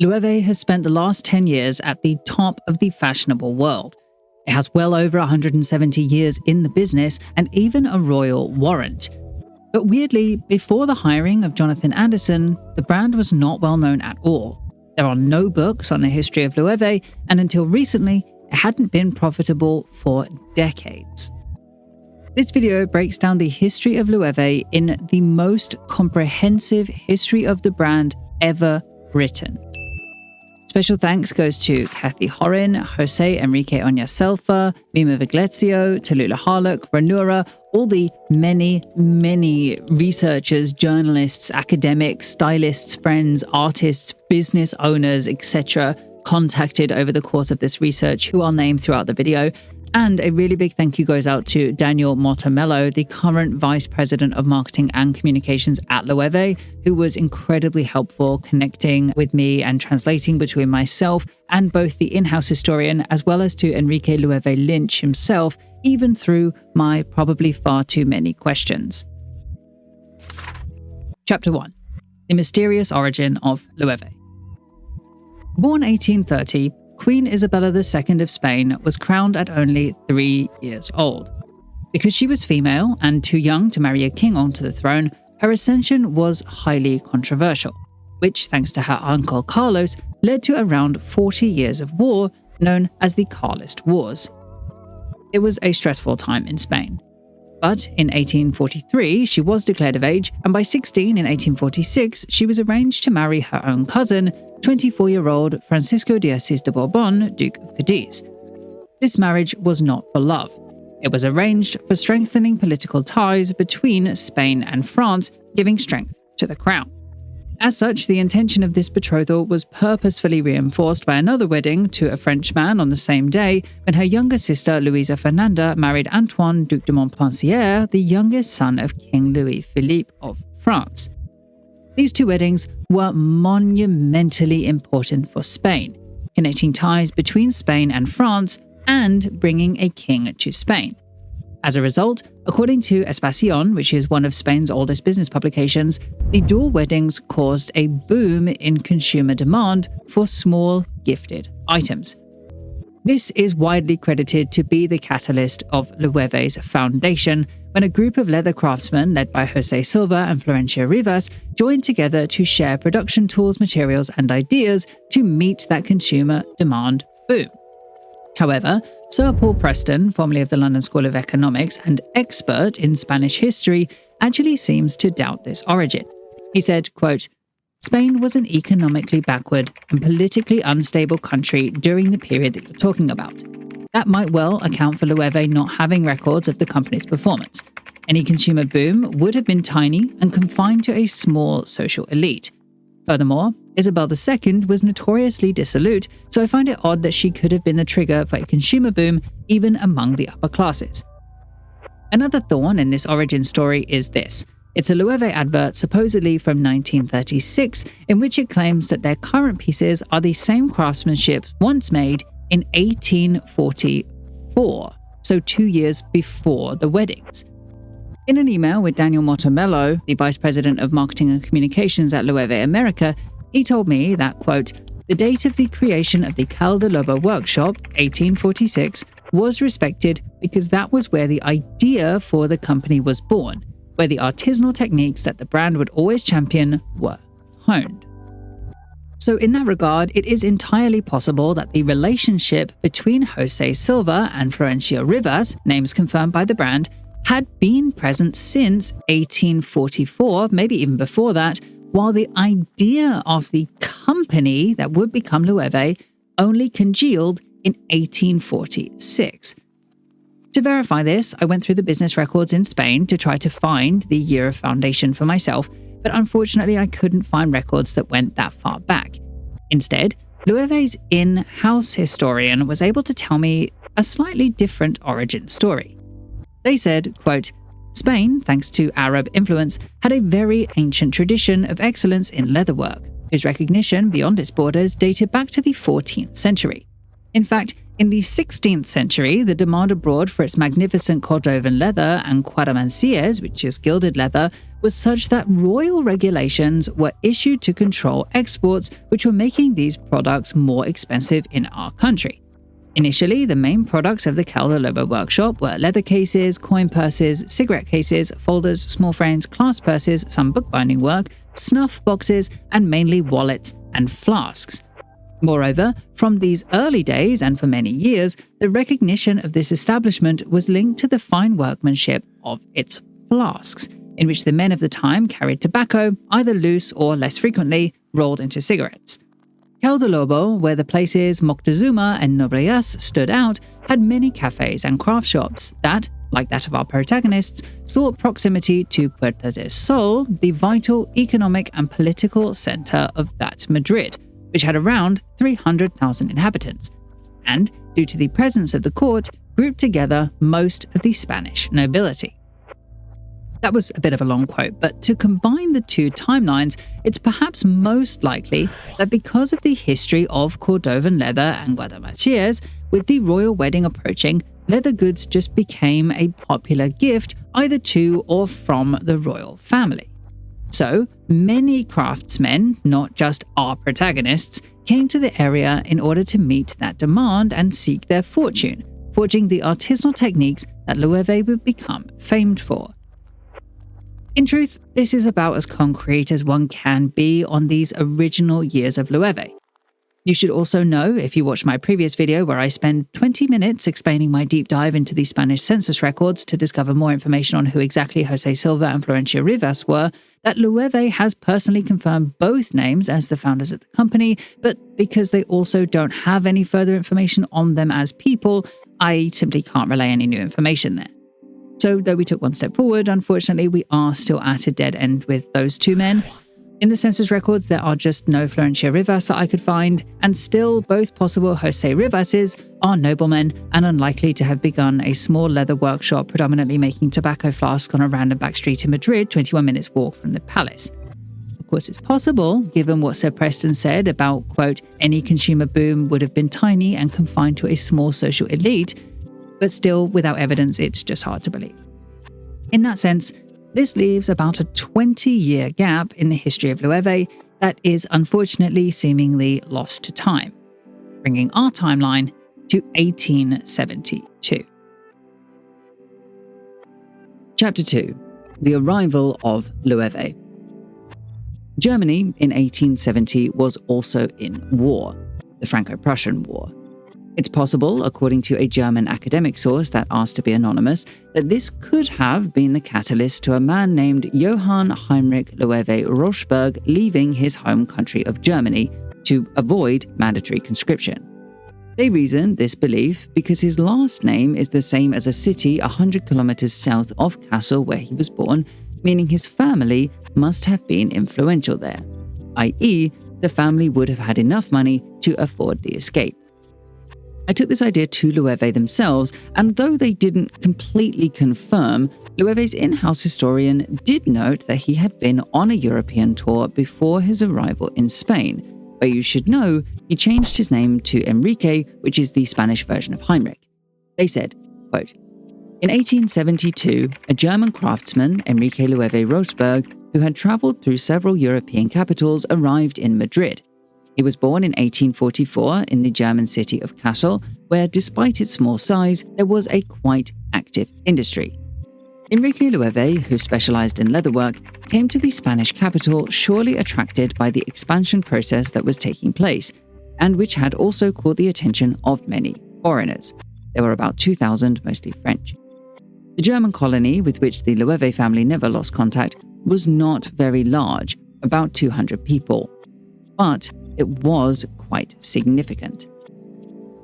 Loewe has spent the last 10 years at the top of the fashionable world. It has well over 170 years in the business and even a royal warrant. But weirdly, before the hiring of Jonathan Anderson, the brand was not well known at all. There are no books on the history of Loewe, and until recently, it hadn't been profitable for decades. This video breaks down the history of Loewe in the most comprehensive history of the brand ever written. Special thanks goes to Kathy Horin, Jose Enrique Oña Selfa, Mima Viglezio, Tallulah Harlock, Ranura, all the many researchers, journalists, academics, stylists, friends, artists, business owners, etc. contacted over the course of this research who I'll name throughout the video. And a really big thank you goes out to Daniel Mortamello, the current Vice President of Marketing and Communications at Loewe, who was incredibly helpful connecting with me and translating between myself and both the in-house historian as well as to Enrique Loewe Lynch himself, even through my probably far too many questions. Chapter 1. The Mysterious Origin of Loewe. Born 1830, Queen Isabella II of Spain was crowned at only 3 years old. Because she was female and too young to marry a king onto the throne, her ascension was highly controversial, which, thanks to her uncle Carlos, led to around 40 years of war, known as the Carlist Wars. It was a stressful time in Spain. But in 1843, she was declared of age, and by 16 in 1846, she was arranged to marry her own cousin, 24-year-old Francisco de Assis de Bourbon, Duke of Cadiz. This marriage was not for love. It was arranged for strengthening political ties between Spain and France, giving strength to the crown. As such, the intention of this betrothal was purposefully reinforced by another wedding to a Frenchman on the same day when her younger sister Louisa Fernanda married Antoine, Duc de Montpensier, the youngest son of King Louis Philippe of France. These two weddings were monumentally important for Spain, connecting ties between Spain and France and bringing a king to Spain. As a result, according to Espacion, which is one of Spain's oldest business publications, the dual weddings caused a boom in consumer demand for small, gifted items. This is widely credited to be the catalyst of Loewe's foundation, when a group of leather craftsmen led by Jose Silva and Florencia Rivas joined together to share production tools, materials, and ideas to meet that consumer demand boom. However, Sir Paul Preston, formerly of the London School of Economics and expert in Spanish history, actually seems to doubt this origin. He said, quote, "Spain was an economically backward and politically unstable country during the period that you're talking about. That might well account for Loewe not having records of the company's performance. Any consumer boom would have been tiny and confined to a small social elite. Furthermore, Isabel II was notoriously dissolute, so I find it odd that she could have been the trigger for a consumer boom even among the upper classes." Another thorn in this origin story is this. It's a Loewe advert supposedly from 1936 in which it claims that their current pieces are the same craftsmanship once made in 1844, so 2 years before the weddings. In an email with Daniel Mortamello, the Vice President of Marketing and Communications at Loewe America, he told me that, quote, "The date of the creation of the Cal de Lobo workshop, 1846, was respected because that was where the idea for the company was born, where the artisanal techniques that the brand would always champion were honed." So in that regard, it is entirely possible that the relationship between Jose Silva and Florencia Rivas, names confirmed by the brand, had been present since 1844, maybe even before that, while the idea of the company that would become Loewe only congealed in 1846. To verify this, I went through the business records in Spain to try to find the year of foundation for myself, but unfortunately I couldn't find records that went that far back. Instead, Loewe's in-house historian was able to tell me a slightly different origin story. They said, quote, "Spain, thanks to Arab influence, had a very ancient tradition of excellence in leatherwork, whose recognition beyond its borders dated back to the 14th century. In fact, In the 16th century, the demand abroad for its magnificent Cordovan leather and cuaramancias, which is gilded leather, was such that royal regulations were issued to control exports, which were making these products more expensive in our country. Initially, the main products of the Loewe workshop were leather cases, coin purses, cigarette cases, folders, small frames, clasp purses, some bookbinding work, snuff boxes, and mainly wallets and flasks. Moreover, from these early days and for many years, the recognition of this establishment was linked to the fine workmanship of its flasks, in which the men of the time carried tobacco, either loose or, less frequently, rolled into cigarettes. Loewe, where the places Moctezuma and Nobrellas stood out, had many cafes and craft shops that, like that of our protagonists, sought proximity to Puerta del Sol, the vital economic and political center of that Madrid, which had around 300,000 inhabitants, and, due to the presence of the court, grouped together most of the Spanish nobility. That was a bit of a long quote, but to combine the two timelines, it's perhaps most likely that because of the history of Cordovan leather and guaramancias, with the royal wedding approaching, leather goods just became a popular gift either to or from the royal family. So, many craftsmen, not just our protagonists, came to the area in order to meet that demand and seek their fortune, forging the artisanal techniques that Loewe would become famed for. In truth, this is about as concrete as one can be on these original years of Loewe. You should also know, if you watched my previous video where I spend 20 minutes explaining my deep dive into the Spanish census records to discover more information on who exactly José Silva and Florencio Rivas were, that Loewe has personally confirmed both names as the founders of the company, but because they also don't have any further information on them as people, I simply can't relay any new information there. So, though we took one step forward, unfortunately, we are still at a dead end with those two men. In the census records, there are just no Florencio Rivas that I could find, and still both possible José Rivases are noblemen and unlikely to have begun a small leather workshop predominantly making tobacco flasks on a random back street in Madrid, 21 minutes walk from the palace. Of course, it's possible, given what Sir Preston said about, quote, any consumer boom would have been tiny and confined to a small social elite, but still, without evidence, it's just hard to believe. In that sense, this leaves about a 20-year gap in the history of Loewe that is unfortunately seemingly lost to time, bringing our timeline to 1872. Chapter 2. The Arrival of Loewe. Germany in 1870 was also in war, the Franco-Prussian War. It's possible, according to a German academic source that asked to be anonymous, that this could have been the catalyst to a man named Johann Heinrich Loewe Rochberg leaving his home country of Germany to avoid mandatory conscription. They reasoned this belief because his last name is the same as a city 100 kilometers south of Kassel where he was born, meaning his family must have been influential there, i.e., the family would have had enough money to afford the escape. I took this idea to Loewe themselves, and though they didn't completely confirm, Loewe's in-house historian did note that he had been on a European tour before his arrival in Spain, but you should know he changed his name to Enrique, which is the Spanish version of Heinrich. They said, quote, in 1872, a German craftsman, Enrique Loewe Rochberg, who had travelled through several European capitals, arrived in Madrid. He was born in 1844 in the German city of Kassel, where, despite its small size, there was a quite active industry. Enrique Loewe, who specialized in leatherwork, came to the Spanish capital surely attracted by the expansion process that was taking place, and which had also caught the attention of many foreigners. There were about 2,000, mostly French. The German colony, with which the Loewe family never lost contact, was not very large, about 200 people. But it was quite significant.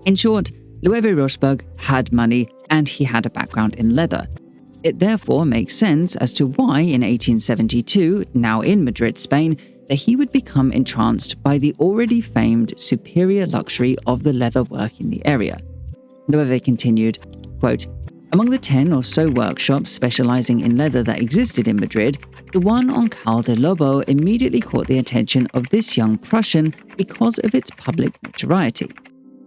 In short, Loewe Rochberg had money and he had a background in leather. It therefore makes sense as to why in 1872, now in Madrid, Spain, that he would become entranced by the already famed superior luxury of the leather work in the area. Loewe continued, quote, among the 10 or so workshops specializing in leather that existed in Madrid, the one on Cal de Lobo immediately caught the attention of this young Prussian because of its public notoriety.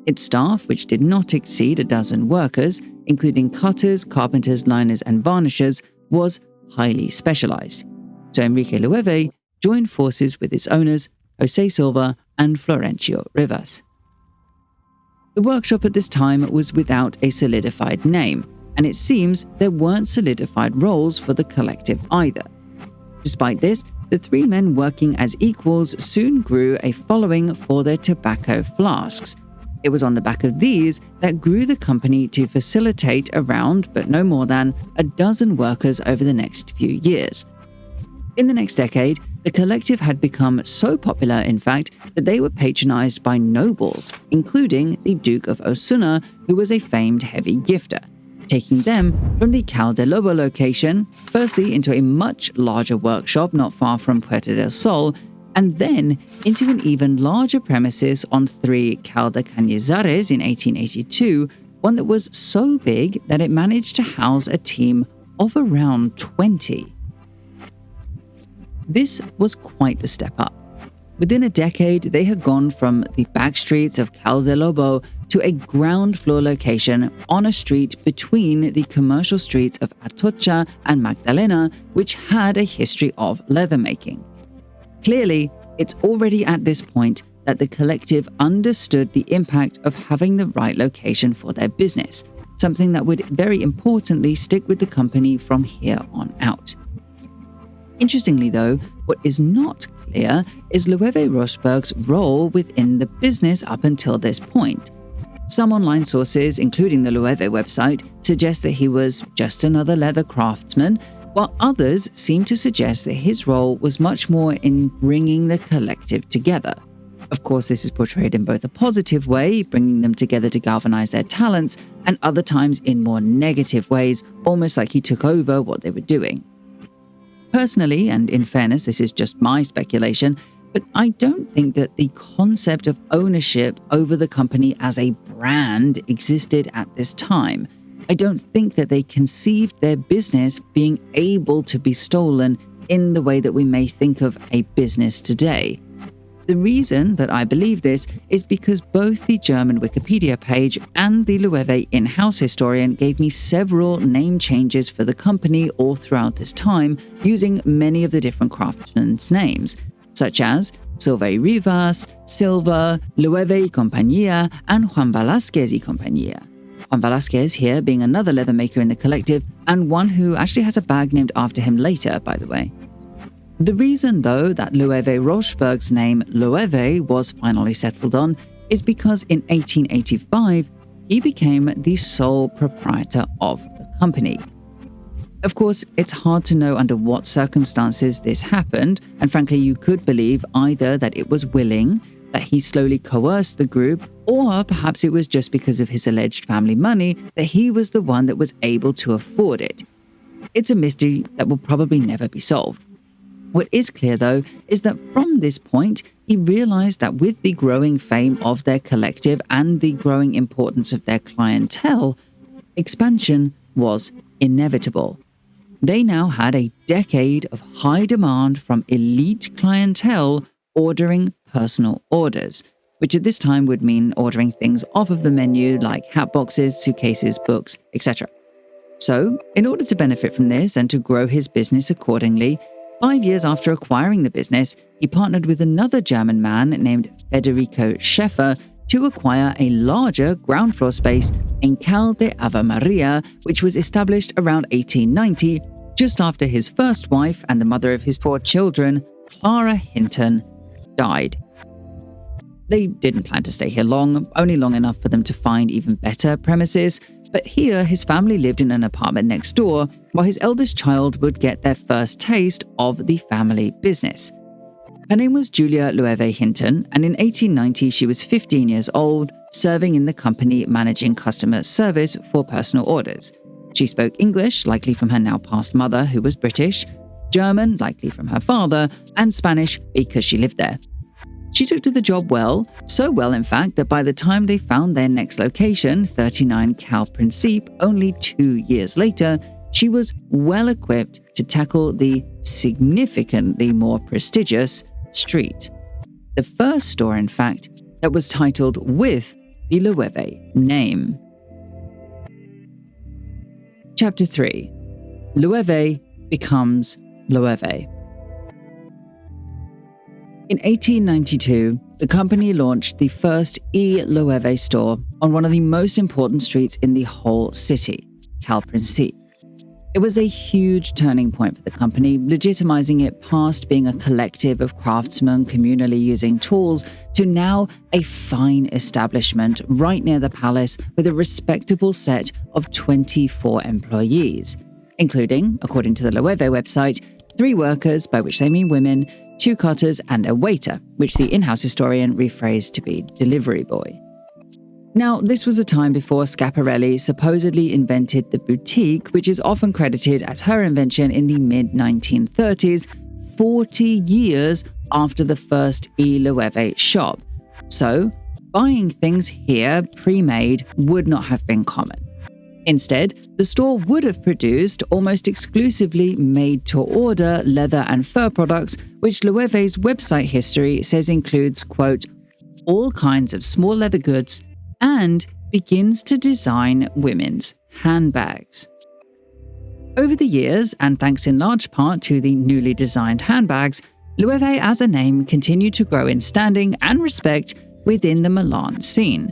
Its staff, which did not exceed a dozen workers, including cutters, carpenters, liners, and varnishers, was highly specialized. So Enrique Loewe joined forces with its owners, José Silva and Florencio Rivas. The workshop at this time was without a solidified name, and it seems there weren't solidified roles for the collective either. Despite this, the three men working as equals soon grew a following for their tobacco flasks. It was on the back of these that grew the company to facilitate around, but no more than, a dozen workers over the next few years. In the next decade, the collective had become so popular, in fact, that they were patronized by nobles, including the Duke of Osuna, who was a famed heavy gifter, taking them from the Cal de Lobo location, firstly into a much larger workshop not far from Puerta del Sol, and then into an even larger premises on 3 Cal de Cañizares in 1882, one that was so big that it managed to house a team of around 20. This was quite the step up. Within a decade, they had gone from the back streets of Cal de Lobo to a ground floor location on a street between the commercial streets of Atocha and Magdalena, which had a history of leather making. Clearly, it's already at this point that the collective understood the impact of having the right location for their business, something that would very importantly stick with the company from here on out. Interestingly though, what is not clear is Loewe Rosberg's role within the business up until this point. Some online sources, including the Loewe website, suggest that he was just another leather craftsman, while others seem to suggest that his role was much more in bringing the collective together. Of course, this is portrayed in both a positive way, bringing them together to galvanize their talents, and other times in more negative ways, almost like he took over what they were doing. Personally, and in fairness, this is just my speculation, but I don't think that the concept of ownership over the company as a brand existed at this time. I don't think that they conceived their business being able to be stolen in the way that we may think of a business today. The reason that I believe this is because both the German Wikipedia page and the Loewe in-house historian gave me several name changes for the company all throughout this time, using many of the different craftsmen's names, such as Silva y Rivas, Silva, Loewe y Compañía, and Juan Velázquez y Compañía. Juan Velázquez here being another leather maker in the collective, and one who actually has a bag named after him later, by the way. The reason, though, that Loewe Rosberg's name Loewe was finally settled on is because in 1885, he became the sole proprietor of the company. Of course, it's hard to know under what circumstances this happened, and frankly, you could believe either that it was willing, that he slowly coerced the group, or perhaps it was just because of his alleged family money that he was the one that was able to afford it. It's a mystery that will probably never be solved. What is clear, though, is that from this point, he realized that with the growing fame of their collective and the growing importance of their clientele, expansion was inevitable. They now had a decade of high demand from elite clientele ordering personal orders, which at this time would mean ordering things off of the menu like hat boxes, suitcases, books, etc. So, in order to benefit from this and to grow his business accordingly, 5 years after acquiring the business, he partnered with another German man named Federico Schäfer to acquire a larger ground floor space in Cal de Ave Maria, which was established around 1890, just after his first wife and the mother of his 4 children, Clara Hinton, died. They didn't plan to stay here long, only long enough for them to find even better premises, but here his family lived in an apartment next door, while his eldest child would get their first taste of the family business. Her name was Julia Loewe Hinton, and in 1890 she was 15 years old, serving in the company managing customer service for personal orders. She spoke English, likely from her now passed mother, who was British, German, likely from her father, and Spanish because she lived there. She took to the job well, so well in fact that by the time they found their next location, 39 Cal Principe, only 2 years later, she was well equipped to tackle the significantly more prestigious street. The first store, in fact, that was titled with the Loewe name. Chapter 3. Loewe becomes Loewe. In 1892, the company launched the first Loewe store on one of the most important streets in the whole city, Calprincy. It was a huge turning point for the company, legitimizing it past being a collective of craftsmen communally using tools to now a fine establishment right near the palace with a respectable set of 24 employees, including, according to the Loewe website, 3 workers, by which they mean women, 2 cutters, and a waiter, which the in-house historian rephrased to be delivery boy. Now, this was a time before Schiaparelli supposedly invented the boutique, which is often credited as her invention in the mid-1930s, 40 years after the first Loewe shop. So, buying things here pre-made would not have been common. Instead, the store would have produced almost exclusively made-to-order leather and fur products, which Loewe's website history says includes, quote, all kinds of small leather goods, and begins to design women's handbags. Over the years, and thanks in large part to the newly designed handbags, Loewe as a name continued to grow in standing and respect within the Milan scene.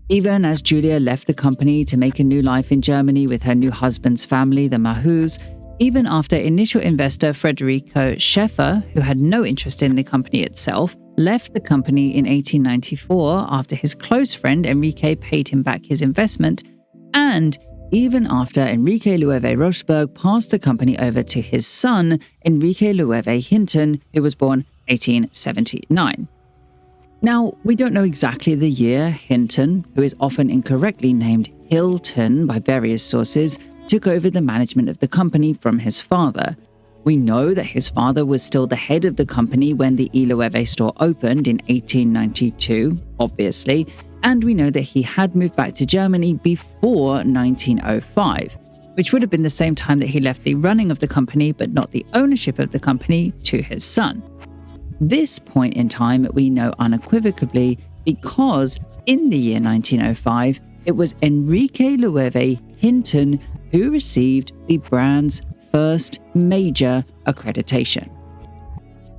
Even as Julia left the company to make a new life in Germany with her new husband's family, the Mahus, even after initial investor Federico Schäfer, who had no interest in the company itself, left the company in 1894 after his close friend Enrique paid him back his investment, and even after Enrique Loewe Rochberg passed the company over to his son, Enrique Loewe Hinton, who was born 1879. Now, we don't know exactly the year Hinton, who is often incorrectly named Hilton by various sources, took over the management of the company from his father. We know that his father was still the head of the company when the Loewe store opened in 1892, obviously, and we know that he had moved back to Germany before 1905, which would have been the same time that he left the running of the company but not the ownership of the company to his son. This point in time we know unequivocally because in the year 1905, it was Enrique Loewe Hinton who received the brand's first major accreditation.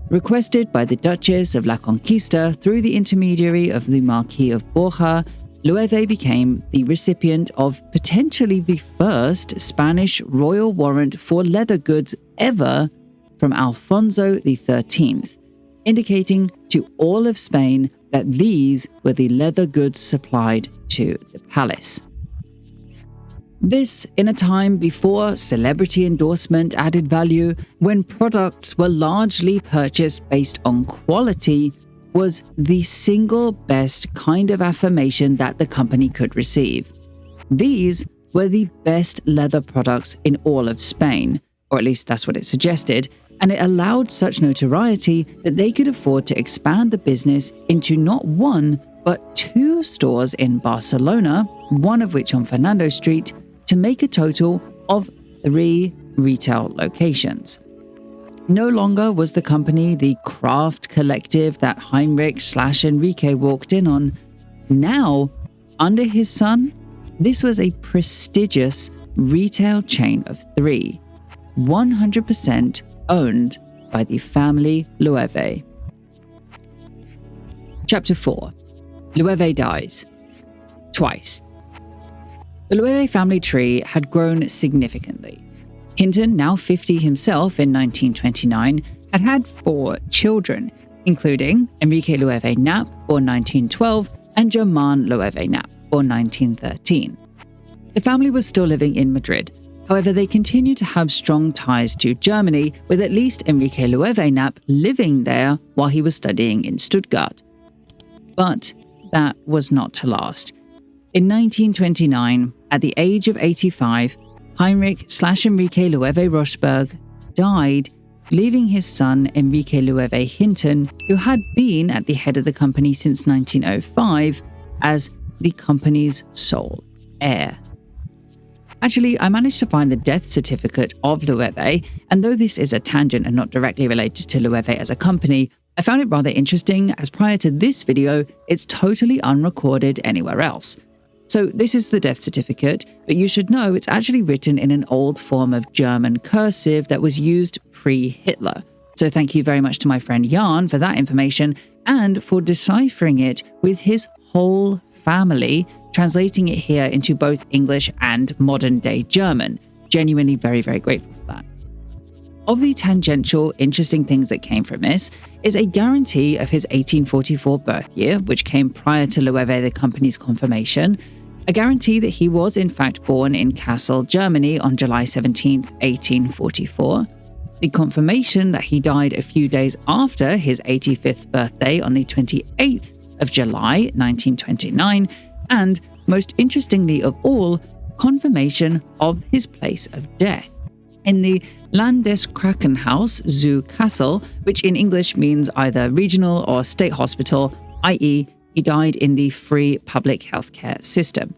Requested by the Duchess of La Conquista through the intermediary of the Marquis of Borja, Loewe became the recipient of potentially the first Spanish royal warrant for leather goods ever from Alfonso XIII, indicating to all of Spain that these were the leather goods supplied to the palace. This in a time before celebrity endorsement added value, when products were largely purchased based on quality, was the single best kind of affirmation that the company could receive. These were the best leather products in all of Spain, or at least that's what it suggested, and it allowed such notoriety that they could afford to expand the business into not 1, but 2 stores in Barcelona, one of which on Fernando Street, to make a total of 3 retail locations. No longer was the company the craft collective that Heinrich/Enrique walked in on. Now, under his son, this was a prestigious retail chain of 3, 100% owned by the family Loewe. Chapter 4. Loewe dies. Twice. The Loewe family tree had grown significantly. Hinton, now 50 himself in 1929, had had 4 children, including Enrique Loewe Knapp, born 1912, and Germán Loewe Knapp, born 1913. The family was still living in Madrid. However, they continued to have strong ties to Germany, with at least Enrique Loewe Knapp living there while he was studying in Stuttgart. But that was not to last. In 1929, at the age of 85, Heinrich/Enrique Loewe Rochberg died, leaving his son Enrique Loewe Hinton, who had been at the head of the company since 1905, as the company's sole heir. Actually, I managed to find the death certificate of Loewe, and though this is a tangent and not directly related to Loewe as a company, I found it rather interesting as prior to this video, it's totally unrecorded anywhere else. So this is the death certificate, but you should know it's actually written in an old form of German cursive that was used pre-Hitler. So thank you very much to my friend Jan for that information and for deciphering it with his whole family, translating it here into both English and modern-day German. Genuinely very, very grateful for that. Of the tangential, interesting things that came from this is a guarantee of his 1844 birth year, which came prior to Loewe, the company's confirmation, a guarantee that he was in fact born in Kassel, Germany on July 17, 1844, the confirmation that he died a few days after his 85th birthday on the 28th of July, 1929, and, most interestingly of all, confirmation of his place of death. In the Landeskrankenhaus zu Kassel, which in English means either regional or state hospital, i.e., he died in the free public healthcare system.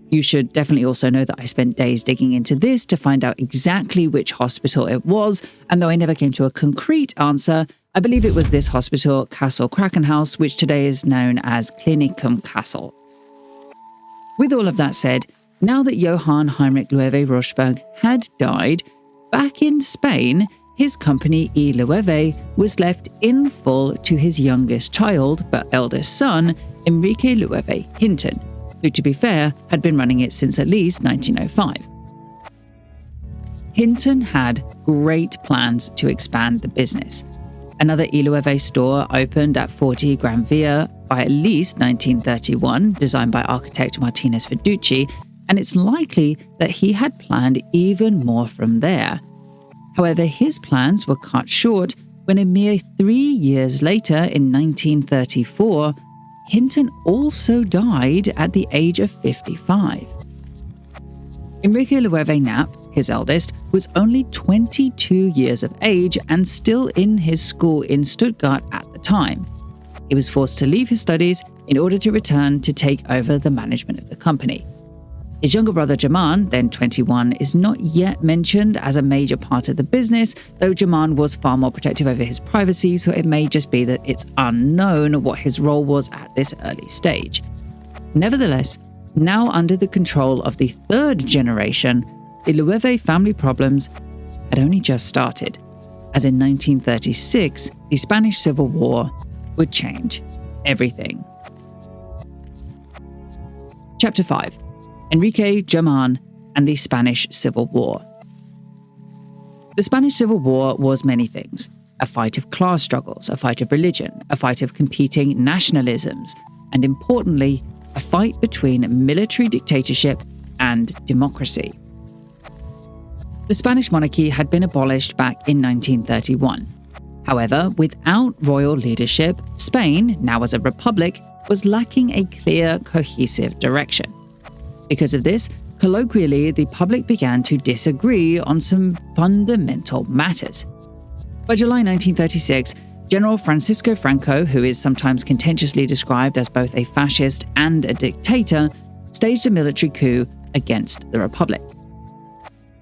You should definitely also know that I spent days digging into this to find out exactly which hospital it was, and though I never came to a concrete answer, I believe it was this hospital, Kassel Krankenhaus, which today is known as Klinikum Kassel. With all of that said, now that Johann Heinrich Loewe Rochberg had died, back in Spain, his company E. Loewe was left in full to his youngest child, but eldest son, Enrique Loewe Hinton, who, to be fair, had been running it since at least 1905. Hinton had great plans to expand the business. Another E. Loewe store opened at 40 Gran Via by at least 1931, designed by architect Martinez Fiducci, and it's likely that he had planned even more from there. However, his plans were cut short when a mere 3 years later, in 1934, Hinton also died at the age of 55. Enrique Loewe Knapp, his eldest, was only 22 years of age and still in his school in Stuttgart at the time. He was forced to leave his studies in order to return to take over the management of the company. His younger brother Germán, then 21, is not yet mentioned as a major part of the business, though Germán was far more protective over his privacy, so it may just be that it's unknown what his role was at this early stage. Nevertheless, now under the control of the third generation, the Loewe family problems had only just started, as in 1936, the Spanish Civil War would change everything. Chapter 5. Enrique, Germán, and the Spanish Civil War. The Spanish Civil War was many things: a fight of class struggles, a fight of religion, a fight of competing nationalisms, and importantly, a fight between military dictatorship and democracy. The Spanish monarchy had been abolished back in 1931. However, without royal leadership, Spain, now as a republic, was lacking a clear, cohesive direction. Because of this, colloquially, the public began to disagree on some fundamental matters. By July 1936, General Francisco Franco, who is sometimes contentiously described as both a fascist and a dictator, staged a military coup against the Republic.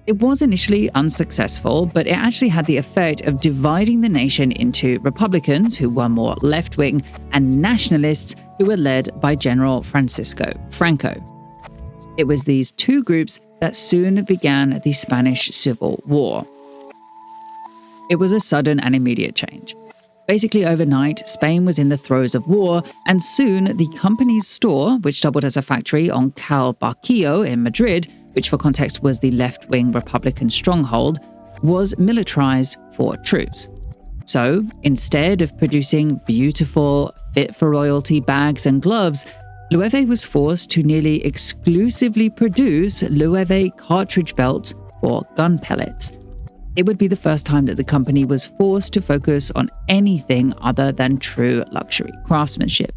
It was initially unsuccessful, but it actually had the effect of dividing the nation into Republicans, who were more left-wing, and nationalists, who were led by General Francisco Franco. It was these two groups that soon began the Spanish Civil War. It was a sudden and immediate change. Basically overnight, Spain was in the throes of war, and soon the company's store, which doubled as a factory on Cal Barquillo in Madrid, which for context was the left-wing Republican stronghold, was militarized for troops. So, instead of producing beautiful, fit-for-royalty bags and gloves, Loewe was forced to nearly exclusively produce Loewe cartridge belts for gun pellets. It would be the first time that the company was forced to focus on anything other than true luxury craftsmanship.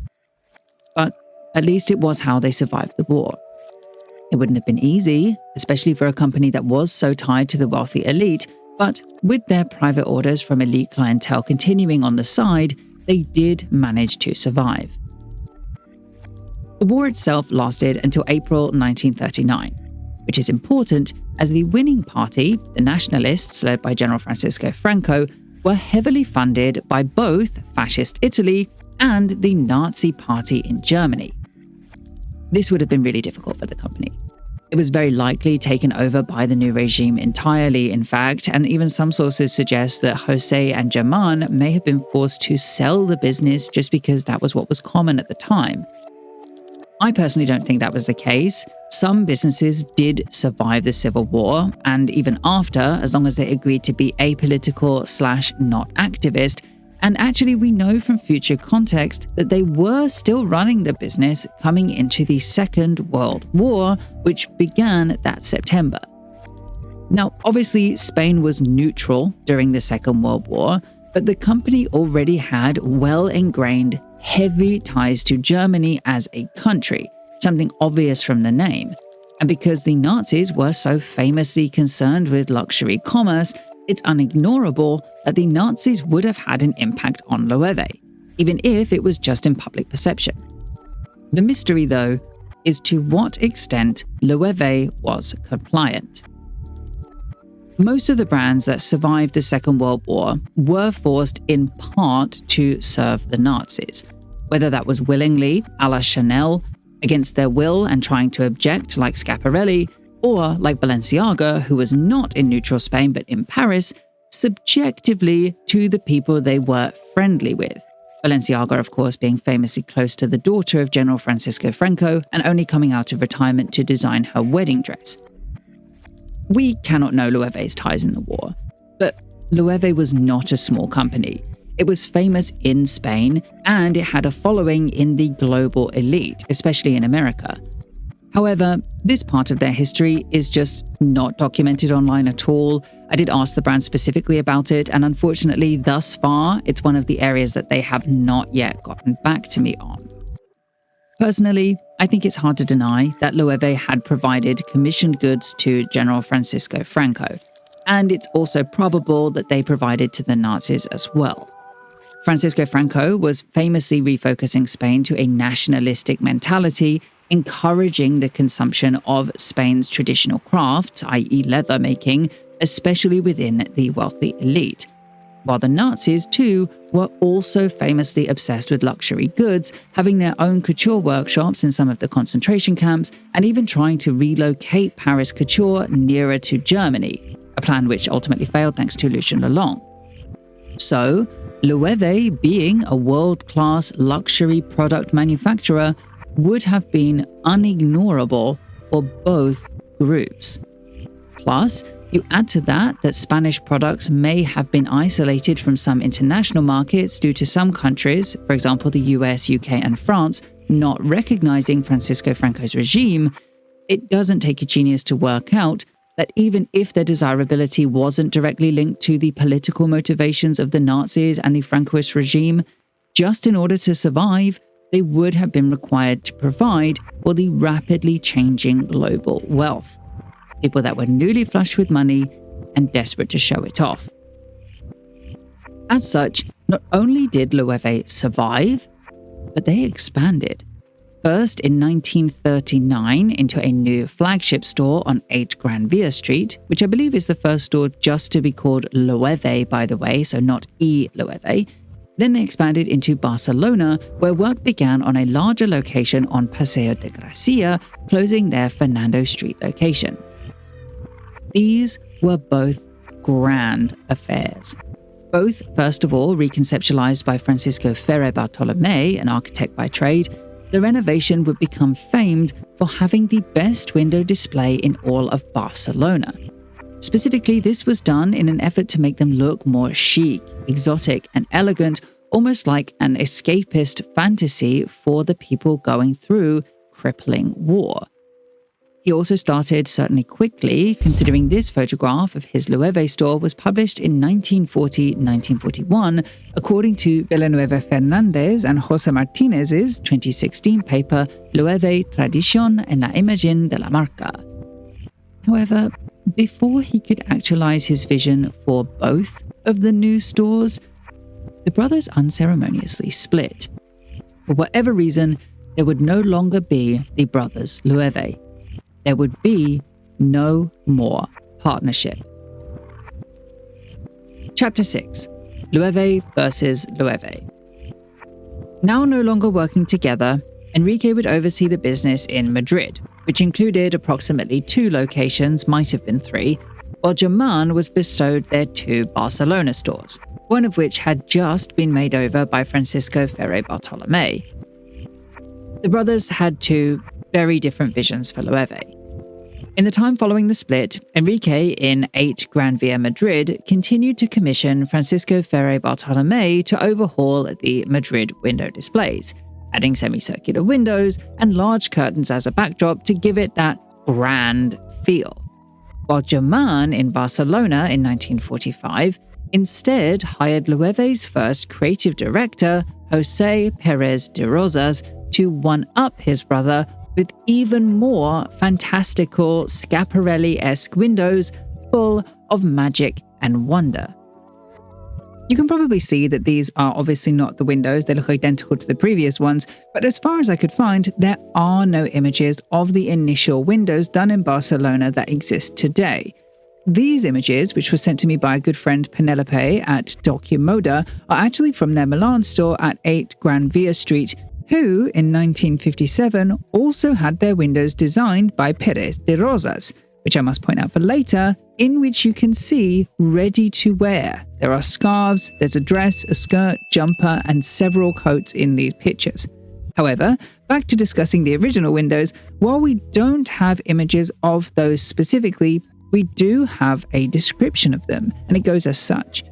But at least it was how they survived the war. It wouldn't have been easy, especially for a company that was so tied to the wealthy elite, but with their private orders from elite clientele continuing on the side, they did manage to survive. The war itself lasted until April 1939, which is important as the winning party, the nationalists led by General Francisco Franco, were heavily funded by both fascist Italy and the Nazi Party in Germany. This would have been really difficult for the company. It was very likely taken over by the new regime entirely, in fact, and even some sources suggest that Jose and Germán may have been forced to sell the business just because that was what was common at the time. I personally don't think that was the case. Some businesses did survive the Civil War, and even after, as long as they agreed to be apolitical/not activist. And actually, we know from future context that they were still running the business coming into the Second World War, which began that September. Now, obviously, Spain was neutral during the Second World War, but the company already had well-ingrained, heavy ties to Germany as a country, something obvious from the name. And because the Nazis were so famously concerned with luxury commerce, it's unignorable that the Nazis would have had an impact on Loewe, even if it was just in public perception. The mystery, though, is to what extent Loewe was compliant. Most of the brands that survived the Second World War were forced in part to serve the Nazis, whether that was willingly, a la Chanel, against their will and trying to object like Schiaparelli, or like Balenciaga, who was not in neutral Spain but in Paris, subjectively to the people they were friendly with. Balenciaga, of course, being famously close to the daughter of General Francisco Franco and only coming out of retirement to design her wedding dress. We cannot know Loewe's ties in the war, but Loewe was not a small company. It was famous in Spain, and it had a following in the global elite, especially in America. However, this part of their history is just not documented online at all. I did ask the brand specifically about it, and unfortunately, thus far, it's one of the areas that they have not yet gotten back to me on. Personally, I think it's hard to deny that Loewe had provided commissioned goods to General Francisco Franco, and it's also probable that they provided to the Nazis as well. Francisco Franco was famously refocusing Spain to a nationalistic mentality, encouraging the consumption of Spain's traditional crafts, i.e. leather making, especially within the wealthy elite. While the Nazis, too, were also famously obsessed with luxury goods, having their own couture workshops in some of the concentration camps, and even trying to relocate Paris couture nearer to Germany, a plan which ultimately failed thanks to Lucien Lelong. So, Loewe, being a world-class luxury product manufacturer, would have been unignorable for both groups. Plus, you add to that Spanish products may have been isolated from some international markets due to some countries, for example the US, UK and France, not recognizing Francisco Franco's regime. It doesn't take a genius to work out that even if their desirability wasn't directly linked to the political motivations of the Nazis and the Francoist regime, just in order to survive, they would have been required to provide for the rapidly changing global wealth. People that were newly flush with money and desperate to show it off. As such, not only did Loewe survive, but they expanded. First in 1939 into a new flagship store on 8 Gran Via Street, which I believe is the first store just to be called Loewe, by the way, so not E. Loewe. Then they expanded into Barcelona, where work began on a larger location on Paseo de Gracia, closing their Fernando Street location. These were both grand affairs. Both, first of all, reconceptualized by Francisco Ferrer Bartolomé, an architect by trade, the renovation would become famed for having the best window display in all of Barcelona. Specifically, this was done in an effort to make them look more chic, exotic, and elegant, almost like an escapist fantasy for the people going through crippling war. He also started certainly quickly, considering this photograph of his Loewe store was published in 1940-1941, according to Villanueva Fernández and José Martínez's 2016 paper Loewe, Tradición en la Imagen de la Marca. However, before he could actualize his vision for both of the new stores, the brothers unceremoniously split. For whatever reason, there would no longer be the brothers Loewe. There would be no more partnership. Chapter 6. Loewe versus Loewe. Now no longer working together, Enrique would oversee the business in Madrid, which included approximately 2 locations, might have been 3, while Germán was bestowed their 2 Barcelona stores, one of which had just been made over by Francisco Ferrer Bartolomé. The brothers had 2 very different visions for Loewe. In the time following the split, Enrique in 8 Gran Via Madrid continued to commission Francisco Ferrer Bartolomé to overhaul the Madrid window displays, adding semicircular windows and large curtains as a backdrop to give it that grand feel. While Germán in Barcelona in 1945 instead hired Loewe's first creative director, José Pérez de Rosas, to one-up his brother with even more fantastical Schiaparelli-esque windows full of magic and wonder. You can probably see that these are obviously not the windows, they look identical to the previous ones, but as far as I could find, there are no images of the initial windows done in Barcelona that exist today. These images, which were sent to me by a good friend Penelope at Documoda, are actually from their Milan store at 8 Gran Via Street, who, in 1957, also had their windows designed by Pérez de Rosas, which I must point out for later, in which you can see ready to wear. There are scarves, there's a dress, a skirt, jumper, and several coats in these pictures. However, back to discussing the original windows, while we don't have images of those specifically, we do have a description of them, and it goes as such.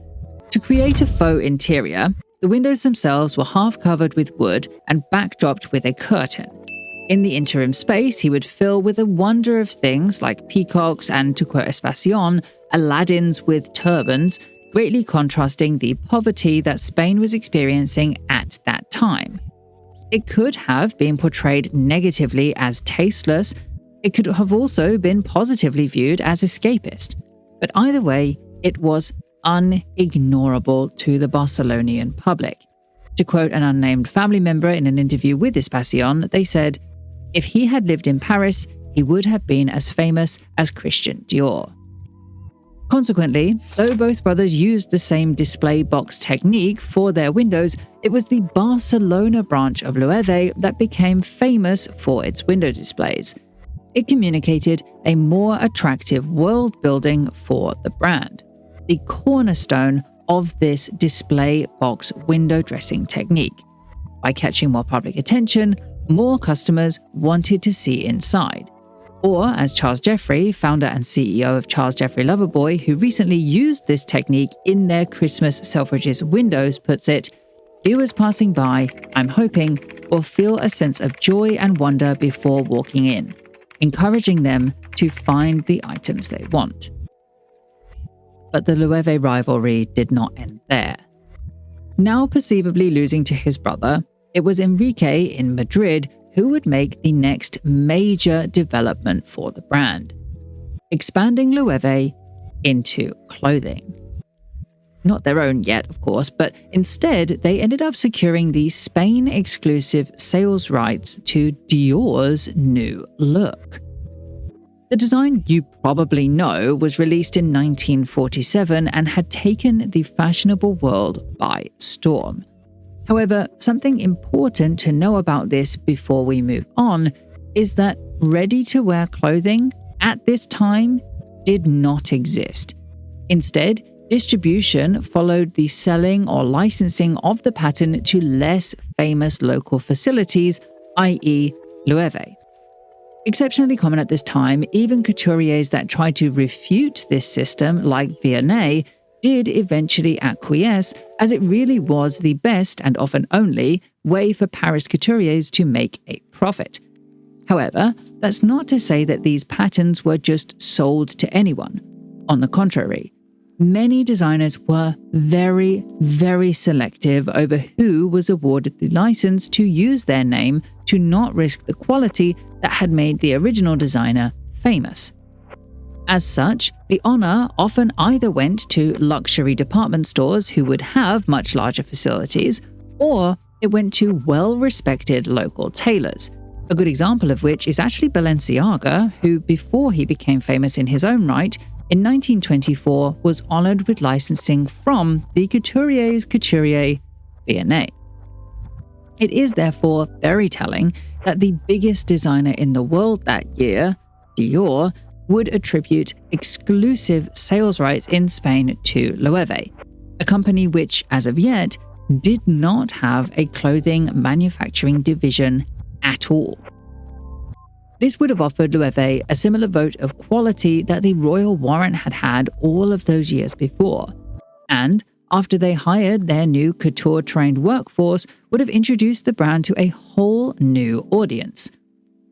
To create a faux interior, the windows themselves were half covered with wood and backdropped with a curtain. In the interim space, he would fill with a wonder of things like peacocks and, to quote Espacion, Aladdins with turbans, greatly contrasting the poverty that Spain was experiencing at that time. It could have been portrayed negatively as tasteless. It could have also been positively viewed as escapist. But either way, it was unignorable to the Barcelonian public. To quote an unnamed family member in an interview with Espacion, they said, "If he had lived in Paris, he would have been as famous as Christian Dior." Consequently, though both brothers used the same display box technique for their windows, it was the Barcelona branch of Loewe that became famous for its window displays. It communicated a more attractive world building for the brand, the cornerstone of this display box window dressing technique. By catching more public attention, more customers wanted to see inside. Or, as Charles Jeffrey, founder and CEO of Charles Jeffrey Loverboy, who recently used this technique in their Christmas Selfridges windows, puts it, "Viewers passing by, I'm hoping, will feel a sense of joy and wonder before walking in, encouraging them to find the items they want." But the Loewe rivalry did not end there. Now perceivably losing to his brother, it was Enrique in Madrid who would make the next major development for the brand, expanding Loewe into clothing. Not their own yet, of course, but instead they ended up securing the Spain-exclusive sales rights to Dior's new look. The design you probably know was released in 1947 and had taken the fashionable world by storm. However, something important to know about this before we move on is that ready-to-wear clothing at this time did not exist. Instead, distribution followed the selling or licensing of the pattern to less famous local facilities, i.e. Loewe. Exceptionally common at this time, even couturiers that tried to refute this system, like Vianney, did eventually acquiesce, as it really was the best and often only way for Paris couturiers to make a profit. However, that's not to say that these patterns were just sold to anyone. On the contrary, many designers were very, very selective over who was awarded the license to use their name to not risk the quality that had made the original designer famous. As such, the honor often either went to luxury department stores who would have much larger facilities, or it went to well-respected local tailors, a good example of which is actually Balenciaga, who, before he became famous in his own right, in 1924 was honored with licensing from the couturier's couturier, V&A. It is therefore very telling that the biggest designer in the world that year, Dior, would attribute exclusive sales rights in Spain to Loewe, a company which, as of yet, did not have a clothing manufacturing division at all. This would have offered Loewe a similar vote of quality that the royal warrant had had all of those years before, and after they hired their new couture-trained workforce, would have introduced the brand to a whole new audience.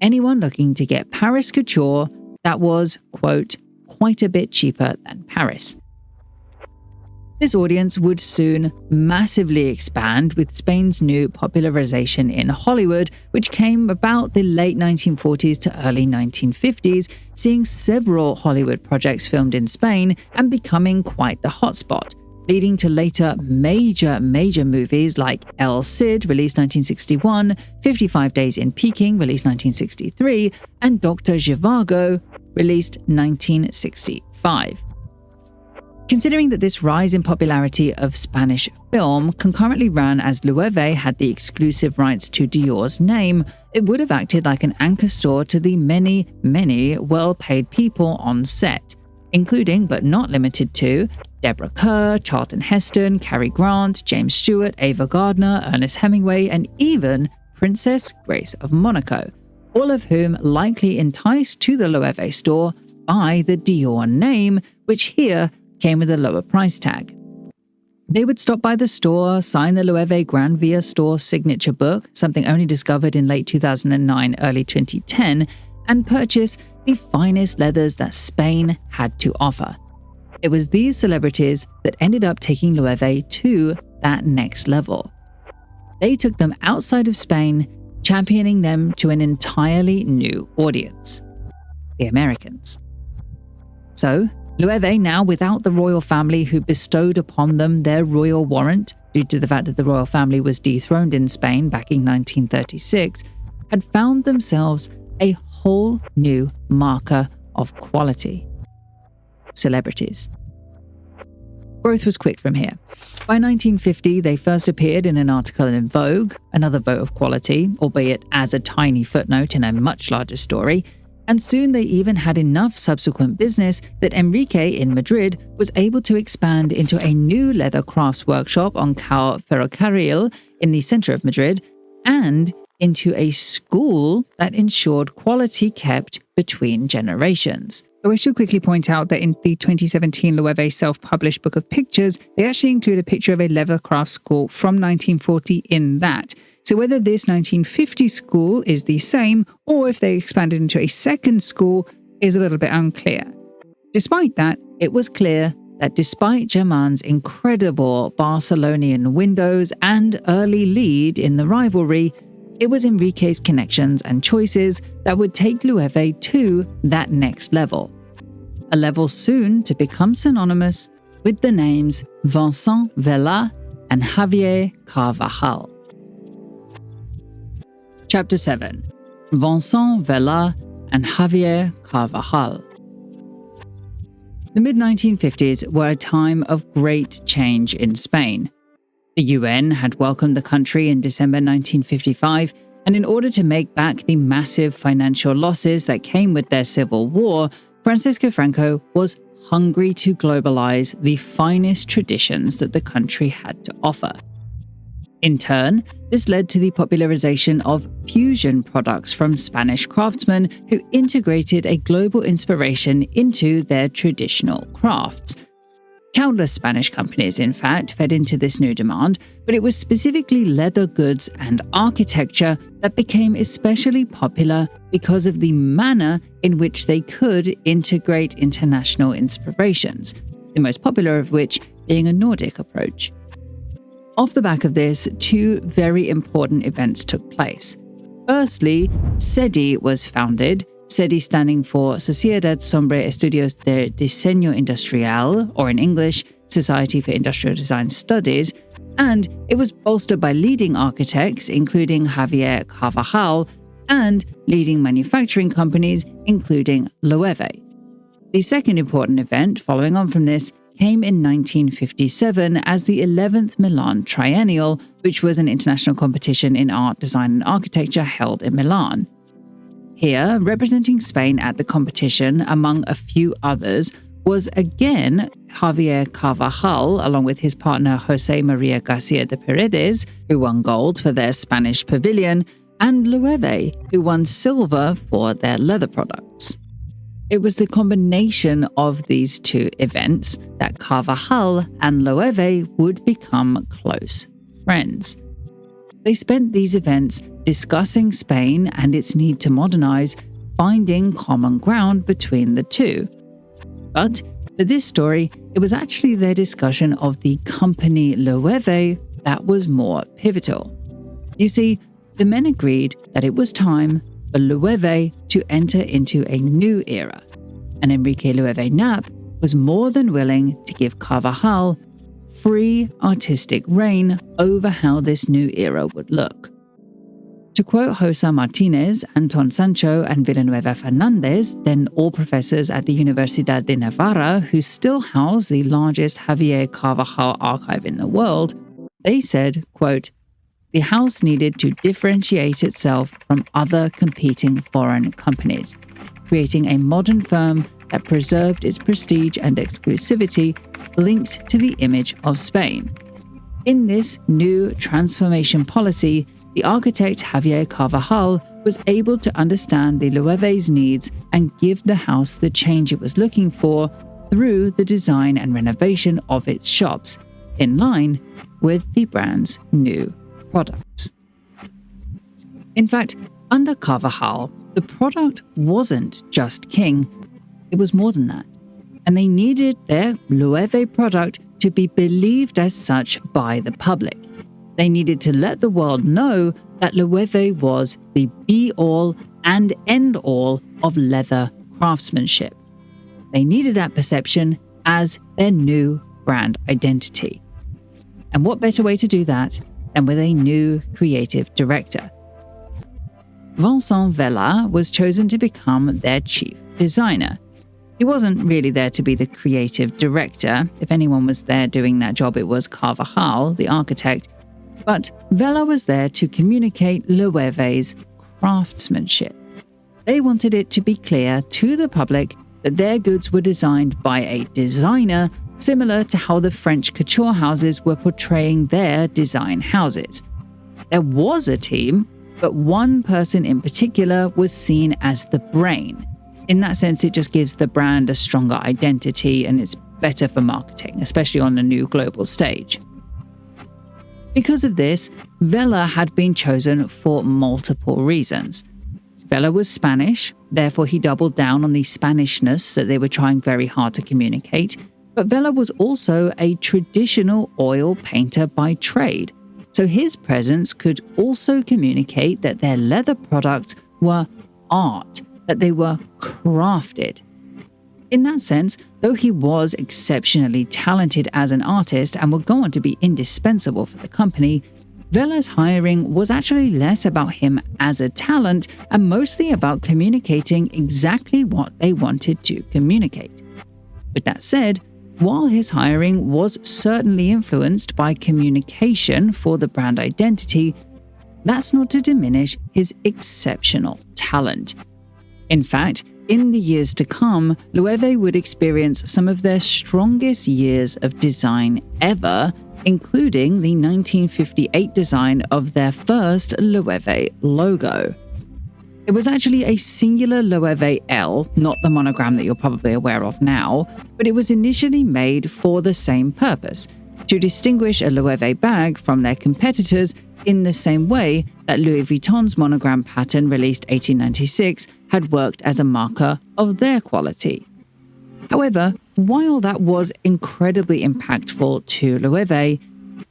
Anyone looking to get Paris couture that was, quote, quite a bit cheaper than Paris. This audience would soon massively expand with Spain's new popularization in Hollywood, which came about the late 1940s to early 1950s, seeing several Hollywood projects filmed in Spain and becoming quite the hotspot, leading to later major movies like El Cid, released 1961, 55 Days in Peking, released 1963, and Dr. Zhivago, released 1965. Considering that this rise in popularity of Spanish film concurrently ran as Loewe had the exclusive rights to Dior's name, it would have acted like an anchor store to the many well-paid people on set, including but not limited to Deborah Kerr, Charlton Heston, Cary Grant, James Stewart, Ava Gardner, Ernest Hemingway, and even Princess Grace of Monaco, all of whom likely enticed to the Loewe store by the Dior name, which here came with a lower price tag. They would stop by the store, sign the Loewe Grand Via store signature book, something only discovered in late 2009, early 2010, and purchase the finest leathers that Spain had to offer. It was these celebrities that ended up taking Loewe to that next level. They took them outside of Spain, championing them to an entirely new audience, the Americans. So, Loewe, now without the royal family who bestowed upon them their royal warrant due to the fact that the royal family was dethroned in Spain back in 1936, had found themselves a whole new marker of quality: celebrities. Growth was quick from here. By 1950, they first appeared in an article in Vogue, another vote of quality, albeit as a tiny footnote in a much larger story, and soon they even had enough subsequent business that Enrique in Madrid was able to expand into a new leather crafts workshop on Cal Ferrocarril in the center of Madrid, and into a school that ensured quality kept between generations. So I should quickly point out that in the 2017 Loewe self-published book of pictures, they actually include a picture of a leather craft school from 1940 in that. So whether this 1950 school is the same, or if they expanded into a second school, is a little bit unclear. Despite that, it was clear that despite Germán's incredible Barcelonian windows and early lead in the rivalry, it was Enrique's connections and choices that would take Loewe to that next level. A level soon to become synonymous with the names Vincent Vela and Javier Carvajal. Chapter 7. Vincent Vela and Javier Carvajal. The mid-1950s were a time of great change in Spain. The UN had welcomed the country in December 1955, and in order to make back the massive financial losses that came with their civil war, Francisco Franco was hungry to globalize the finest traditions that the country had to offer. In turn, this led to the popularization of fusion products from Spanish craftsmen who integrated a global inspiration into their traditional crafts. Countless Spanish companies, in fact, fed into this new demand, but it was specifically leather goods and architecture that became especially popular because of the manner in which they could integrate international inspirations, the most popular of which being a Nordic approach. Off the back of this, two very important events took place. Firstly, SEDI was founded, SEDI standing for Sociedad sobre Estudios de Diseño Industrial, or in English, Society for Industrial Design Studies, and it was bolstered by leading architects, including Javier Carvajal, and leading manufacturing companies, including Loewe. The second important event following on from this came in 1957 as the 11th Milan Triennial, which was an international competition in art, design and architecture held in Milan. Here, representing Spain at the competition, among a few others, was again Javier Carvajal, along with his partner Jose Maria Garcia de Paredes, who won gold for their Spanish pavilion, and Loewe, who won silver for their leather products. It was the combination of these two events that Carvajal and Loewe would become close friends. They spent these events discussing Spain and its need to modernize, finding common ground between the two. But for this story, it was actually their discussion of the company Loewe that was more pivotal. You see, the men agreed that it was time for Loewe to enter into a new era, and Enrique Loewe Knapp was more than willing to give Carvajal free artistic reign over how this new era would look. To quote Jose Martinez, Anton Sancho, and Villanueva Fernandez, then all professors at the Universidad de Navarra, who still house the largest Javier Carvajal archive in the world, they said, quote, "The house needed to differentiate itself from other competing foreign companies, creating a modern firm that preserved its prestige and exclusivity linked to the image of Spain. In this new transformation policy, the architect Javier Carvajal was able to understand the Loewe's needs and give the house the change it was looking for through the design and renovation of its shops, in line with the brand's new products." In fact, under Carvajal, the product wasn't just king, it was more than that. And they needed their Loewe product to be believed as such by the public. They needed to let the world know that Loewe was the be-all and end-all of leather craftsmanship. They needed that perception as their new brand identity. And what better way to do that than with a new creative director? Vincent Vela was chosen to become their chief designer. He wasn't really there to be the creative director. If anyone was there doing that job, it was Carvajal, the architect. But Vela was there to communicate Loewe's craftsmanship. They wanted it to be clear to the public that their goods were designed by a designer, similar to how the French couture houses were portraying their design houses. There was a team, but one person in particular was seen as the brain. In that sense, it just gives the brand a stronger identity and it's better for marketing, especially on a new global stage. Because of this, Vela had been chosen for multiple reasons. Vela was Spanish, therefore he doubled down on the Spanishness that they were trying very hard to communicate, but Vela was also a traditional oil painter by trade, so his presence could also communicate that their leather products were art, that they were crafted. In that sense, though he was exceptionally talented as an artist and would go on to be indispensable for the company, Vela's hiring was actually less about him as a talent and mostly about communicating exactly what they wanted to communicate. With that said, while his hiring was certainly influenced by communication for the brand identity, that's not to diminish his exceptional talent. In fact, in the years to come, Loewe would experience some of their strongest years of design ever, including the 1958 design of their first Loewe logo. It was actually a singular Loewe L, not the monogram that you're probably aware of now, but it was initially made for the same purpose, to distinguish a Loewe bag from their competitors in the same way that Louis Vuitton's monogram pattern released 1896 had worked as a marker of their quality. However, while that was incredibly impactful to Loewe,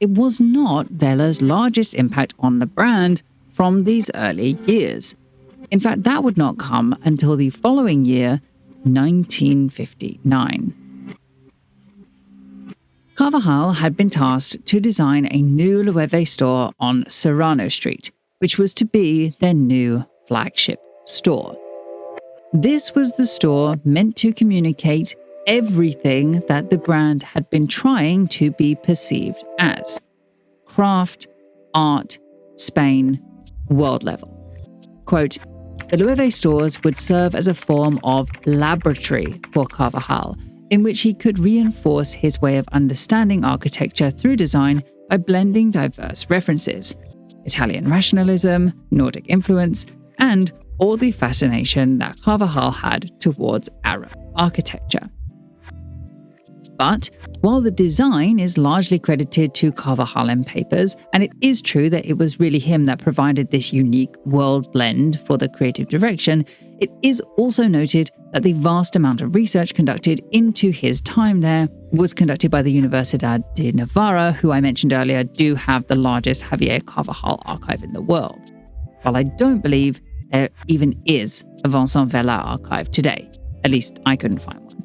it was not Vela's largest impact on the brand from these early years. In fact, that would not come until the following year, 1959. Carvajal had been tasked to design a new Loewe store on Serrano Street, which was to be their new flagship store. This was the store meant to communicate everything that the brand had been trying to be perceived as: craft, art, Spain, world level. Quote, the Loewe stores would serve as a form of laboratory for Carvajal, in which he could reinforce his way of understanding architecture through design by blending diverse references: Italian rationalism, Nordic influence, and all the fascination that Carvajal had towards Arab architecture. But while the design is largely credited to Carvajal in papers, and it is true that it was really him that provided this unique world blend for the creative direction, it is also noted that the vast amount of research conducted into his time there was conducted by the Universidad de Navarra, who I mentioned earlier do have the largest Javier Carvajal archive in the world. While I don't believe there even is a Vincent Vela archive today, at least I couldn't find one.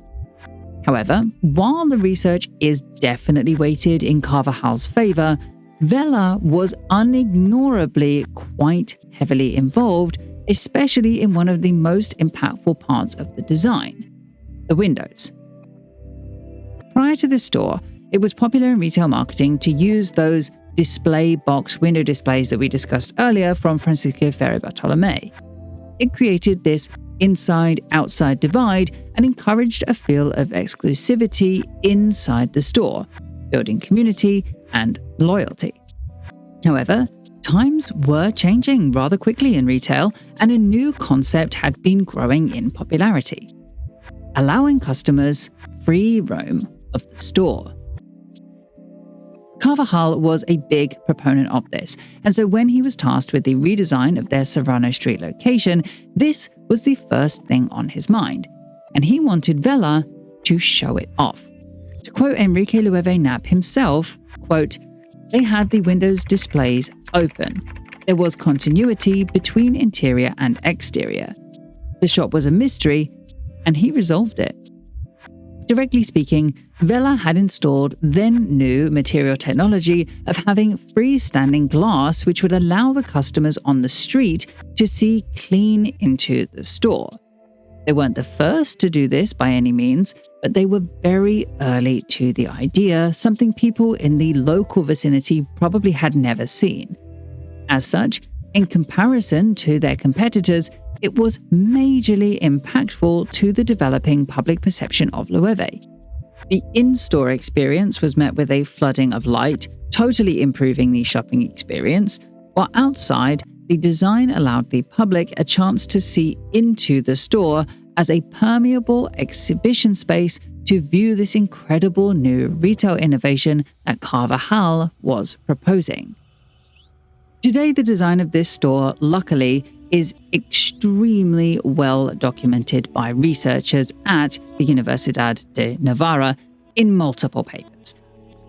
However, while the research is definitely weighted in Carvajal's favor, Vela was unignorably quite heavily involved, especially in one of the most impactful parts of the design: the windows. Prior to this store, it was popular in retail marketing to use those display box window displays that we discussed earlier from Francisco Ferrer Bartolomé. It created this inside-outside divide and encouraged a feel of exclusivity inside the store, building community and loyalty. However, times were changing rather quickly in retail, and a new concept had been growing in popularity: allowing customers free roam of the store. Carvajal was a big proponent of this, and so when he was tasked with the redesign of their Serrano Street location, this was the first thing on his mind, and he wanted Vela to show it off. To quote Enrique Loewe Knapp himself, quote, they had the windows displays open. There was continuity between interior and exterior. The shop was a mystery, and he resolved it. Directly speaking, Vela had installed then new material technology of having freestanding glass which would allow the customers on the street to see clean into the store. They weren't the first to do this by any means, but they were very early to the idea, something people in the local vicinity probably had never seen. As such, in comparison to their competitors, it was majorly impactful to the developing public perception of Loewe. The in-store experience was met with a flooding of light, totally improving the shopping experience, while outside, the design allowed the public a chance to see into the store as a permeable exhibition space to view this incredible new retail innovation that Carvajal was proposing. Today, the design of this store, luckily, is extremely well documented by researchers at the Universidad de Navarra in multiple papers.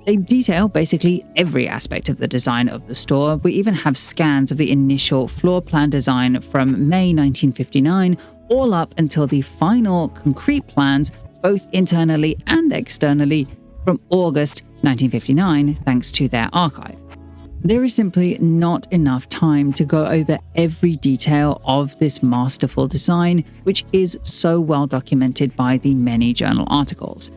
They detail basically every aspect of the design of the store. We even have scans of the initial floor plan design from May 1959 all up until the final concrete plans, both internally and externally, from August 1959, thanks to their archive. There is simply not enough time to go over every detail of this masterful design, which is so well documented by the many journal articles.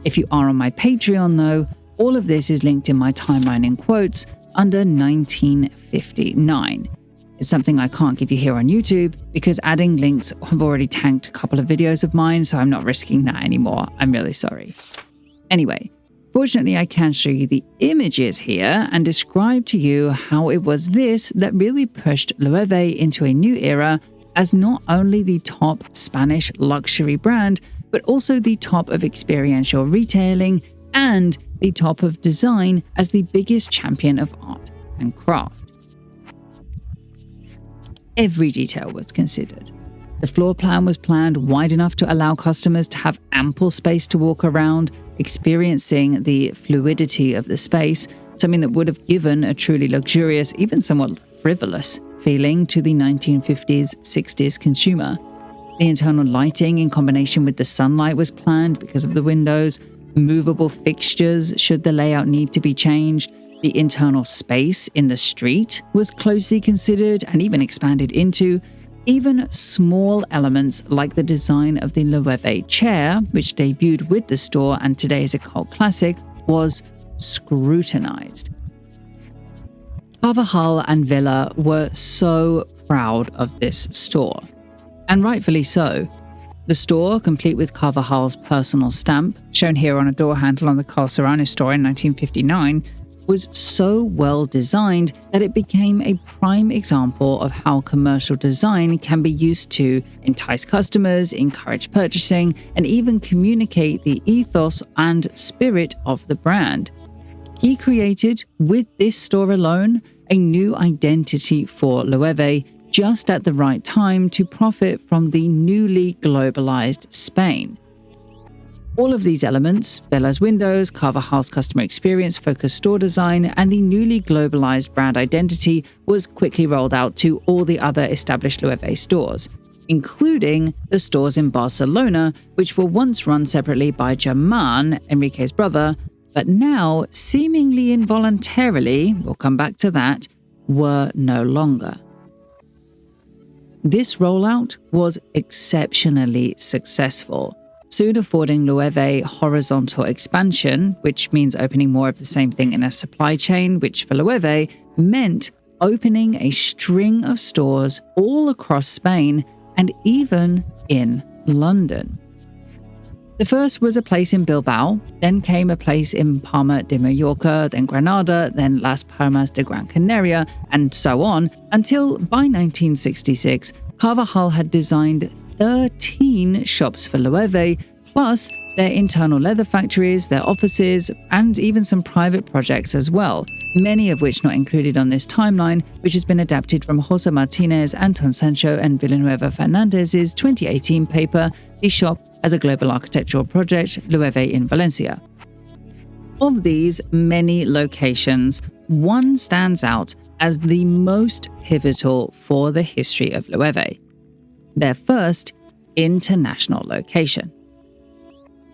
If you are on my Patreon, though, all of this is linked in my timeline in quotes under 1959. It's something I can't give you here on YouTube because adding links have already tanked a couple of videos of mine, so I'm not risking that anymore. I'm really sorry. Anyway, fortunately, I can show you the images here and describe to you how it was this that really pushed Loewe into a new era as not only the top Spanish luxury brand, but also the top of experiential retailing and the top of design as the biggest champion of art and craft. Every detail was considered. The floor plan was planned wide enough to allow customers to have ample space to walk around, experiencing the fluidity of the space, something that would have given a truly luxurious, even somewhat frivolous feeling to the 1950s, 60s consumer. The internal lighting in combination with the sunlight was planned because of the windows, movable fixtures should the layout need to be changed. The internal space in the street was closely considered and even expanded into. Even small elements like the design of the Loewe chair, which debuted with the store and today is a cult classic, was scrutinized. Carvajal and Vela were so proud of this store, and rightfully so. The store, complete with Carvajal's personal stamp, shown here on a door handle on the Carl Serrano store in 1959, was so well designed that it became a prime example of how commercial design can be used to entice customers, encourage purchasing, and even communicate the ethos and spirit of the brand. He created, with this store alone, a new identity for Loewe just at the right time to profit from the newly globalized Spain. All of these elements, Vela's windows, Carvajal's customer experience-focused store design, and the newly globalized brand identity was quickly rolled out to all the other established Loewe stores, including the stores in Barcelona, which were once run separately by Germán, Enrique's brother, but now, seemingly involuntarily, we'll come back to that, were no longer. This rollout was exceptionally successful, soon affording Loewe horizontal expansion, which means opening more of the same thing in a supply chain, which for Loewe meant opening a string of stores all across Spain and even in London. The first was a place in Bilbao, then came a place in Palma de Mallorca, then Granada, then Las Palmas de Gran Canaria, and so on, until by 1966, Carvajal had designed 13 shops for Loewe, plus their internal leather factories, their offices, and even some private projects as well, many of which not included on this timeline, which has been adapted from Jose Martinez, Anton Sancho, and Villanueva Fernandez's 2018 paper, The Shop as a Global Architectural Project, Loewe in Valencia. Of these many locations, one stands out as the most pivotal for the history of Loewe: their first international location.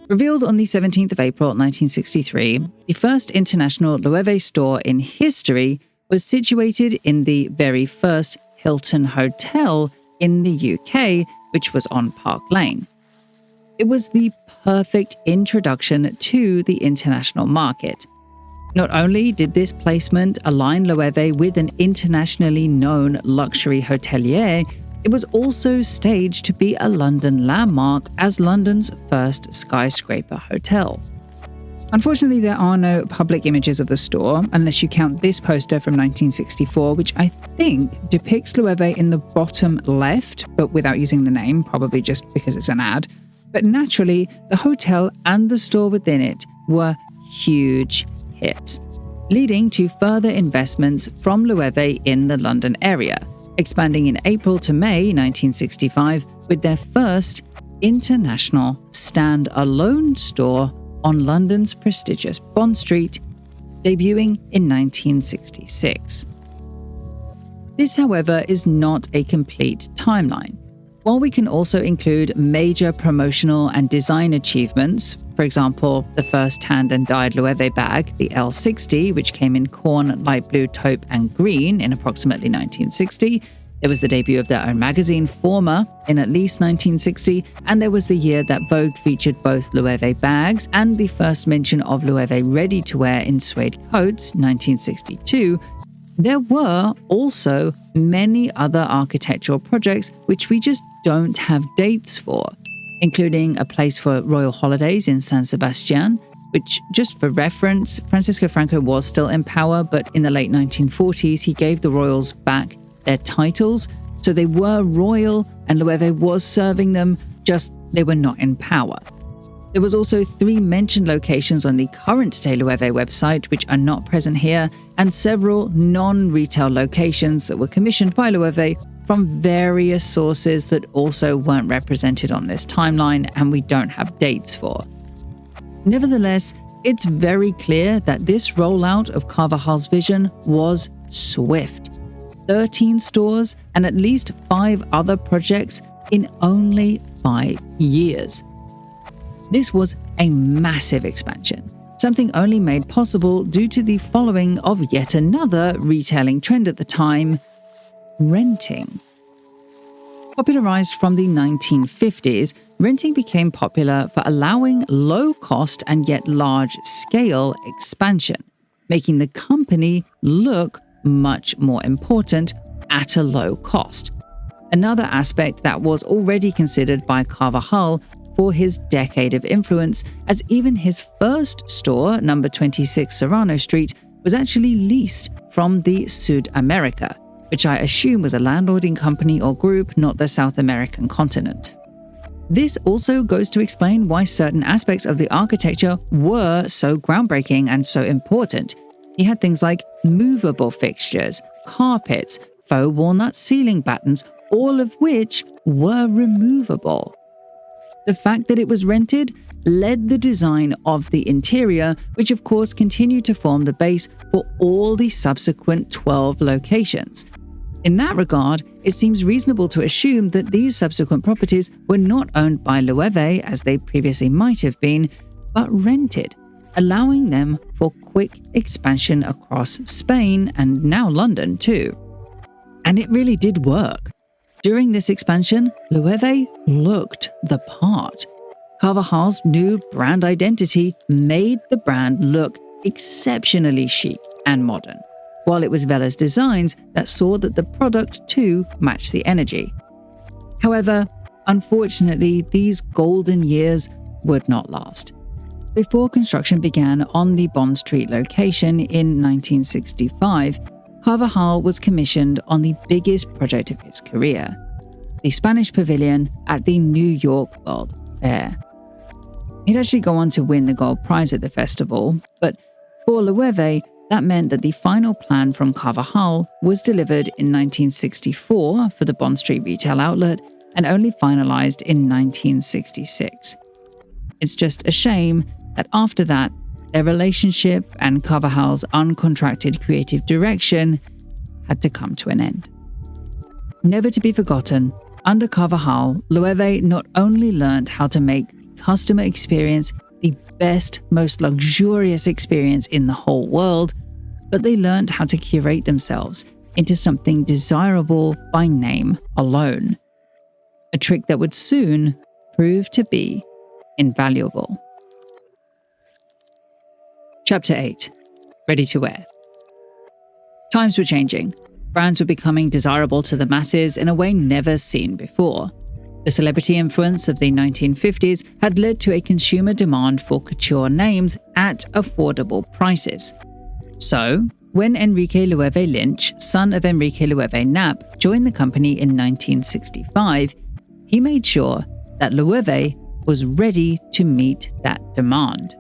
Revealed on the 17th of April 1963, the first international Loewe store in history was situated in the very first Hilton Hotel in the UK, which was on Park Lane. It was the perfect introduction to the international market. Not only did this placement align Loewe with an internationally known luxury hotelier, it was also staged to be a London landmark as London's first skyscraper hotel. Unfortunately, there are no public images of the store, unless you count this poster from 1964, which I think depicts Loewe in the bottom left, but without using the name, probably just because it's an ad. But naturally, the hotel and the store within it were huge hits, leading to further investments from Loewe in the London area, expanding in April to May 1965 with their first international stand-alone store on London's prestigious Bond Street, debuting in 1966. This, however, is not a complete timeline. While we can also include major promotional and design achievements, for example, the first tanned and dyed Loewe bag, the L60, which came in corn, light blue, taupe, and green in approximately 1960, there was the debut of their own magazine, Forma, in at least 1960, and there was the year that Vogue featured both Loewe bags and the first mention of Loewe ready-to-wear in suede coats, 1962, there were also many other architectural projects which we just don't have dates for, including a place for royal holidays in San Sebastian, which, just for reference, Francisco Franco was still in power, but in the late 1940s he gave the royals back their titles, so they were royal and Loewe was serving them, just they were not in power. There was also 3 mentioned locations on the current day Loewe website, which are not present here, and several non-retail locations that were commissioned by Loewe from various sources that also weren't represented on this timeline and we don't have dates for. Nevertheless, it's very clear that this rollout of Carvajal's vision was swift. 13 stores and at least 5 other projects in only 5 years. This was a massive expansion, something only made possible due to the following of yet another retailing trend at the time: renting. Popularized from the 1950s, renting became popular for allowing low-cost and yet large-scale expansion, making the company look much more important at a low cost. Another aspect that was already considered by Carvajal for his decade of influence, as even his first store, number 26 Serrano Street, was actually leased from the Sud America, which I assume was a landlording company or group, not the South American continent. This also goes to explain why certain aspects of the architecture were so groundbreaking and so important. You had things like movable fixtures, carpets, faux walnut ceiling patterns, all of which were removable. The fact that it was rented led the design of the interior, which of course continued to form the base for all the subsequent 12 locations. In that regard, it seems reasonable to assume that these subsequent properties were not owned by Loewe as they previously might have been, but rented, allowing them for quick expansion across Spain and now London too. And it really did work. During this expansion, Loewe looked the part. Carvajal's new brand identity made the brand look exceptionally chic and modern, while it was Vela's designs that saw that the product too matched the energy. However, unfortunately, these golden years would not last. Before construction began on the Bond Street location in 1965, Carvajal was commissioned on the biggest project of his career, the Spanish Pavilion at the New York World Fair. He'd actually go on to win the Gold Prize at the festival, but for Loewe, that meant that the final plan from Carvajal was delivered in 1964 for the Bond Street retail outlet and only finalized in 1966. It's just a shame that after that, their relationship and Carvajal's uncontracted creative direction had to come to an end. Never to be forgotten, under Carvajal, Loewe not only learned how to make the customer experience the best, most luxurious experience in the whole world, but they learned how to curate themselves into something desirable by name alone. A trick that would soon prove to be invaluable. Chapter 8. Ready to wear. Times were changing. Brands were becoming desirable to the masses in a way never seen before. The celebrity influence of the 1950s had led to a consumer demand for couture names at affordable prices. So, when Enrique Loewe Lynch, son of Enrique Loewe Knapp, joined the company in 1965, he made sure that Loewe was ready to meet that demand.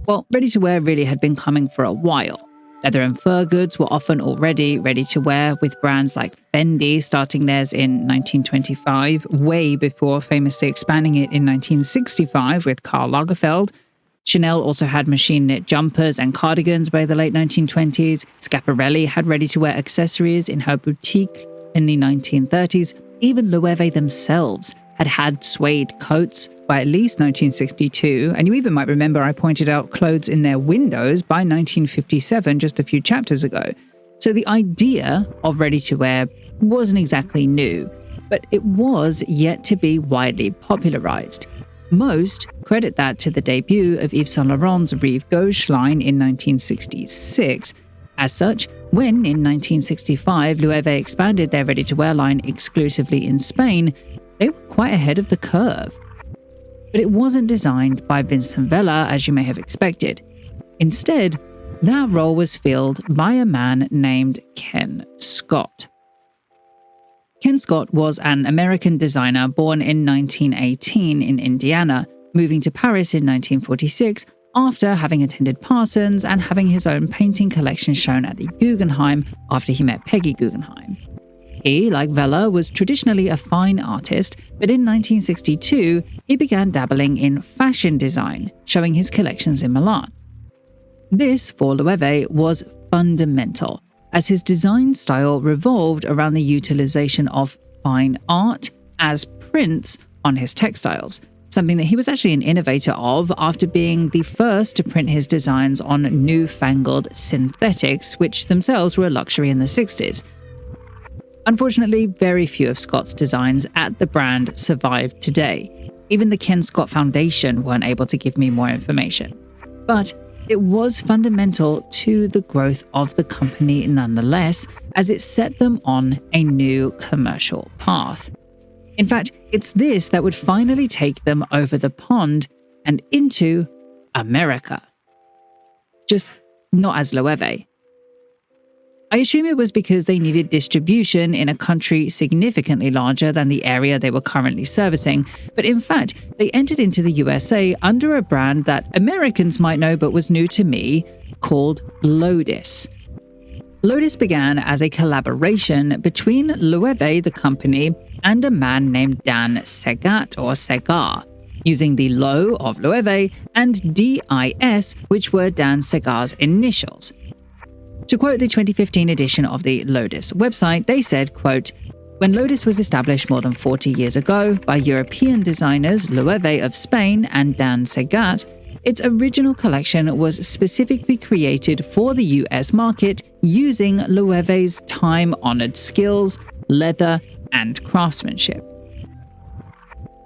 Well, ready-to-wear really had been coming for a while. Leather and fur goods were often already ready to wear, with brands like Fendi starting theirs in 1925, way before famously expanding it in 1965 with Karl Lagerfeld. Chanel also had machine-knit jumpers and cardigans by the late 1920s. Schiaparelli had ready-to-wear accessories in her boutique in the 1930s. Even Loewe themselves had suede coats by at least 1962, and you even might remember I pointed out clothes in their windows by 1957 just a few chapters ago. So the idea of ready-to-wear wasn't exactly new, but it was yet to be widely popularized. Most credit that to the debut of Yves Saint Laurent's Rive Gauche line in 1966. As such, when in 1965 Loewe expanded their ready-to-wear line exclusively in Spain, they were quite ahead of the curve. But it wasn't designed by Vincent Vela as you may have expected. Instead, that role was filled by a man named Ken Scott. Ken Scott was an American designer born in 1918 in Indiana, moving to Paris in 1946 after having attended Parsons and having his own painting collection shown at the Guggenheim after he met Peggy Guggenheim. He, like Vela, was traditionally a fine artist, but in 1962, he began dabbling in fashion design, showing his collections in Milan. This, for Loewe, was fundamental, as his design style revolved around the utilization of fine art as prints on his textiles, something that he was actually an innovator of after being the first to print his designs on newfangled synthetics, which themselves were a luxury in the 60s. Unfortunately, very few of Scott's designs at the brand survive today. Even the Ken Scott Foundation weren't able to give me more information. But it was fundamental to the growth of the company nonetheless, as it set them on a new commercial path. In fact, it's this that would finally take them over the pond and into America. Just not as Loewe. I assume it was because they needed distribution in a country significantly larger than the area they were currently servicing, but in fact, they entered into the USA under a brand that Americans might know but was new to me, called Loewe. Loewe began as a collaboration between Loewe, the company, and a man named Dan Segat or Segar, using the Lo of Loewe and DIS, which were Dan Segar's initials. To quote the 2015 edition of the Loewe website, they said, quote, "When Loewe was established more than 40 years ago by European designers Loewe of Spain and Dan Segat, its original collection was specifically created for the US market using Loewe's time-honored skills, leather, and craftsmanship."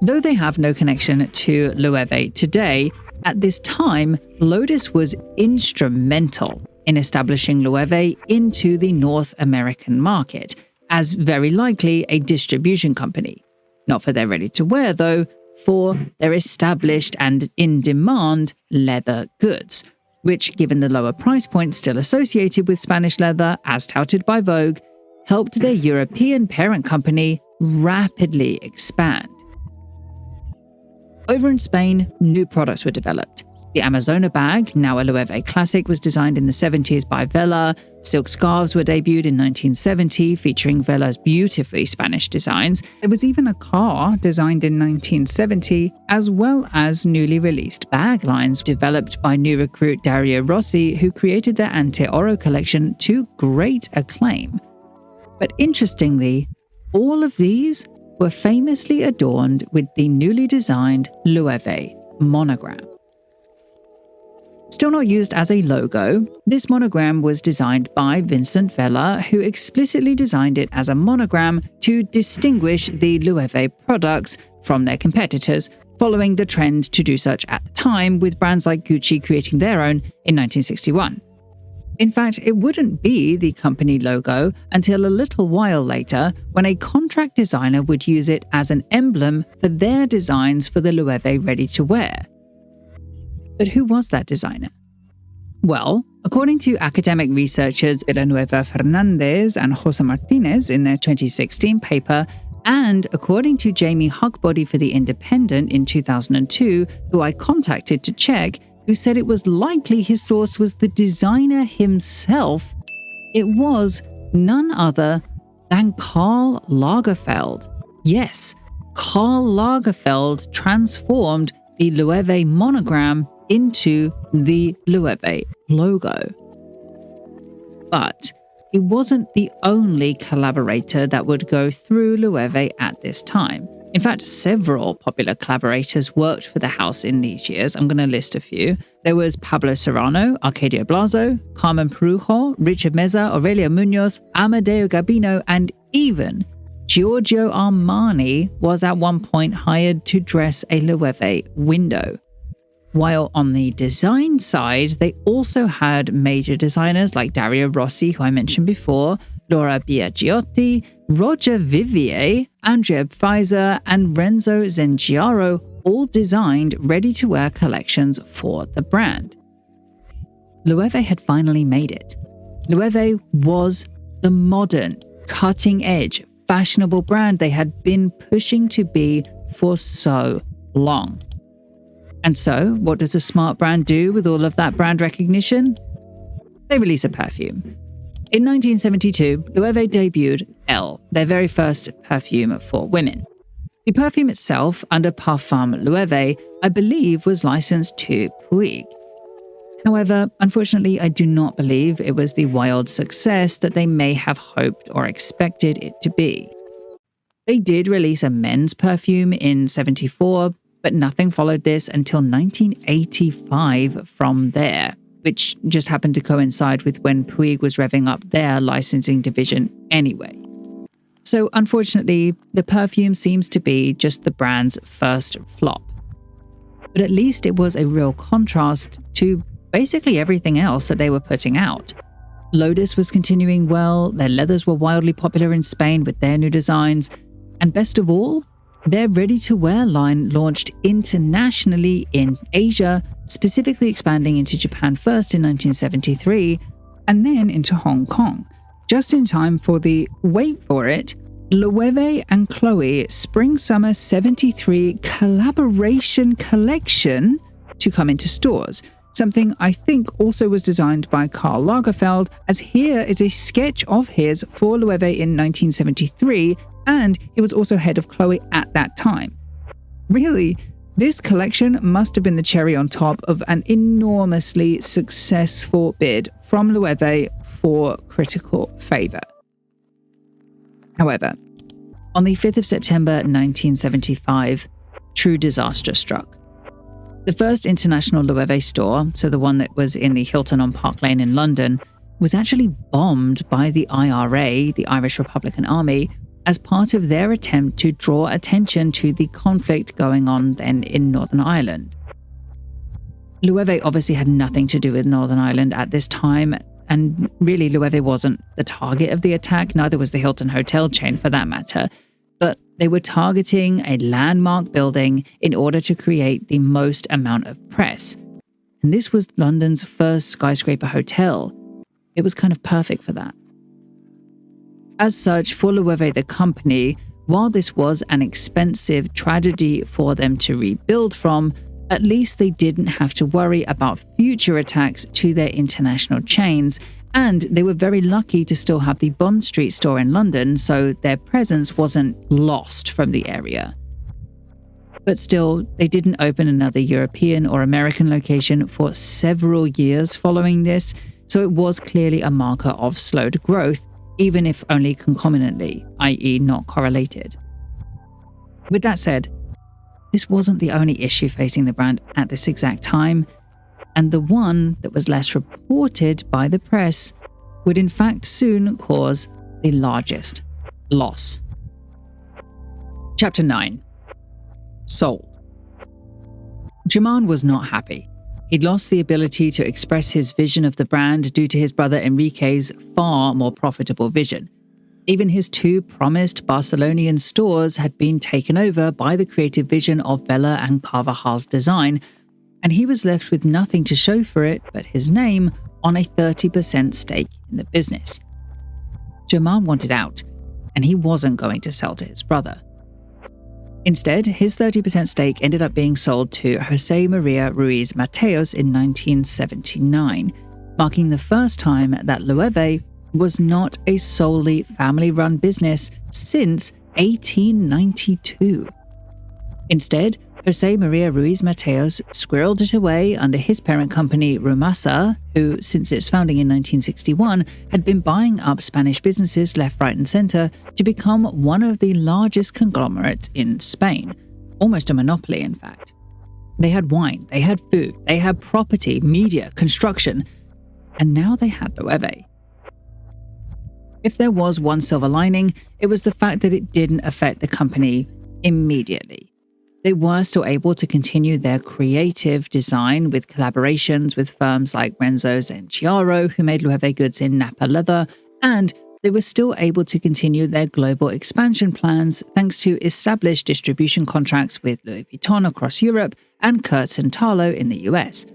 Though they have no connection to Loewe today, at this time, Loewe was instrumental in establishing Loewe into the North American market, as very likely a distribution company. Not for their ready-to-wear, though, for their established and in-demand leather goods, which, given the lower price point still associated with Spanish leather, as touted by Vogue, helped their European parent company rapidly expand. Over in Spain, new products were developed. The Amazona bag, now a Loewe classic, was designed in the 70s by Vela. Silk scarves were debuted in 1970, featuring Vela's beautifully Spanish designs. There was even a car designed in 1970, as well as newly released bag lines developed by new recruit Dario Rossi, who created the Ante Oro collection to great acclaim. But interestingly, all of these were famously adorned with the newly designed Loewe monogram. Still not used as a logo, this monogram was designed by Vincent Vela, who explicitly designed it as a monogram to distinguish the Loewe products from their competitors, following the trend to do such at the time, with brands like Gucci creating their own in 1961. In fact, it wouldn't be the company logo until a little while later, when a contract designer would use it as an emblem for their designs for the Loewe ready-to-wear. But who was that designer? Well, according to academic researchers Villanueva Fernandez and Jose Martinez in their 2016 paper, and according to Jamie Hugbody for The Independent in 2002, who I contacted to check, who said it was likely his source was the designer himself, it was none other than Karl Lagerfeld. Yes, Karl Lagerfeld transformed the Loewe monogram into the Loewe logo. But he wasn't the only collaborator that would go through Loewe at this time. In fact, several popular collaborators worked for the house in these years. I'm going to list a few. There was Pablo Serrano, Arcadio Blazo, Carmen Perujo, Richard Meza, Aurelio Munoz, Amadeo Gabino, and even Giorgio Armani was at one point hired to dress a Loewe window. While on the design side, they also had major designers like Dario Rossi, who I mentioned before, Laura Biagiotti, Roger Vivier, Andrea Pfizer, and Renzo Zengiaro all designed ready-to-wear collections for the brand. Loewe had finally made it. Loewe was the modern, cutting-edge, fashionable brand they had been pushing to be for so long. And so, what does a smart brand do with all of that brand recognition? They release a perfume. In 1972, Loewe debuted Elle, their very first perfume for women. The perfume itself, under Parfum Loewe, I believe was licensed to Puig. However, unfortunately, I do not believe it was the wild success that they may have hoped or expected it to be. They did release a men's perfume in 1974, but nothing followed this until 1985 from there, which just happened to coincide with when Puig was revving up their licensing division anyway. So unfortunately, the perfume seems to be just the brand's first flop. But at least it was a real contrast to basically everything else that they were putting out. Lotus was continuing well, their leathers were wildly popular in Spain with their new designs, and best of all, their ready-to-wear line launched internationally in Asia, specifically expanding into Japan first in 1973, and then into Hong Kong, just in time for the, wait for it, Loewe and Chloe Spring-Summer 73 collaboration collection to come into stores. Something I think also was designed by Karl Lagerfeld, as here is a sketch of his for Loewe in 1973, and he was also head of Chloe at that time. Really, this collection must have been the cherry on top of an enormously successful bid from Loewe for critical favour. However, on the 5th of September 1975, true disaster struck. The first international Loewe store, so the one that was in the Hilton on Park Lane in London, was actually bombed by the IRA, the Irish Republican Army, as part of their attempt to draw attention to the conflict going on then in Northern Ireland. Loewe obviously had nothing to do with Northern Ireland at this time, and really Loewe wasn't the target of the attack, neither was the Hilton hotel chain for that matter, but they were targeting a landmark building in order to create the most amount of press. And this was London's first skyscraper hotel. It was kind of perfect for that. As such, for Loewe the company, while this was an expensive tragedy for them to rebuild from, at least they didn't have to worry about future attacks to their international chains, and they were very lucky to still have the Bond Street store in London, so their presence wasn't lost from the area. But still, they didn't open another European or American location for several years following this, so it was clearly a marker of slowed growth, even if only concomitantly, i.e. not correlated. With that said, this wasn't the only issue facing the brand at this exact time, and the one that was less reported by the press would in fact soon cause the largest loss. Chapter 9. Sold. Germán was not happy. He'd lost the ability to express his vision of the brand due to his brother Enrique's far more profitable vision. Even his two promised Barcelonian stores had been taken over by the creative vision of Vela and Carvajal's design, and he was left with nothing to show for it but his name on a 30% stake in the business. Germán wanted out, and he wasn't going to sell to his brother. Instead, his 30% stake ended up being sold to José María Ruiz Mateos in 1979, marking the first time that Loewe was not a solely family-run business since 1892. Instead, José María Ruiz Mateos squirreled it away under his parent company Rumasa, who, since its founding in 1961, had been buying up Spanish businesses left, right and center to become one of the largest conglomerates in Spain, almost a monopoly in fact. They had wine, they had food, they had property, media, construction, and now they had Loewe. If there was one silver lining, it was the fact that it didn't affect the company immediately. They were still able to continue their creative design with collaborations with firms like Renzo's and Chiaro, who made Loewe goods in Napa leather, and they were still able to continue their global expansion plans thanks to established distribution contracts with Louis Vuitton across Europe and Kurtz & Tarlow in the US.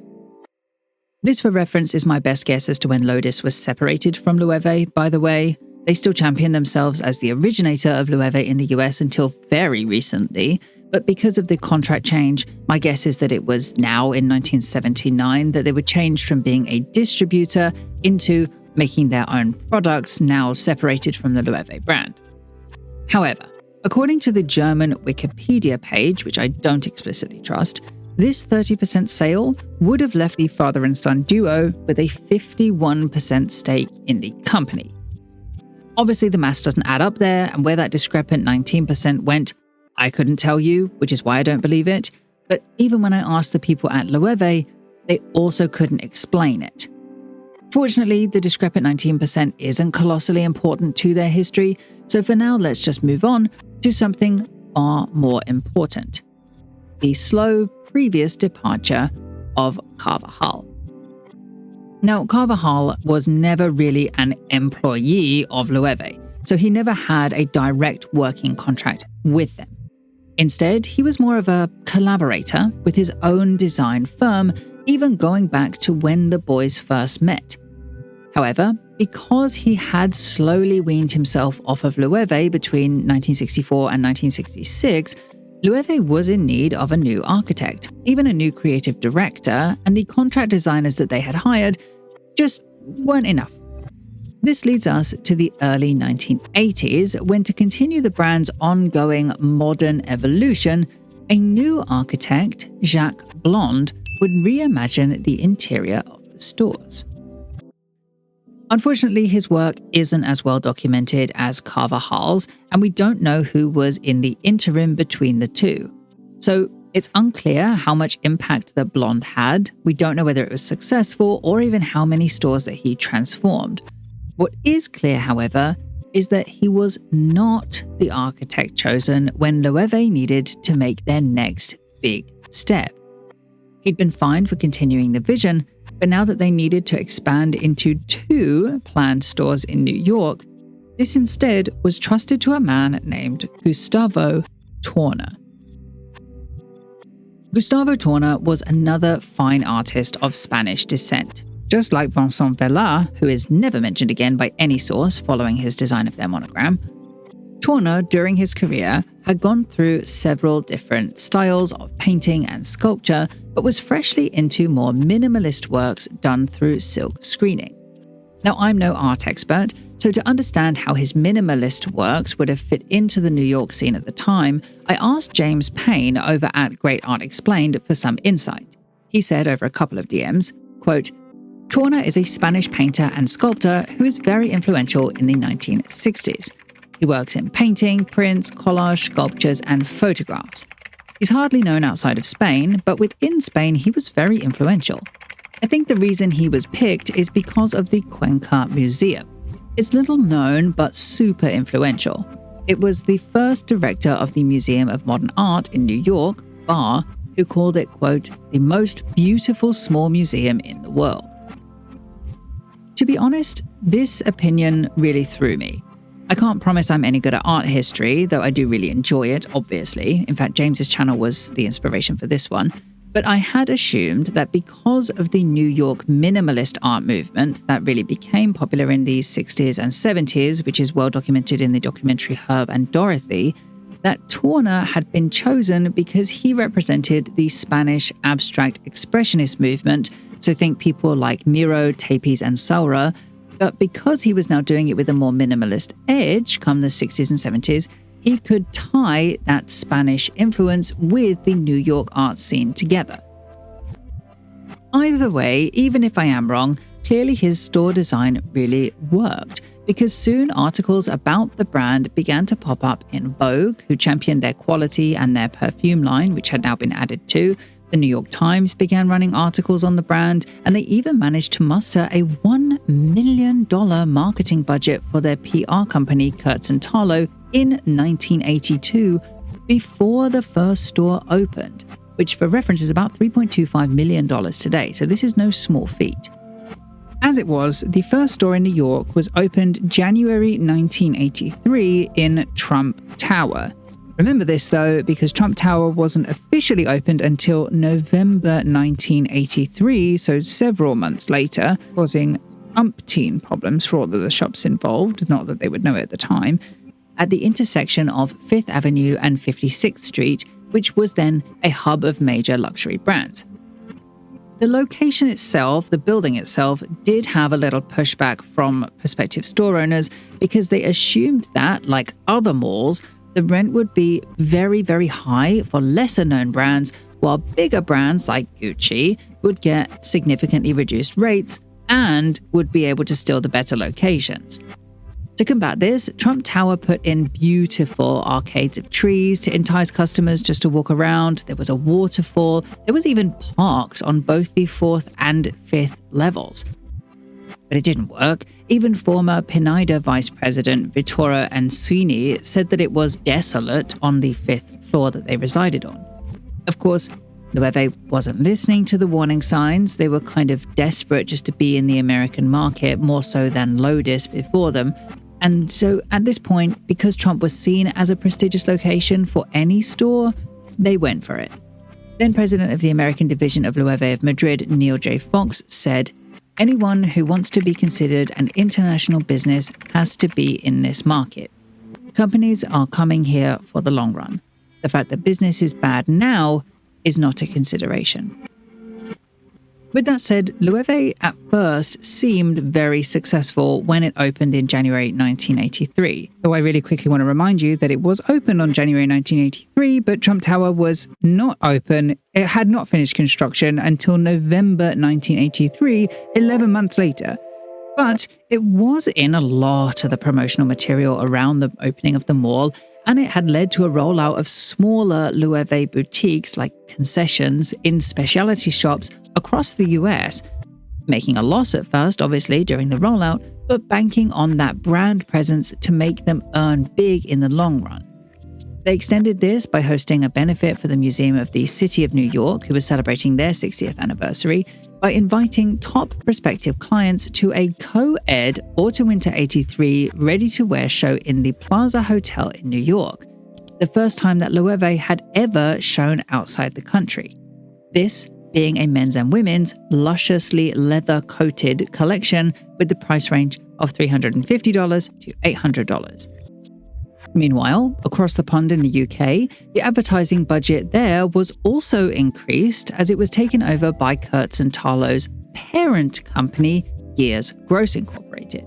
This, for reference, is my best guess as to when Lotus was separated from Loewe, by the way. They still championed themselves as the originator of Loewe in the US until very recently, but because of the contract change, my guess is that it was now in 1979 that they were changed from being a distributor into making their own products, now separated from the Loewe brand. However, according to the German Wikipedia page, which I don't explicitly trust, this 30% sale would have left the father and son duo with a 51% stake in the company. Obviously, the maths doesn't add up there, and where that discrepant 19% went, I couldn't tell you, which is why I don't believe it. But even when I asked the people at Loewe, they also couldn't explain it. Fortunately, the discrepant 19% isn't colossally important to their history, so So for now, let's just move on to something far more important: the slow previous departure of Carvajal. Now, Carvajal was never really an employee of Loewe, so he never had a direct working contract with them. Instead, he was more of a collaborator with his own design firm, even going back to when the boys first met. However, because he had slowly weaned himself off of Loewe between 1964 and 1966, Loewe was in need of a new architect, even a new creative director, and the contract designers that they had hired just weren't enough. This leads us to the early 1980s, when, to continue the brand's ongoing modern evolution, a new architect, Jacques Blond, would reimagine the interior of the stores. Unfortunately, his work isn't as well documented as Carvajal's, and we don't know who was in the interim between the two. So it's unclear how much impact that Blond had. We don't know whether it was successful or even how many stores that he transformed. What is clear, however, is that he was not the architect chosen when Loewe needed to make their next big step. He'd been fined for continuing the vision, but now that they needed to expand into 2 planned stores in New York, this instead was trusted to a man named Gustavo Torner. Gustavo Torner was another fine artist of Spanish descent. Just like Vincente Vela, who is never mentioned again by any source following his design of their monogram, Torner, during his career, had gone through several different styles of painting and sculpture, but was freshly into more minimalist works done through silk screening. Now, I'm no art expert, so to understand how his minimalist works would have fit into the New York scene at the time, I asked James Payne over at Great Art Explained for some insight. He said over a couple of DMs, quote, "Torner is a Spanish painter and sculptor who is very influential in the 1960s. He works in painting, prints, collage, sculptures, and photographs. He's hardly known outside of Spain, but within Spain he was very influential. I think the reason he was picked is because of the Cuenca Museum. It's little known, but super influential. It was the first director of the Museum of Modern Art in New York, Barr, who called it, quote, the most beautiful small museum in the world." To be honest, this opinion really threw me. I can't promise I'm any good at art history, though I do really enjoy it, obviously. In fact, James's channel was the inspiration for this one. But I had assumed that because of the New York minimalist art movement that really became popular in the 60s and 70s, which is well documented in the documentary Herb and Dorothy, that Torner had been chosen because he represented the Spanish abstract expressionist movement, so think people like Miro, Tapies, and Saura. But because he was now doing it with a more minimalist edge come the 60s and 70s, he could tie that Spanish influence with the New York art scene together. Either way, even if I am wrong, clearly his store design really worked, because soon articles about the brand began to pop up in Vogue, who championed their quality and their perfume line, which had now been added to. The New York Times began running articles on the brand, and they even managed to muster a $1 million marketing budget for their PR company, Kurtz & Tarlow, in 1982, before the first store opened, which for reference is about $3.25 million today, so this is no small feat. As it was, the first store in New York was opened January 1983 in Trump Tower. Remember this though, because Trump Tower wasn't officially opened until November 1983, so several months later, causing umpteen problems for all of the shops involved, not that they would know it at the time, at the intersection of 5th Avenue and 56th Street, which was then a hub of major luxury brands. The location itself, the building itself, did have a little pushback from prospective store owners because they assumed that, like other malls, the rent would be very, very high for lesser-known brands, while bigger brands like Gucci would get significantly reduced rates and would be able to steal the better locations. To combat this, Trump Tower put in beautiful arcades of trees to entice customers just to walk around. There was a waterfall. There was even parks on both the 4th and 5th levels. But it didn't work. Even former Pineda Vice President Vittore Ansini said that it was desolate on the 5th floor that they resided on. Of course, Loewe wasn't listening to the warning signs. They were kind of desperate just to be in the American market, more so than Lodis before them. And so at this point, because Trump was seen as a prestigious location for any store, they went for it. Then president of the American division of Loewe of Madrid, Neil J. Fox, said, "Anyone who wants to be considered an international business has to be in this market. Companies are coming here for the long run. The fact that business is bad now is not a consideration." With that said, Loewe at first seemed very successful when it opened in January 1983. Though I really quickly want to remind you that it was opened on January 1983, but Trump Tower was not open. It had not finished construction until November 1983, 11 months later. But it was in a lot of the promotional material around the opening of the mall, and it had led to a rollout of smaller Loewe boutiques like concessions in specialty shops across the US, making a loss at first, obviously, during the rollout, but banking on that brand presence to make them earn big in the long run. They extended this by hosting a benefit for the Museum of the City of New York, who was celebrating their 60th anniversary, by inviting top prospective clients to a co-ed Autumn-Winter 83 ready-to-wear show in the Plaza Hotel in New York, the first time that Loewe had ever shown outside the country. This being a men's and women's lusciously leather-coated collection with the price range of $350 to $800. Meanwhile, across the pond in the UK, the advertising budget there was also increased as it was taken over by Kurtz & Tarlow's parent company, Gears Gross Incorporated.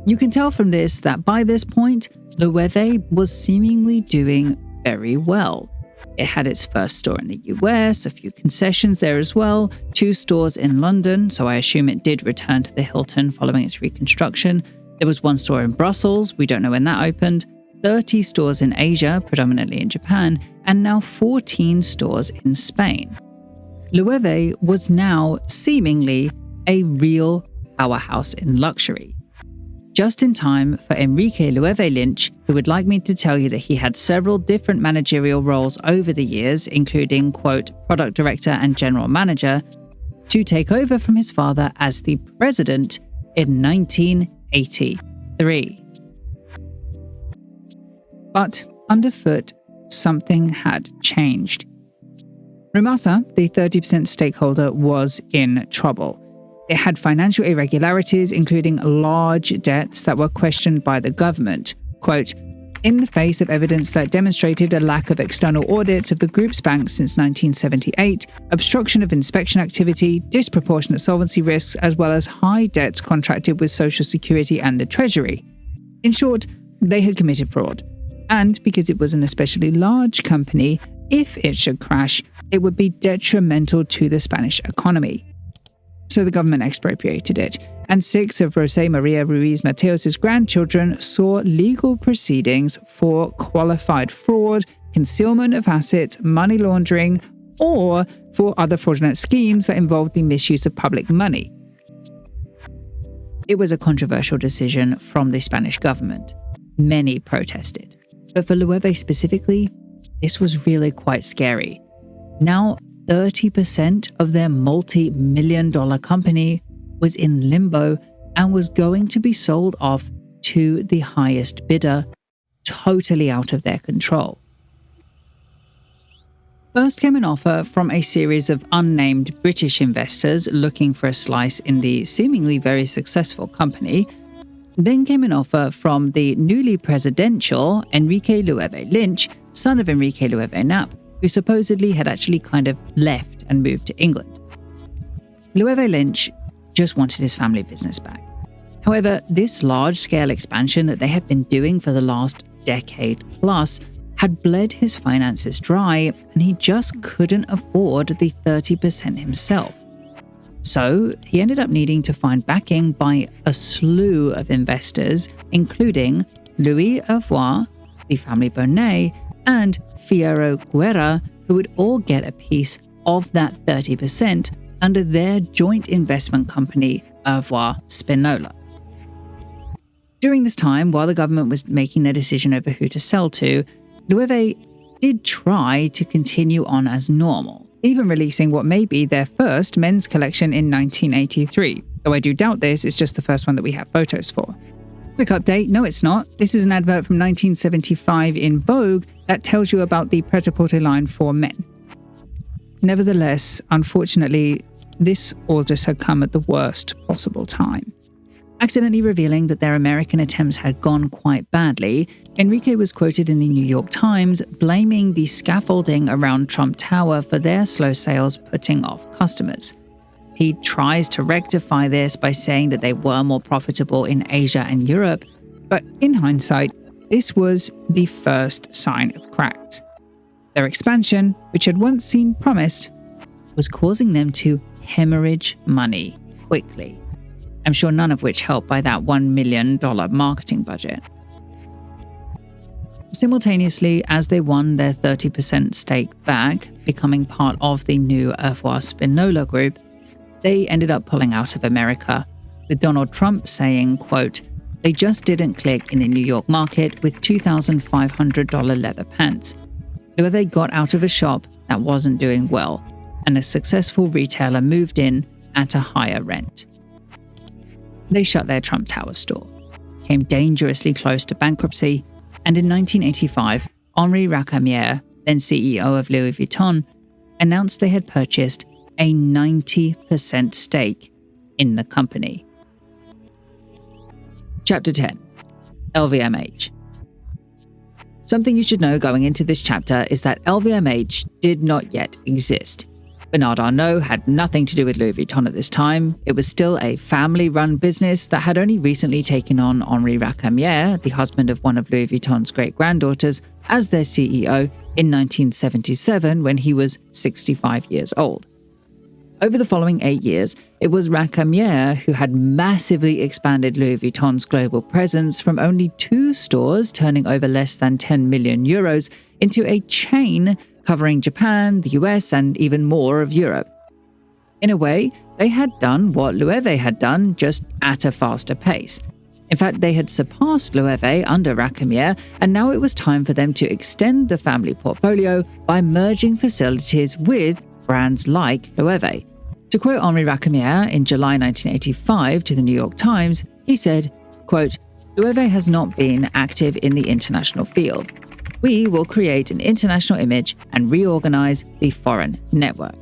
You can tell from this that by this point, Loewe was seemingly doing very well. It had its first store in the US, a few concessions there as well, 2 stores in London, so I assume it did return to the Hilton following its reconstruction. There was 1 store in Brussels, we don't know when that opened, 30 stores in Asia, predominantly in Japan, and now 14 stores in Spain. Loewe was now seemingly a real powerhouse in luxury. Just in time for Enrique Loewe Lynch, who would like me to tell you that he had several different managerial roles over the years, including, quote, product director and general manager, to take over from his father as the president in 1983. But underfoot, something had changed. Rumasa, the 30% stakeholder, was in trouble. It had financial irregularities, including large debts that were questioned by the government. Quote, in the face of evidence that demonstrated a lack of external audits of the group's banks since 1978, obstruction of inspection activity, disproportionate solvency risks, as well as high debts contracted with Social Security and the Treasury. In short, they had committed fraud. And because it was an especially large company, if it should crash, it would be detrimental to the Spanish economy. So the government expropriated it, and 6 of José María Ruiz Mateos' grandchildren saw legal proceedings for qualified fraud, concealment of assets, money laundering, or for other fraudulent schemes that involved the misuse of public money. It was a controversial decision from the Spanish government. Many protested. But for Loewe specifically, this was really quite scary. Now, 30% of their multi-million-dollar company was in limbo and was going to be sold off to the highest bidder, totally out of their control. First came an offer from a series of unnamed British investors looking for a slice in the seemingly very successful company. Then came an offer from the newly presidential Enrique Loewe Lynch, son of Enrique Loewe Knapp, who supposedly had actually kind of left and moved to England. Loewe Lynch just wanted his family business back. However, this large-scale expansion that they had been doing for the last decade plus had bled his finances dry, and he just couldn't afford the 30% himself. So he ended up needing to find backing by a slew of investors, including Louis Hervois, the family Bonnet, and Fierro Guerra, who would all get a piece of that 30% under their joint investment company, Au revoir Spinola. During this time, while the government was making their decision over who to sell to, Loewe did try to continue on as normal, even releasing what may be their first men's collection in 1983. Though I do doubt this, it's just the first one that we have photos for. Quick update, no it's not. This is an advert from 1975 in Vogue that tells you about the pret-a-porter line for men. Nevertheless, unfortunately, this all just had come at the worst possible time. Accidentally revealing that their American attempts had gone quite badly, Enrique was quoted in the New York Times blaming the scaffolding around Trump Tower for their slow sales putting off customers. He tries to rectify this by saying that they were more profitable in Asia and Europe, but in hindsight, this was the first sign of cracks. Their expansion, which had once seemed promised, was causing them to hemorrhage money quickly. I'm sure none of which helped by that $1 million marketing budget. Simultaneously, as they won their 30% stake back, becoming part of the new Au revoir Spinola group, they ended up pulling out of America, with Donald Trump saying, quote, "They just didn't click in the New York market with $2,500 leather pants. Loewe got out of a shop that wasn't doing well, and a successful retailer moved in at a higher rent." They shut their Trump Tower store, came dangerously close to bankruptcy, and in 1985, Henri Racamier, then CEO of Louis Vuitton, announced they had purchased a 90% stake in the company. Chapter 10. LVMH. Something you should know going into this chapter is that LVMH did not yet exist. Bernard Arnault had nothing to do with Louis Vuitton at this time. It was still a family-run business that had only recently taken on Henri Racamier, the husband of one of Louis Vuitton's great-granddaughters, as their CEO in 1977 when he was 65 years old. Over the following 8 years, it was Racamier who had massively expanded Louis Vuitton's global presence from only 2 stores turning over less than 10 million euros into a chain covering Japan, the US, and even more of Europe. In a way, they had done what Loewe had done, just at a faster pace. In fact, they had surpassed Loewe under Racamier, and now it was time for them to extend the family portfolio by merging facilities with brands like Loewe. To quote Henri Racamier in July 1985 to the New York Times, he said, quote, "Loewe has not been active in the international field. We will create an international image and reorganize the foreign network."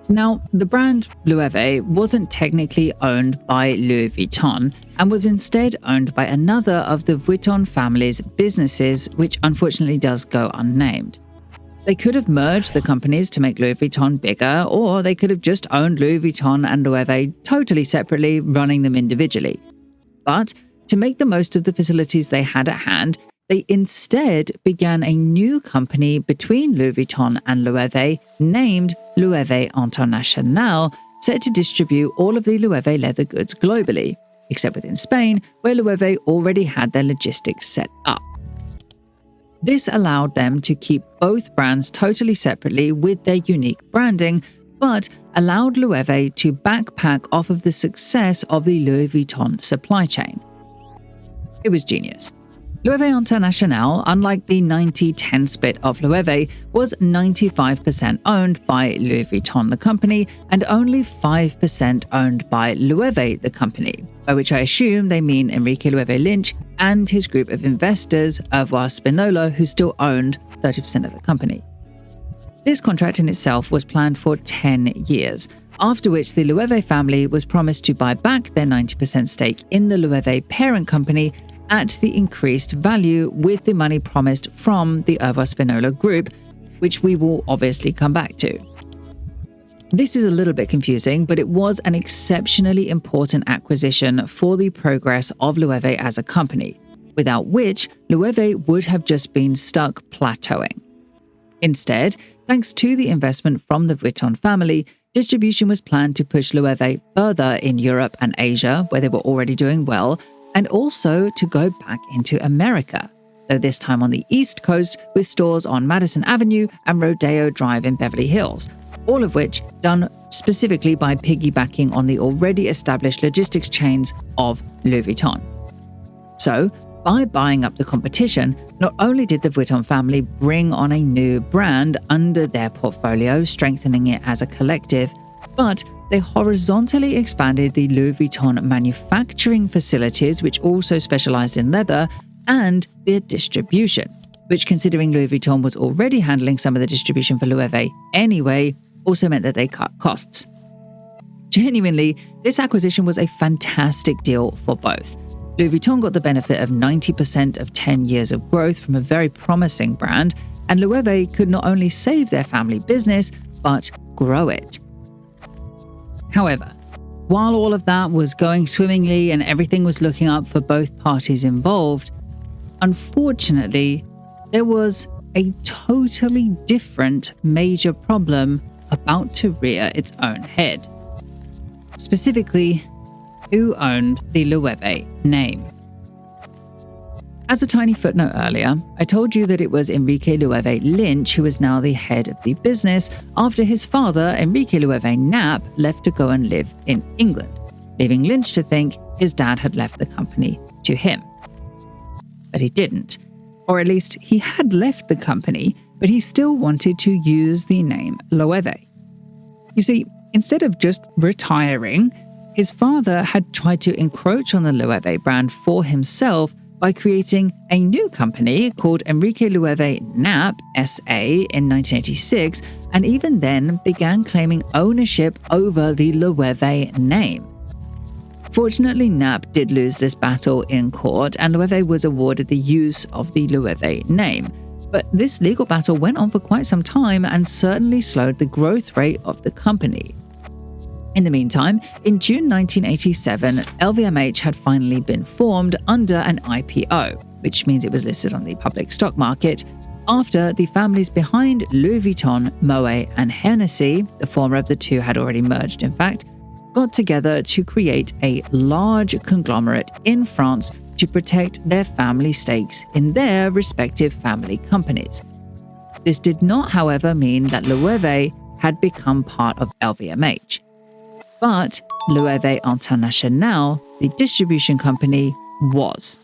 Now, the brand Loewe wasn't technically owned by Louis Vuitton and was instead owned by another of the Vuitton family's businesses, which unfortunately does go unnamed. They could have merged the companies to make Louis Vuitton bigger, or they could have just owned Louis Vuitton and Loewe totally separately, running them individually. But to make the most of the facilities they had at hand, they instead began a new company between Louis Vuitton and Loewe named Loewe International, set to distribute all of the Loewe leather goods globally, except within Spain, where Loewe already had their logistics set up. This allowed them to keep both brands totally separately with their unique branding, but allowed Loewe to backpack off of the success of the Louis Vuitton supply chain. It was genius. Loewe International, unlike the 90-10 split of Loewe, was 95% owned by Louis Vuitton the company and only 5% owned by Loewe the company, by which I assume they mean Enrique Loewe Lynch and his group of investors, Au revoir Spinola, who still owned 30% of the company. This contract in itself was planned for 10 years, after which the Loewe family was promised to buy back their 90% stake in the Loewe parent company at the increased value with the money promised from the Au revoir Spinola group, which we will obviously come back to. This is a little bit confusing, but it was an exceptionally important acquisition for the progress of Loewe as a company, without which Loewe would have just been stuck plateauing. Instead, thanks to the investment from the Vuitton family, distribution was planned to push Loewe further in Europe and Asia, where they were already doing well, and also to go back into America, though this time on the East Coast with stores on Madison Avenue and Rodeo Drive in Beverly Hills, all of which done specifically by piggybacking on the already established logistics chains of Louis Vuitton. So, by buying up the competition, not only did the Vuitton family bring on a new brand under their portfolio, strengthening it as a collective, but they horizontally expanded the Louis Vuitton manufacturing facilities, which also specialized in leather, and their distribution, which, considering Louis Vuitton was already handling some of the distribution for Loewe anyway, also meant that they cut costs. Genuinely, this acquisition was a fantastic deal for both. Louis Vuitton got the benefit of 90% of 10 years of growth from a very promising brand, and Loewe could not only save their family business, but grow it. However, while all of that was going swimmingly and everything was looking up for both parties involved, unfortunately, there was a totally different major problem about to rear its own head. Specifically, who owned the Loewe name? As a tiny footnote earlier, I told you that it was Enrique Loewe Lynch who is now the head of the business after his father, Enrique Loewe Knapp, left to go and live in England, leaving Lynch to think his dad had left the company to him. But he didn't. Or at least he had left the company, but he still wanted to use the name Loewe. You see, instead of just retiring, his father had tried to encroach on the Loewe brand for himself by creating a new company called Enrique Loewe Knapp SA in 1986, and even then began claiming ownership over the Loewe name. Fortunately, Knapp did lose this battle in court, and Loewe was awarded the use of the Loewe name. But this legal battle went on for quite some time and certainly slowed the growth rate of the company. In the meantime, in June 1987, LVMH had finally been formed under an IPO, which means it was listed on the public stock market, after the families behind Louis Vuitton, Moet, and Hennessy, the former of the two had already merged in fact, got together to create a large conglomerate in France to protect their family stakes in their respective family companies. This did not, however, mean that Loewe had become part of LVMH. But Loewe International, the distribution company, was.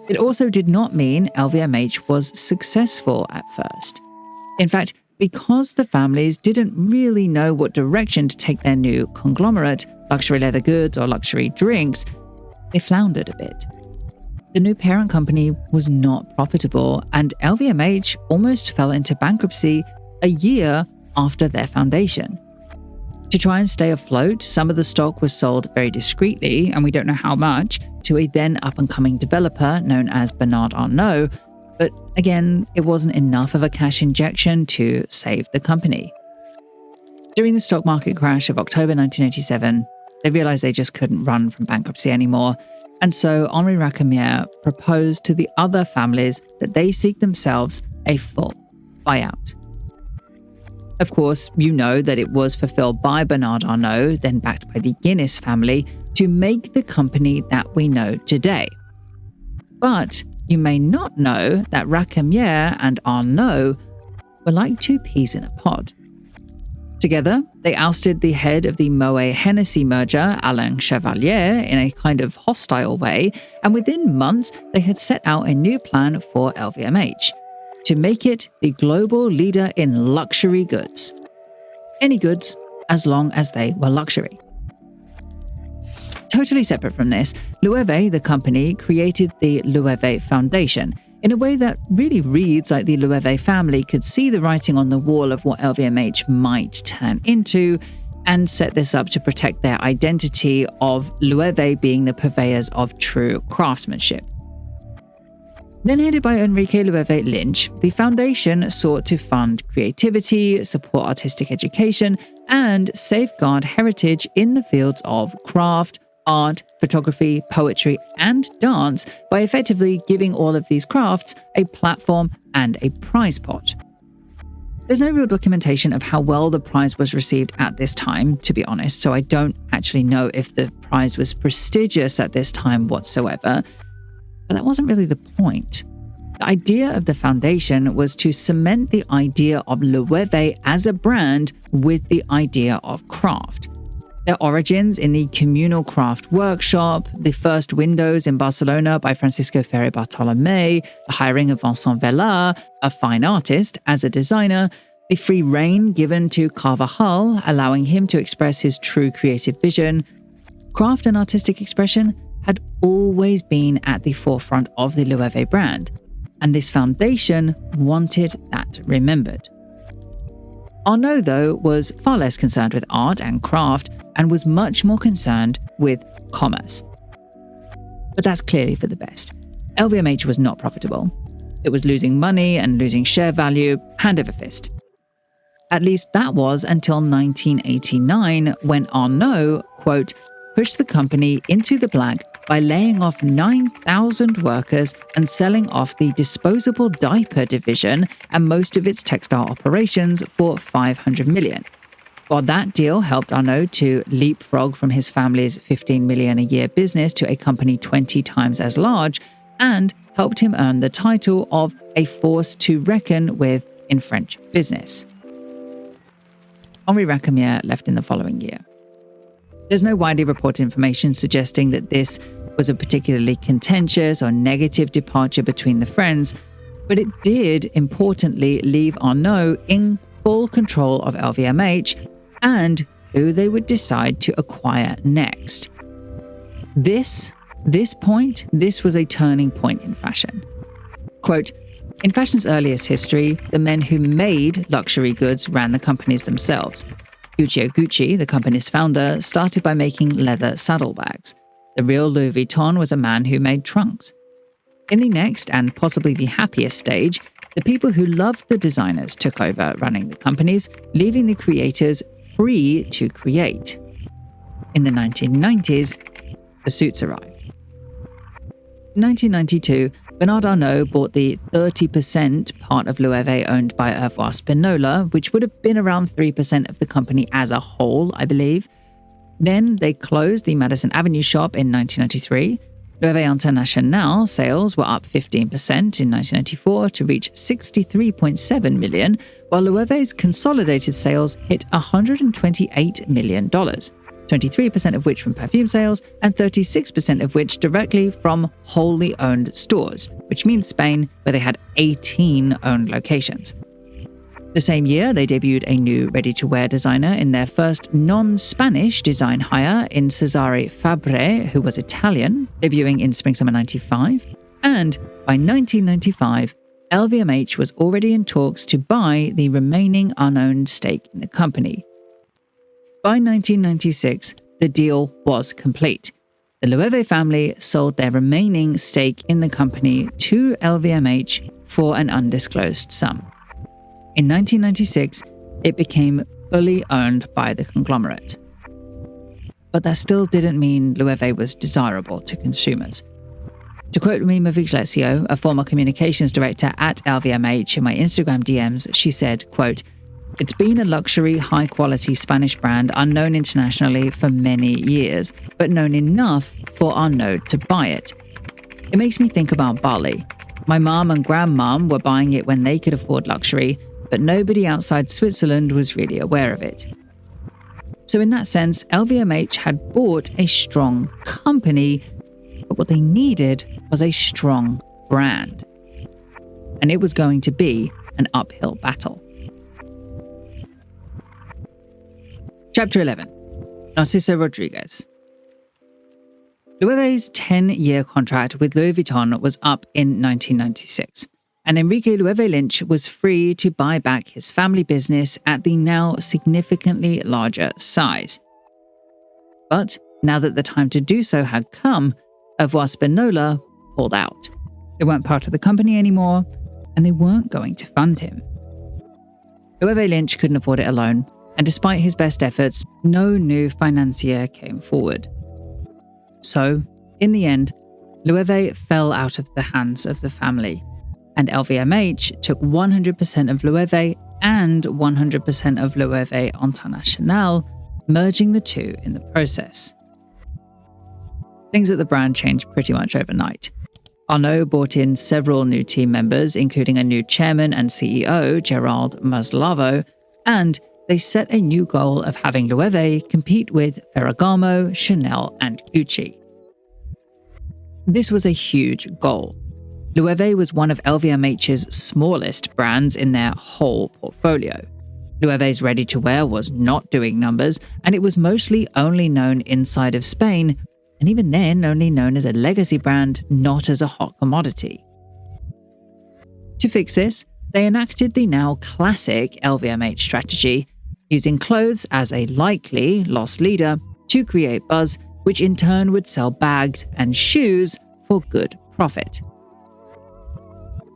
It also did not mean LVMH was successful at first. In fact, because the families didn't really know what direction to take their new conglomerate, luxury leather goods or luxury drinks, they floundered a bit. The new parent company was not profitable, and LVMH almost fell into bankruptcy a year after their foundation. To try and stay afloat, some of the stock was sold very discreetly, and we don't know how much, to a then up-and-coming developer known as Bernard Arnault, but again, it wasn't enough of a cash injection to save the company. During the stock market crash of October 1987, they realized they just couldn't run from bankruptcy anymore, and so Henri Racamier proposed to the other families that they seek themselves a full buyout. Of course, you know that it was fulfilled by Bernard Arnault, then backed by the Guinness family, to make the company that we know today. But you may not know that Racamier and Arnault were like two peas in a pod. Together, they ousted the head of the Moet-Hennessy merger, Alain Chevalier, in a kind of hostile way, and within months, they had set out a new plan for LVMH, to make it the global leader in luxury goods. Any goods, as long as they were luxury. Totally separate from this, Loewe, the company, created the Loewe Foundation in a way that really reads like the Loewe family could see the writing on the wall of what LVMH might turn into, and set this up to protect their identity of Loewe being the purveyors of true craftsmanship. Then headed by Enrique Loewe Lynch, the foundation sought to fund creativity, support artistic education, and safeguard heritage in the fields of craft, art, photography, poetry, and dance by effectively giving all of these crafts a platform and a prize pot. There's no real documentation of how well the prize was received at this time, to be honest, so I don't actually know if the prize was prestigious at this time whatsoever. But that wasn't really the point. The idea of the foundation was to cement the idea of Loewe as a brand with the idea of craft. Their origins in the communal craft workshop, the first windows in Barcelona by Francisco Ferrer Bartolomé, the hiring of Vincent Vela, a fine artist, as a designer, the free rein given to Carvajal, allowing him to express his true creative vision. Craft and artistic expression had always been at the forefront of the Loewe brand, and this foundation wanted that remembered. Arnault, though, was far less concerned with art and craft and was much more concerned with commerce. But that's clearly for the best. LVMH was not profitable. It was losing money and losing share value hand over fist. At least that was until 1989, when Arnault, quote, pushed the company into the black by laying off 9,000 workers and selling off the disposable diaper division and most of its textile operations for $500 million. While that deal helped Arnault to leapfrog from his family's $15 million a year business to a company 20 times as large, and helped him earn the title of a force to reckon with in French business. Henri Racamier left in the following year. There's no widely reported information suggesting that this was a particularly contentious or negative departure between the friends, but it did importantly leave Arnault in full control of LVMH and who they would decide to acquire next. This was a turning point in fashion. Quote, in fashion's earliest history, the men who made luxury goods ran the companies themselves. Gucci, the company's founder, started by making leather saddlebags. The real Louis Vuitton was a man who made trunks. In the next, and possibly the happiest stage, the people who loved the designers took over running the companies, leaving the creators free to create. In the 1990s, the suits arrived. In 1992, Bernard Arnault bought the 30% part of Loewe owned by Au Revoir Spinola, which would have been around 3% of the company as a whole, I believe. Then they closed the Madison Avenue shop in 1993. Loewe International sales were up 15% in 1994 to reach $63.7 million, while Loewe's consolidated sales hit $128 million. 23% of which from perfume sales, and 36% of which directly from wholly owned stores, which means Spain, where they had 18 owned locations. The same year, they debuted a new ready-to-wear designer in their first non-Spanish design hire in Cesare Fabre, who was Italian, debuting in Spring-Summer 95. And by 1995, LVMH was already in talks to buy the remaining unowned stake in the company. By 1996, the deal was complete. The Loewe family sold their remaining stake in the company to LVMH for an undisclosed sum. In 1996, it became fully owned by the conglomerate. But that still didn't mean Loewe was desirable to consumers. To quote Mima Viglezio, a former communications director at LVMH, in my Instagram DMs, she said, quote, "It's been a luxury, high-quality Spanish brand unknown internationally for many years, but known enough for Arnault to buy it. It makes me think about Bali. My mom and grandmom were buying it when they could afford luxury, but nobody outside Switzerland was really aware of it." So in that sense, LVMH had bought a strong company, but what they needed was a strong brand. And it was going to be an uphill battle. Chapter 11. Narciso Rodriguez. Loewe's 10-year contract with Louis Vuitton was up in 1996, and Enrique Loewe Lynch was free to buy back his family business at the now significantly larger size. But now that the time to do so had come, Au Revoir Spinola pulled out. They weren't part of the company anymore, and they weren't going to fund him. Loewe Lynch couldn't afford it alone, and despite his best efforts, no new financier came forward. So, in the end, Loewe fell out of the hands of the family, and LVMH took 100% of Loewe and 100% of Loewe International, merging the two in the process. Things at the brand changed pretty much overnight. Arnault brought in several new team members, including a new chairman and CEO, Gerald Maslavo, and they set a new goal of having Loewe compete with Ferragamo, Chanel, and Gucci. This was a huge goal. Loewe was one of LVMH's smallest brands in their whole portfolio. Loewe's ready-to-wear was not doing numbers, and it was mostly only known inside of Spain, and even then only known as a legacy brand, not as a hot commodity. To fix this, they enacted the now classic LVMH strategy, using clothes as a likely loss leader to create buzz, which in turn would sell bags and shoes for good profit.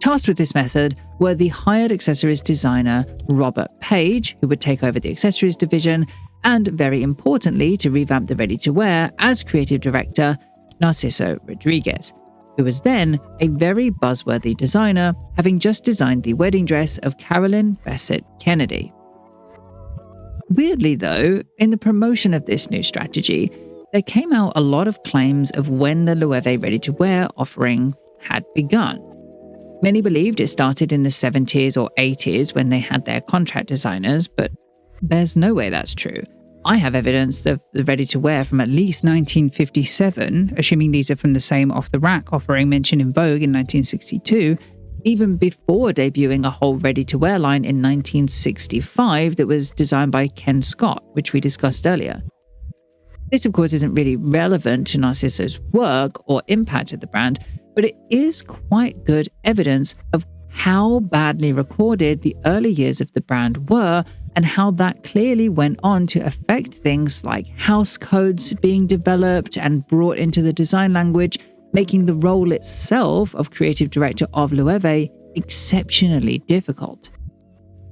Tasked with this method were the hired accessories designer Robert Page, who would take over the accessories division, and very importantly, to revamp the ready-to-wear as creative director, Narciso Rodriguez, who was then a very buzzworthy designer, having just designed the wedding dress of Carolyn Bessette Kennedy. Weirdly though, in the promotion of this new strategy, there came out a lot of claims of when the Loewe ready-to-wear offering had begun. Many believed it started in the 70s or 80s when they had their contract designers, but there's no way that's true. I have evidence of the ready-to-wear from at least 1957, assuming these are from the same off-the-rack offering mentioned in Vogue in 1962, even before debuting a whole ready-to-wear line in 1965 that was designed by Ken Scott, which we discussed earlier. This, of course, isn't really relevant to Narciso's work or impact of the brand, but it is quite good evidence of how badly recorded the early years of the brand were and how that clearly went on to affect things like house codes being developed and brought into the design language, making the role itself of creative director of Loewe exceptionally difficult.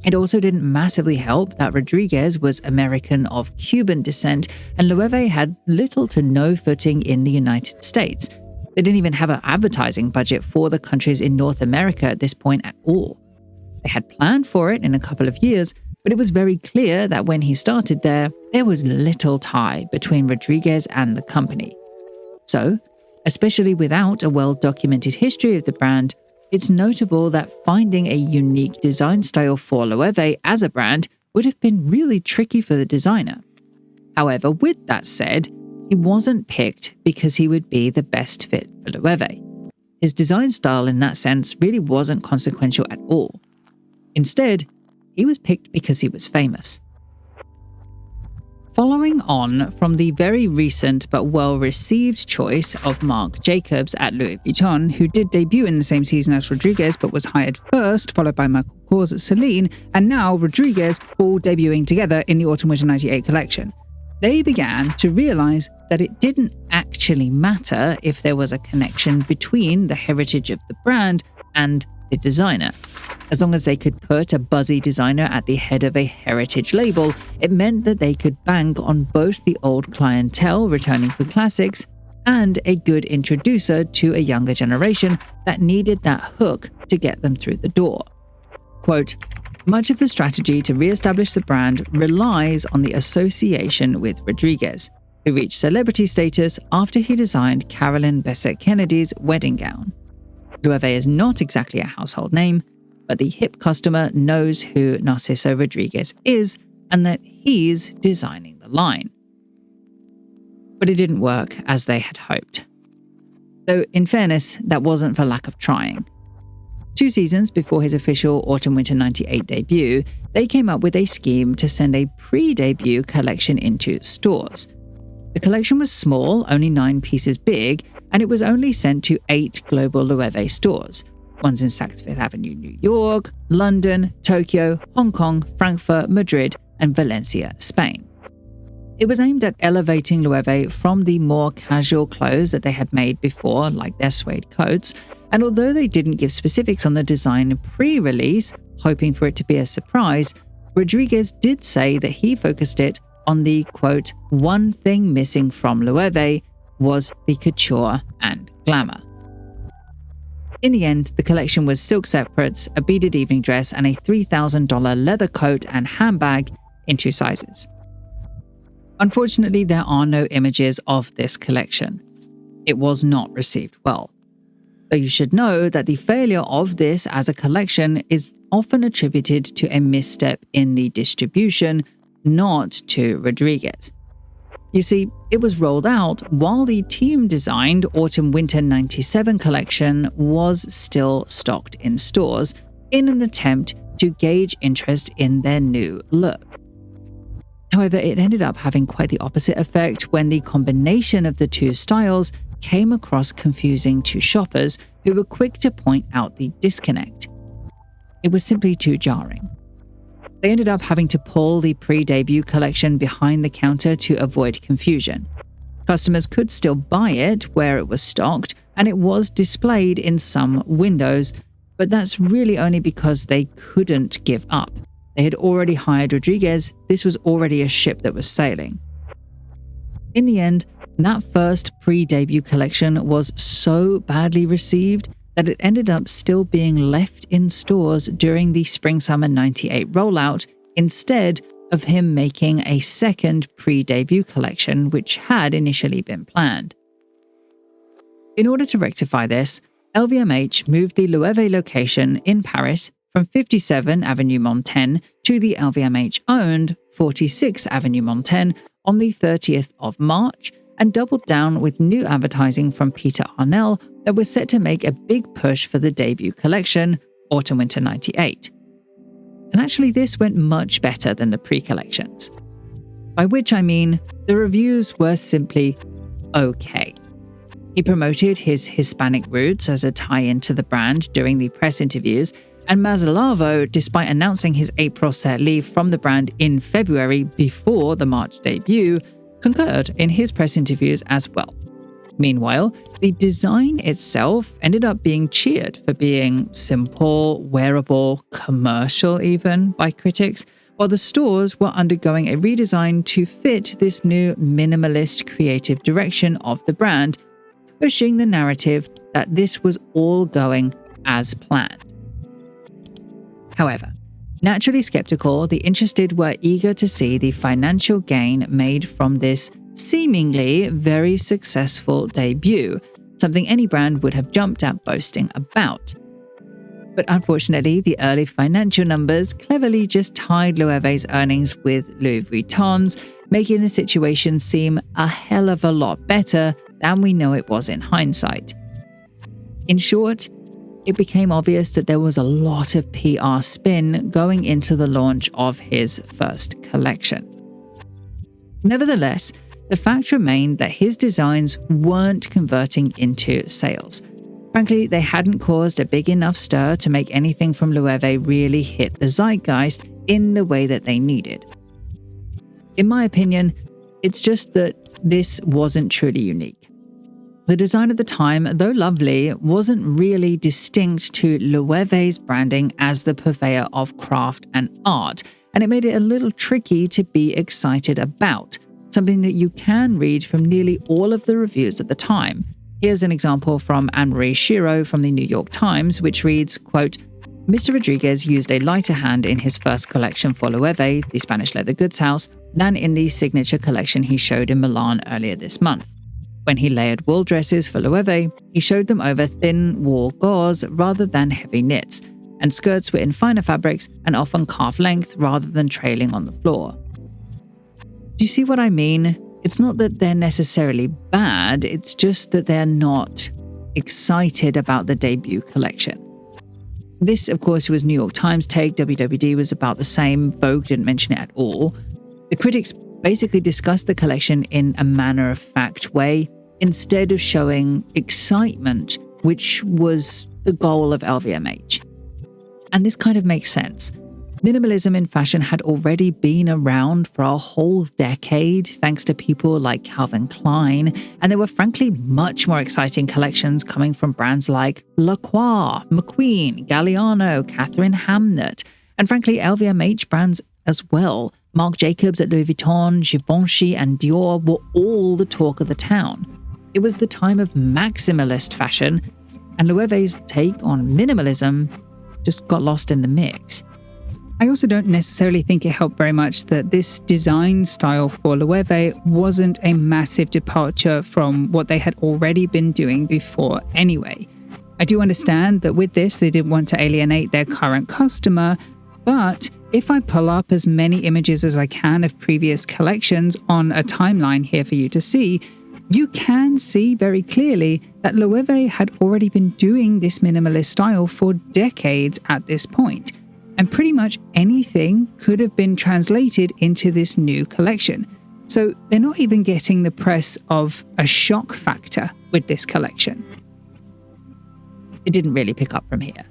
It also didn't massively help that Rodriguez was American of Cuban descent, and Loewe had little to no footing in the United States. They didn't even have an advertising budget for the countries in North America at this point at all. They had planned for it in a couple of years, but it was very clear that when he started there was little tie between Rodriguez and the company. So, especially without a well-documented history of the brand, it's notable that finding a unique design style for Loewe as a brand would have been really tricky for the designer. However, with that said, he wasn't picked because he would be the best fit for Loewe. His design style in that sense really wasn't consequential at all. Instead, he was picked because he was famous. Following on from the very recent but well-received choice of Marc Jacobs at Louis Vuitton, who did debut in the same season as Rodriguez but was hired first, followed by Michael Kors at Celine, and now Rodriguez all debuting together in the Autumn-Winter 98 collection. They began to realize that it didn't actually matter if there was a connection between the heritage of the brand and the designer. As long as they could put a buzzy designer at the head of a heritage label, it meant that they could bank on both the old clientele returning for classics and a good introducer to a younger generation that needed that hook to get them through the door. Quote, much of the strategy to re-establish the brand relies on the association with Rodriguez, who reached celebrity status after he designed Carolyn Bessette Kennedy's wedding gown. Loewe is not exactly a household name, but the hip customer knows who Narciso Rodriguez is and that he's designing the line. But it didn't work as they had hoped. Though, in fairness, that wasn't for lack of trying. 2 seasons before his official Autumn-Winter 98 debut, they came up with a scheme to send a pre-debut collection into stores. The collection was small, only 9 pieces big, and it was only sent to 8 global Loewe stores, ones in Saks Fifth Avenue, New York, London, Tokyo, Hong Kong, Frankfurt, Madrid, and Valencia, Spain. It was aimed at elevating Loewe from the more casual clothes that they had made before, like their suede coats, and although they didn't give specifics on the design pre-release, hoping for it to be a surprise, Rodriguez did say that he focused it on the, quote, one thing missing from Loewe was the couture and glamour. In the end, the collection was silk separates, a beaded evening dress, and a $3,000 leather coat and handbag in 2 sizes. Unfortunately, there are no images of this collection. It was not received well. Though you should know that the failure of this as a collection is often attributed to a misstep in the distribution, not to Rodriguez. You see, it was rolled out while the team-designed Autumn-Winter 97 collection was still stocked in stores in an attempt to gauge interest in their new look. However, it ended up having quite the opposite effect when the combination of the two styles came across confusing to shoppers who were quick to point out the disconnect. It was simply too jarring. They ended up having to pull the pre-debut collection behind the counter to avoid confusion. Customers could still buy it where it was stocked, and it was displayed in some windows, but that's really only because they couldn't give up. They had already hired Rodriguez. This was already a ship that was sailing. In the end, that first pre-debut collection was so badly received that it ended up still being left in stores during the Spring-Summer 98 rollout instead of him making a second pre-debut collection, which had initially been planned. In order to rectify this, LVMH moved the Loewe location in Paris from 57 Avenue Montaigne to the LVMH-owned 46 Avenue Montaigne on the 30th of March and doubled down with new advertising from Peter Arnell that was set to make a big push for the debut collection, Autumn-Winter 98. And actually this went much better than the pre-collections. By which I mean, the reviews were simply okay. He promoted his Hispanic roots as a tie-in to the brand during the press interviews, and Maslow, despite announcing his April set leave from the brand in February before the March debut, concurred in his press interviews as well. Meanwhile, the design itself ended up being cheered for being simple, wearable, commercial even by critics, while the stores were undergoing a redesign to fit this new minimalist creative direction of the brand, pushing the narrative that this was all going as planned. However, naturally skeptical, the interested were eager to see the financial gain made from this seemingly very successful debut, something any brand would have jumped at boasting about. But unfortunately, the early financial numbers cleverly just tied Loewe's earnings with Louis Vuitton's, making the situation seem a hell of a lot better than we know it was in hindsight. In short, it became obvious that there was a lot of PR spin going into the launch of his first collection. Nevertheless, the fact remained that his designs weren't converting into sales. Frankly, they hadn't caused a big enough stir to make anything from Loewe really hit the zeitgeist in the way that they needed. In my opinion, it's just that this wasn't truly unique. The design at the time, though lovely, wasn't really distinct to Loewe's branding as the purveyor of craft and art, and it made it a little tricky to be excited about, something that you can read from nearly all of the reviews at the time. Here's an example from Anne-Marie Shiro from the New York Times, which reads, quote, Mr. Rodriguez used a lighter hand in his first collection for Loewe, the Spanish leather goods house, than in the signature collection he showed in Milan earlier this month. When he layered wool dresses for Loewe, he showed them over thin wool gauze rather than heavy knits, and skirts were in finer fabrics and often calf length rather than trailing on the floor. Do you see what I mean? It's not that they're necessarily bad, it's just that they're not excited about the debut collection. This, of course, was New York Times take. WWD was about the same. Vogue didn't mention it at all. The critics basically discussed the collection in a matter-of-fact way instead of showing excitement, which was the goal of LVMH. And this kind of makes sense. Minimalism in fashion had already been around for a whole decade thanks to people like Calvin Klein, and there were frankly much more exciting collections coming from brands like Lacroix, McQueen, Galliano, Catherine Hamnet, and frankly LVMH brands as well. Marc Jacobs at Louis Vuitton, Givenchy and Dior were all the talk of the town. It was the time of maximalist fashion, and Loewe's take on minimalism just got lost in the mix. I also don't necessarily think it helped very much that this design style for Loewe wasn't a massive departure from what they had already been doing before anyway. I do understand that with this, they didn't want to alienate their current customer, but if I pull up as many images as I can of previous collections on a timeline here for you to see, you can see very clearly that Loewe had already been doing this minimalist style for decades at this point, and pretty much anything could have been translated into this new collection. So they're not even getting the press of a shock factor with this collection. It didn't really pick up from here.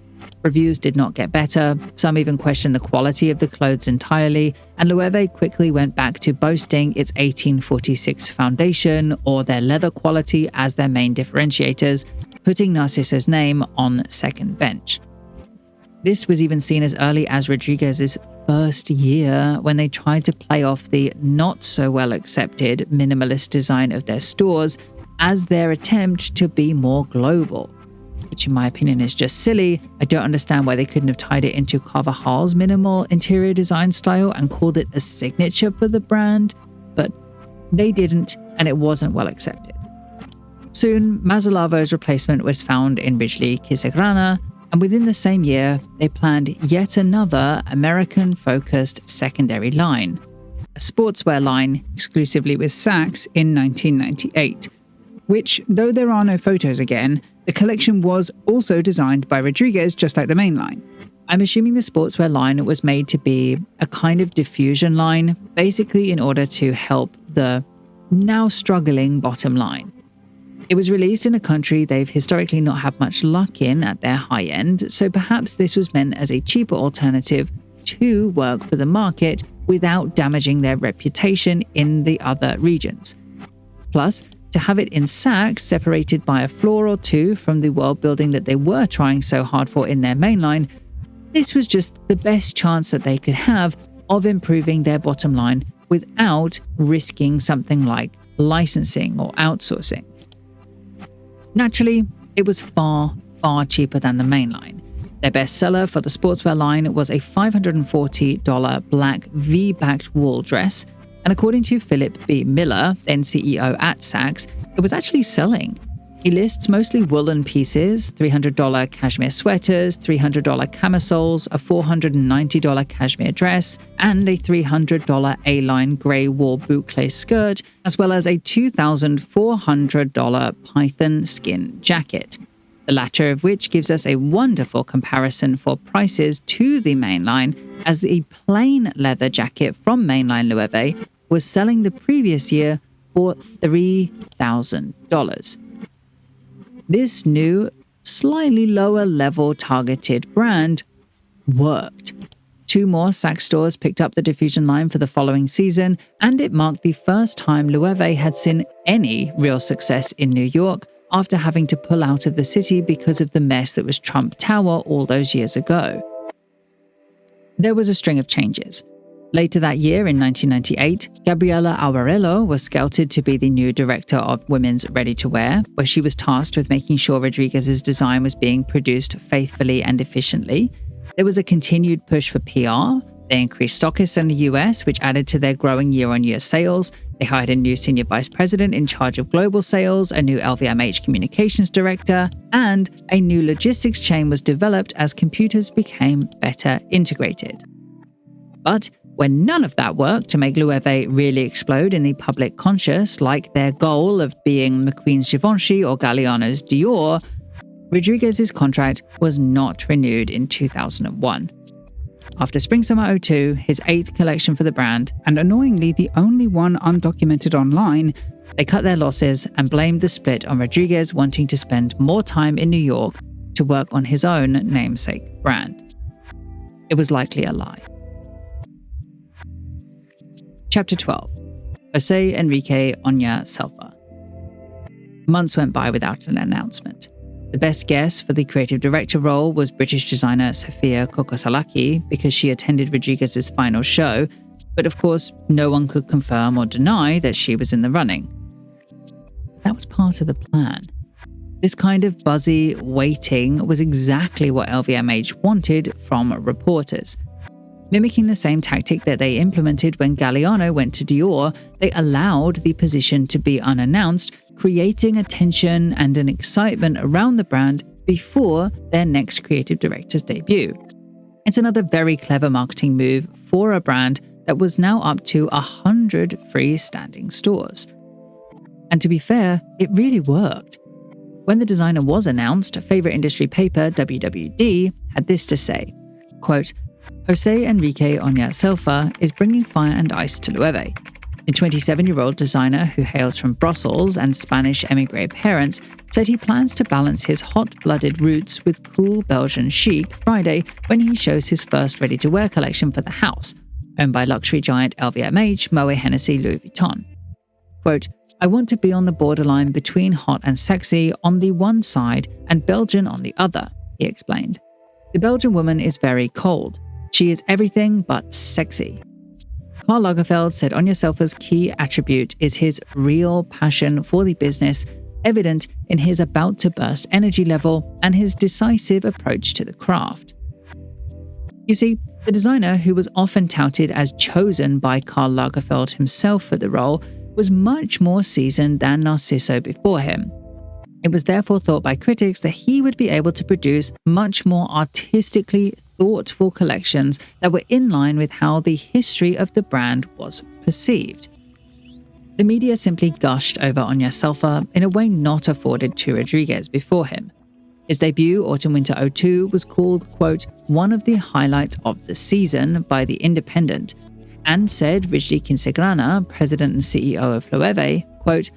Reviews did not get better, some even questioned the quality of the clothes entirely, and Loewe quickly went back to boasting its 1846 foundation or their leather quality as their main differentiators, putting Narciso's name on second bench. This was even seen as early as Rodriguez's first year when they tried to play off the not so well accepted minimalist design of their stores as their attempt to be more global. Which in my opinion is just silly. I don't understand why they couldn't have tied it into Carvajal's minimal interior design style and called it a signature for the brand, but they didn't, and it wasn't well accepted. Soon, Mazzelavo's replacement was found in Ridgely Kisegrana, and within the same year, they planned yet another American-focused secondary line, a sportswear line exclusively with Saks in 1998, which, though there are no photos again, the collection was also designed by Rodriguez, just like the main line. I'm assuming the sportswear line was made to be a kind of diffusion line, basically in order to help the now struggling bottom line. It was released in a country they've historically not had much luck in at their high end, so perhaps this was meant as a cheaper alternative to work for the market without damaging their reputation in the other regions. Plus, to have it in Saks, separated by a floor or two from the world building that they were trying so hard for in their mainline, this was just the best chance that they could have of improving their bottom line without risking something like licensing or outsourcing. Naturally, it was far, far cheaper than the mainline. Their bestseller for the sportswear line was a $540 black V-backed wool dress, and according to Philip B. Miller, then CEO at Saks, it was actually selling. He lists mostly woolen pieces, $300 cashmere sweaters, $300 camisoles, a $490 cashmere dress, and a $300 A-line grey wool boucle skirt, as well as a $2,400 python skin jacket. The latter of which gives us a wonderful comparison for prices to the mainline, as the plain leather jacket from mainline Loewe was selling the previous year for $3,000. This new, slightly lower level targeted brand worked. 2 more Saks stores picked up the diffusion line for the following season, and it marked the first time Loewe had seen any real success in New York after having to pull out of the city because of the mess that was Trump Tower all those years ago. There was a string of changes. Later that year, in 1998, Gabriela Auarello was scouted to be the new director of women's ready-to-wear, where she was tasked with making sure Rodriguez's design was being produced faithfully and efficiently. There was a continued push for PR. They increased stockists in the US, which added to their growing year-on-year sales. They hired a new senior vice president in charge of global sales, a new LVMH communications director, and a new logistics chain was developed as computers became better integrated. But when none of that worked to make Loewe really explode in the public conscious, like their goal of being McQueen's Givenchy or Galliano's Dior, Rodriguez's contract was not renewed in 2001. After Spring-Summer 02, his 8th collection for the brand, and annoyingly the only one undocumented online, they cut their losses and blamed the split on Rodriguez wanting to spend more time in New York to work on his own namesake brand. It was likely a lie. Chapter 12. Jose Enrique Oña Selfa. Months went by without an announcement. The best guess for the creative director role was British designer Sofia Kokosalaki because she attended Rodriguez's final show, but of course no one could confirm or deny that she was in the running. That was part of the plan. This kind of buzzy waiting was exactly what LVMH wanted from reporters. Mimicking the same tactic that they implemented when Galliano went to Dior, they allowed the position to be unannounced, creating a tension and an excitement around the brand before their next creative director's debut. It's another very clever marketing move for a brand that was now up to 100 freestanding stores. And to be fair, it really worked. When the designer was announced, favorite industry paper WWD had this to say, quote, Jose Enrique Oña Selfa is bringing fire and ice to Loewe. The 27-year-old designer, who hails from Brussels and Spanish émigré parents, said he plans to balance his hot-blooded roots with cool Belgian chic Friday when he shows his first ready-to-wear collection for the house, owned by luxury giant LVMH, Moët Hennessy Louis Vuitton. Quote, I want to be on the borderline between hot and sexy on the one side and Belgian on the other, he explained. The Belgian woman is very cold. She is everything but sexy. Karl Lagerfeld said Oña Selfa's key attribute is his real passion for the business, evident in his about-to-burst energy level and his decisive approach to the craft. You see, the designer, who was often touted as chosen by Karl Lagerfeld himself for the role, was much more seasoned than Narciso before him. It was therefore thought by critics that he would be able to produce much more artistically thoughtful collections that were in line with how the history of the brand was perceived. The media simply gushed over Oña Selfa in a way not afforded to Rodriguez before him. His debut, Autumn-Winter 02, was called, quote, one of the highlights of the season by The Independent, and said Ridley Quincegrana, president and CEO of Loewe, quote,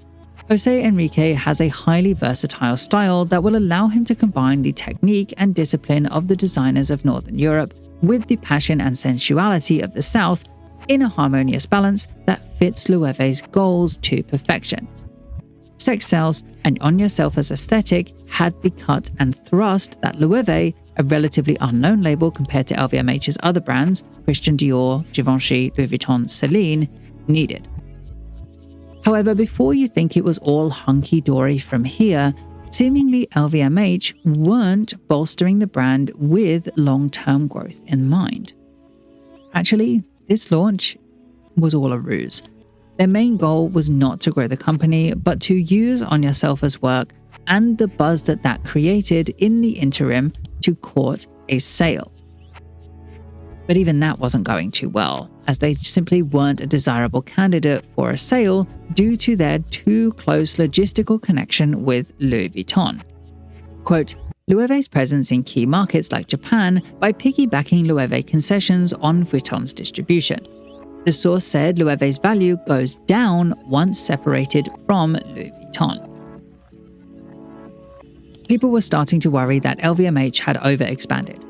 Jose Enrique has a highly versatile style that will allow him to combine the technique and discipline of the designers of Northern Europe with the passion and sensuality of the South in a harmonious balance that fits Loewe's goals to perfection. Sex sells, and Oña Selfa's aesthetic had the cut and thrust that Loewe, a relatively unknown label compared to LVMH's other brands, Christian Dior, Givenchy, Louis Vuitton, Celine, needed. However, before you think it was all hunky-dory from here, seemingly LVMH weren't bolstering the brand with long-term growth in mind. Actually, this launch was all a ruse. Their main goal was not to grow the company, but to use Oña Selfa's work and the buzz that created in the interim to court a sale. But even that wasn't going too well, as they simply weren't a desirable candidate for a sale due to their too close logistical connection with Louis Vuitton. Quote, Loewe's presence in key markets like Japan by piggybacking Loewe concessions on Vuitton's distribution. The source said Loewe's value goes down once separated from Louis Vuitton. People were starting to worry that LVMH had overexpanded.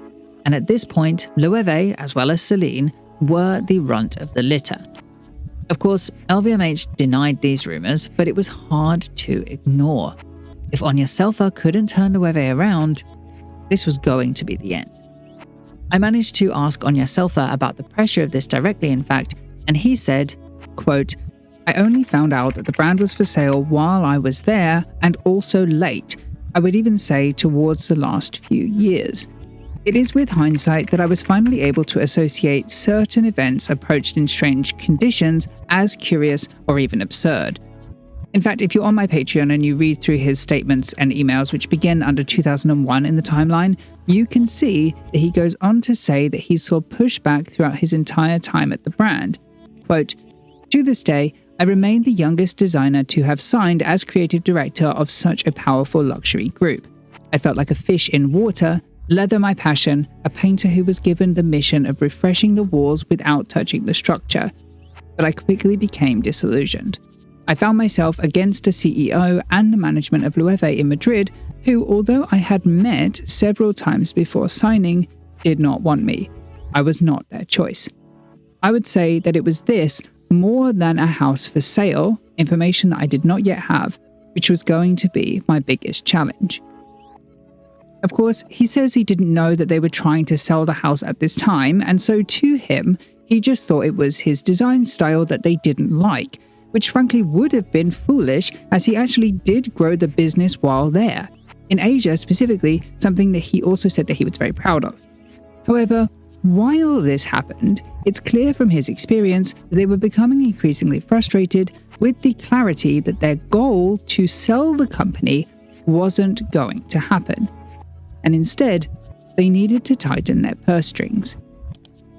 And at this point, Loewe, as well as Celine, were the runt of the litter. Of course, LVMH denied these rumors, but it was hard to ignore. If Oña Selfa couldn't turn Loewe around, this was going to be the end. I managed to ask Oña Selfa about the pressure of this directly, in fact, and he said, quote, I only found out that the brand was for sale while I was there and also late, I would even say towards the last few years. It is with hindsight that I was finally able to associate certain events approached in strange conditions as curious or even absurd. In fact, if you're on my Patreon and you read through his statements and emails, which begin under 2001 in the timeline, you can see that he goes on to say that he saw pushback throughout his entire time at the brand. Quote, to this day, I remain the youngest designer to have signed as creative director of such a powerful luxury group. I felt like a fish in water, leather my passion, a painter who was given the mission of refreshing the walls without touching the structure. But I quickly became disillusioned. I found myself against the CEO and the management of Loewe in Madrid, who, although I had met several times before signing, did not want me. I was not their choice. I would say that it was this, more than a house for sale, information that I did not yet have, which was going to be my biggest challenge. Of course, he says he didn't know that they were trying to sell the house at this time, and so to him, he just thought it was his design style that they didn't like, which frankly would have been foolish as he actually did grow the business while there. In Asia specifically, something that he also said that he was very proud of. However, while this happened, it's clear from his experience that they were becoming increasingly frustrated with the clarity that their goal to sell the company wasn't going to happen. and instead, they needed to tighten their purse strings.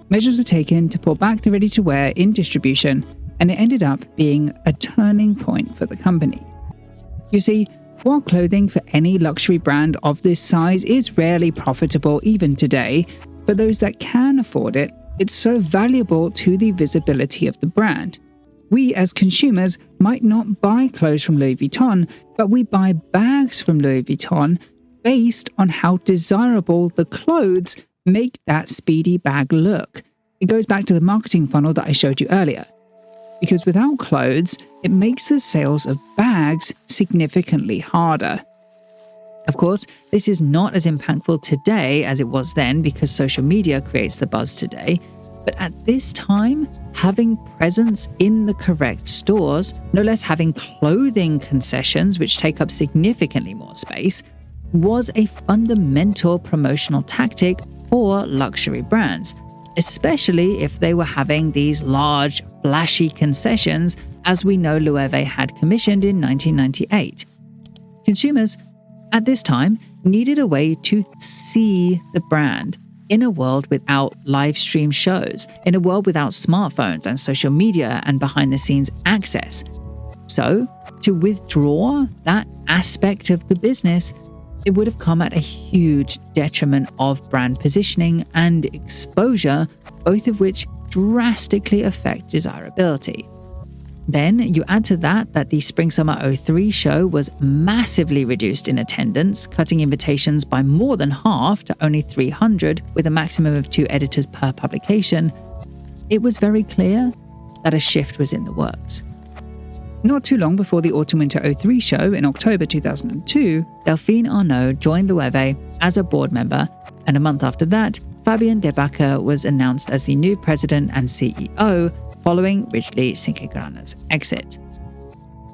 Measures were taken to pull back the ready-to-wear in distribution, and it ended up being a turning point for the company. You see, while clothing for any luxury brand of this size is rarely profitable even today, for those that can afford it, it's so valuable to the visibility of the brand. We as consumers might not buy clothes from Louis Vuitton, but we buy bags from Louis Vuitton based on how desirable the clothes make that speedy bag look. It goes back to the marketing funnel that I showed you earlier. Because without clothes, it makes the sales of bags significantly harder. Of course, this is not as impactful today as it was then because social media creates the buzz today. But at this time, having presence in the correct stores, no less having clothing concessions which take up significantly more space, was a fundamental promotional tactic for luxury brands, especially if they were having these large, flashy concessions, as we know Loewe had commissioned in 1998. Consumers, at this time, needed a way to see the brand in a world without live stream shows, in a world without smartphones and social media and behind-the-scenes access. So, to withdraw that aspect of the business, it would have come at a huge detriment of brand positioning and exposure, both of which drastically affect desirability. Then you add to that the Spring-Summer 03 show was massively reduced in attendance, cutting invitations by more than half to only 300 with a maximum of 2 editors per publication. It was very clear that a shift was in the works. Not too long before the Autumn-Winter 03 show in October 2002, Delphine Arnault joined Loewe as a board member, and a month after that, Fabien Debacker was announced as the new president and CEO, following Ridgely Cinquegrana's exit.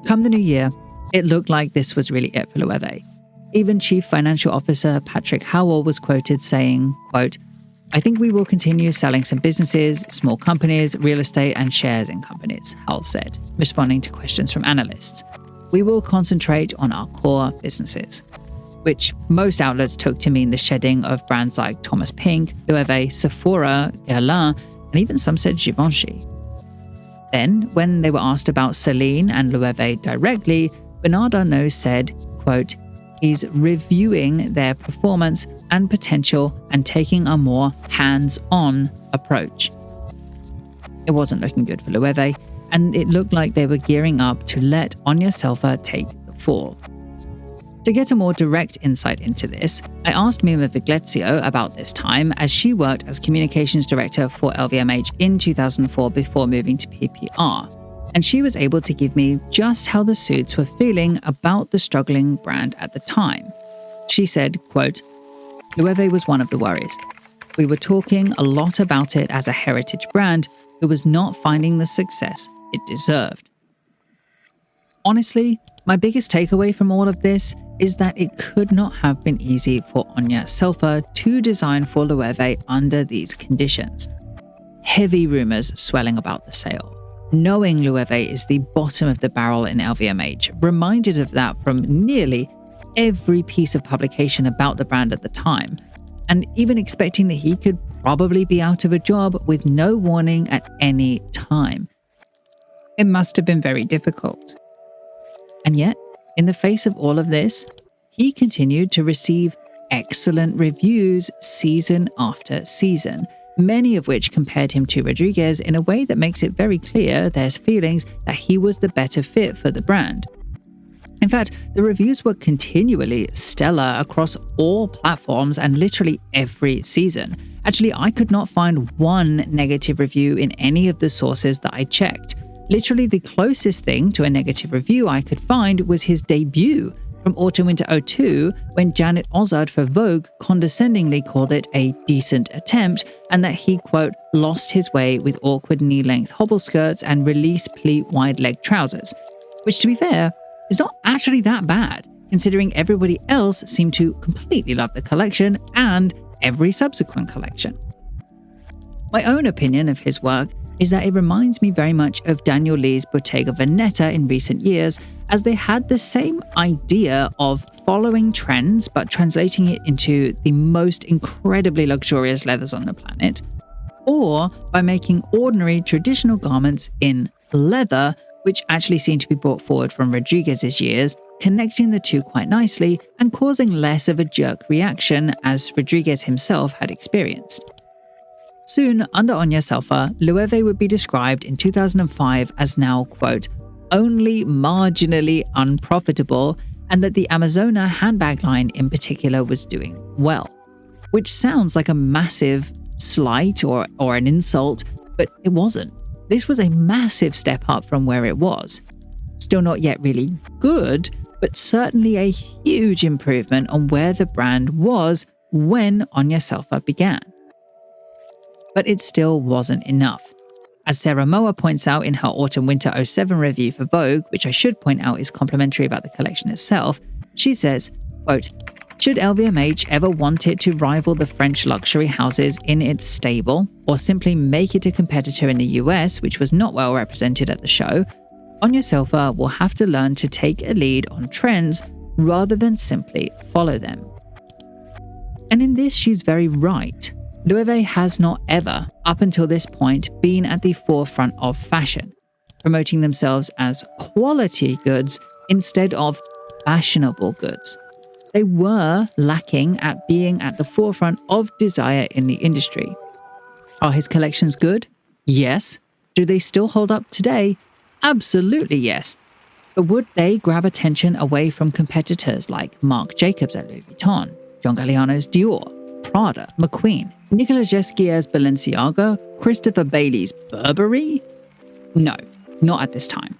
Come the new year, it looked like this was really it for Loewe. Even Chief Financial Officer Patrick Howell was quoted saying, quote, "I think we will continue selling some businesses, small companies, real estate and shares in companies," Howell said, responding to questions from analysts. "We will concentrate on our core businesses," which most outlets took to mean the shedding of brands like Thomas Pink, Loewe, Sephora, Guerlain, and even some said Givenchy. Then, when they were asked about Celine and Loewe directly, Bernard Arnault said, quote, "He's reviewing their performance and potential and taking a more hands-on approach." It wasn't looking good for Loewe, and it looked like they were gearing up to let Anya Selfa take the fall. To get a more direct insight into this, I asked Mima Viglezio about this time, as she worked as communications director for LVMH in 2004 before moving to PPR, and she was able to give me just how the suits were feeling about the struggling brand at the time. She said, quote, "Loewe was one of the worries. We were talking a lot about it as a heritage brand who was not finding the success it deserved." Honestly, my biggest takeaway from all of this is that it could not have been easy for Anya Selfa to design for Loewe under these conditions. Heavy rumors swelling about the sale. Knowing Loewe is the bottom of the barrel in LVMH, reminded of that from nearly every piece of publication about the brand at the time, and even expecting that he could probably be out of a job with no warning at any time. It must have been very difficult. And yet, in the face of all of this, he continued to receive excellent reviews season after season, many of which compared him to Rodriguez in a way that makes it very clear there's feelings that he was the better fit for the brand. In fact, the reviews were continually stellar across all platforms and literally every season. Actually, I could not find one negative review in any of the sources that I checked. Literally the closest thing to a negative review I could find was his debut from Autumn-Winter 02, when Janet Ozard for Vogue condescendingly called it a decent attempt, and that he, quote, "lost his way with awkward knee-length hobble skirts and release pleat wide-leg trousers," which, to be fair, is not actually that bad, considering everybody else seemed to completely love the collection and every subsequent collection. My own opinion of his work is that it reminds me very much of Daniel Lee's Bottega Veneta in recent years, as they had the same idea of following trends but translating it into the most incredibly luxurious leathers on the planet, or by making ordinary traditional garments in leather, which actually seem to be brought forward from Rodriguez's years, connecting the two quite nicely and causing less of a jerk reaction as Rodriguez himself had experienced. Soon, under Anya Selfa, Loewe would be described in 2005 as now, quote, only marginally unprofitable, and that the Amazona handbag line in particular was doing well. Which sounds like a massive slight or an insult, but it wasn't. This was a massive step up from where it was. Still not yet really good, but certainly a huge improvement on where the brand was when Anya Selfa began. But it still wasn't enough. As Sarah Moa points out in her Autumn-Winter 07 review for Vogue, which I should point out is complimentary about the collection itself, she says, quote, should LVMH ever want it to rival the French luxury houses in its stable, or simply make it a competitor in the US, which was not well represented at the show, Anya Selfa will have to learn to take a lead on trends rather than simply follow them. And in this, she's very right. Loewe has not ever, up until this point, been at the forefront of fashion, promoting themselves as quality goods instead of fashionable goods. They were lacking at being at the forefront of desire in the industry. Are his collections good? Yes. Do they still hold up today? Absolutely yes. But would they grab attention away from competitors like Marc Jacobs at Louis Vuitton, John Galliano's Dior, Prada, McQueen, Nicolas Ghesquier's Balenciaga, Christopher Bailey's Burberry? No, not at this time.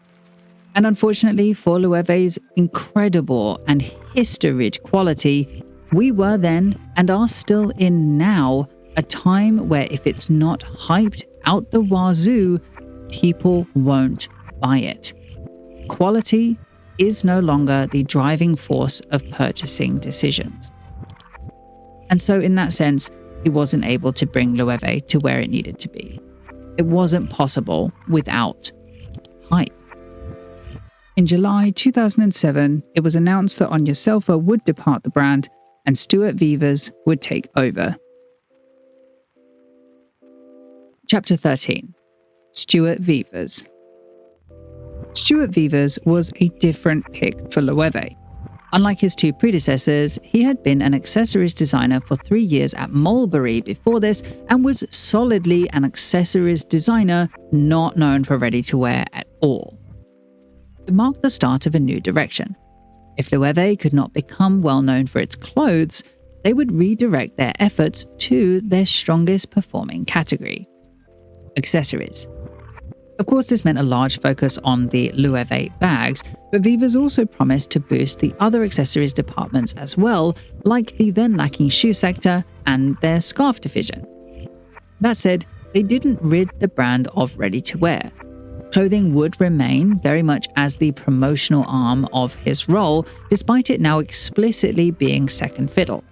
And unfortunately for Loewe's incredible and history-rich quality, we were then and are still in now a time where if it's not hyped out the wazoo, people won't buy it. Quality is no longer the driving force of purchasing decisions. And so in that sense, he wasn't able to bring Loewe to where it needed to be. It wasn't possible without hype. In July 2007, it was announced that Anya Selfa would depart the brand and Stuart Vevers would take over. Chapter 13. Stuart Vevers. Stuart Vevers was a different pick for Loewe. Unlike his two predecessors, he had been an accessories designer for 3 years at Mulberry before this and was solidly an accessories designer, not known for ready-to-wear at all. It marked the start of a new direction. If Loewe could not become well known for its clothes, they would redirect their efforts to their strongest performing category: accessories. Of course, this meant a large focus on the Loewe bags, but Vevers also promised to boost the other accessories departments as well, like the then lacking shoe sector and their scarf division. That said, they didn't rid the brand of ready-to-wear. Clothing would remain very much as the promotional arm of his role, despite it now explicitly being second fiddle.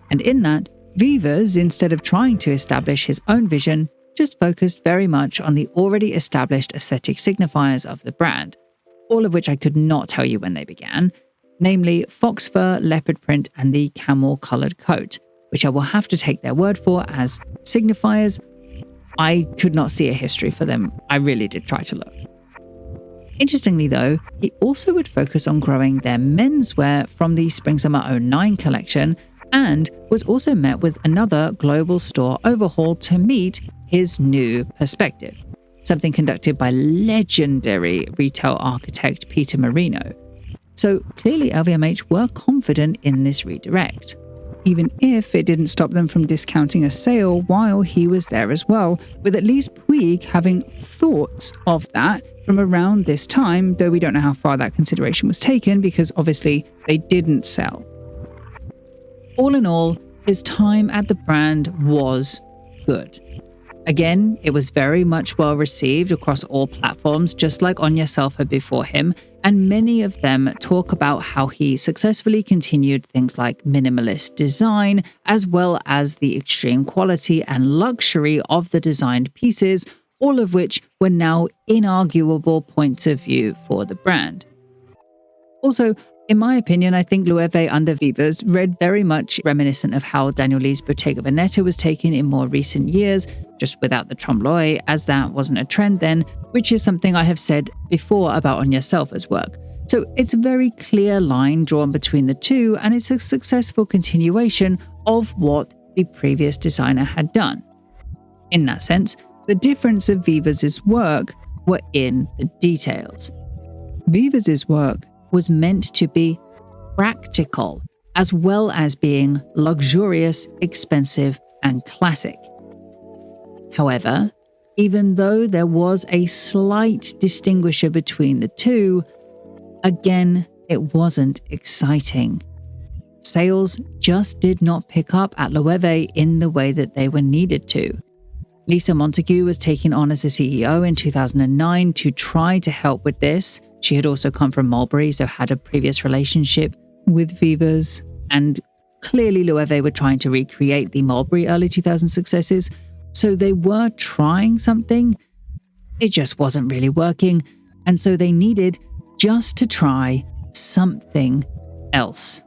And in that, Vevers, instead of trying to establish his own vision, just focused very much on the already established aesthetic signifiers of the brand, all of which I could not tell you when they began, namely fox fur, leopard print, and the camel-coloured coat, which I will have to take their word for as signifiers. I could not see a history for them. I really did try to look. Interestingly though, he also would focus on growing their menswear from the Spring-Summer 09 collection and was also met with another global store overhaul to meet his new perspective, something conducted by legendary retail architect Peter Marino. So clearly LVMH were confident in this redirect, even if it didn't stop them from discounting a sale while he was there as well, with at least Puig having thoughts of that from around this time, though we don't know how far that consideration was taken because obviously they didn't sell. All in all, his time at the brand was good. Again, it was very much well received across all platforms, just like Anya Selfa before him, and many of them talk about how he successfully continued things like minimalist design, as well as the extreme quality and luxury of the designed pieces, all of which were now inarguable points of view for the brand. Also, in my opinion, I think Loewe under Vevers read very much reminiscent of how Daniel Lee's Bottega Veneta was taken in more recent years, just without the trompe-l'oeil, as that wasn't a trend then, which is something I have said before about Anya Selfa's work. So it's a very clear line drawn between the two, and it's a successful continuation of what the previous designer had done. In that sense, the difference of Vevers' work were in the details. Vevers' work was meant to be practical, as well as being luxurious, expensive, and classic. However, even though there was a slight distinguisher between the two, again, it wasn't exciting. Sales just did not pick up at Loewe in the way that they were needed to. Lisa Montague was taken on as the CEO in 2009 to try to help with this. She had also come from Mulberry, so had a previous relationship with Vevers, and clearly Loewe were trying to recreate the Mulberry early 2000 successes, so they were trying something. It just wasn't really working, and so they needed just to try something else.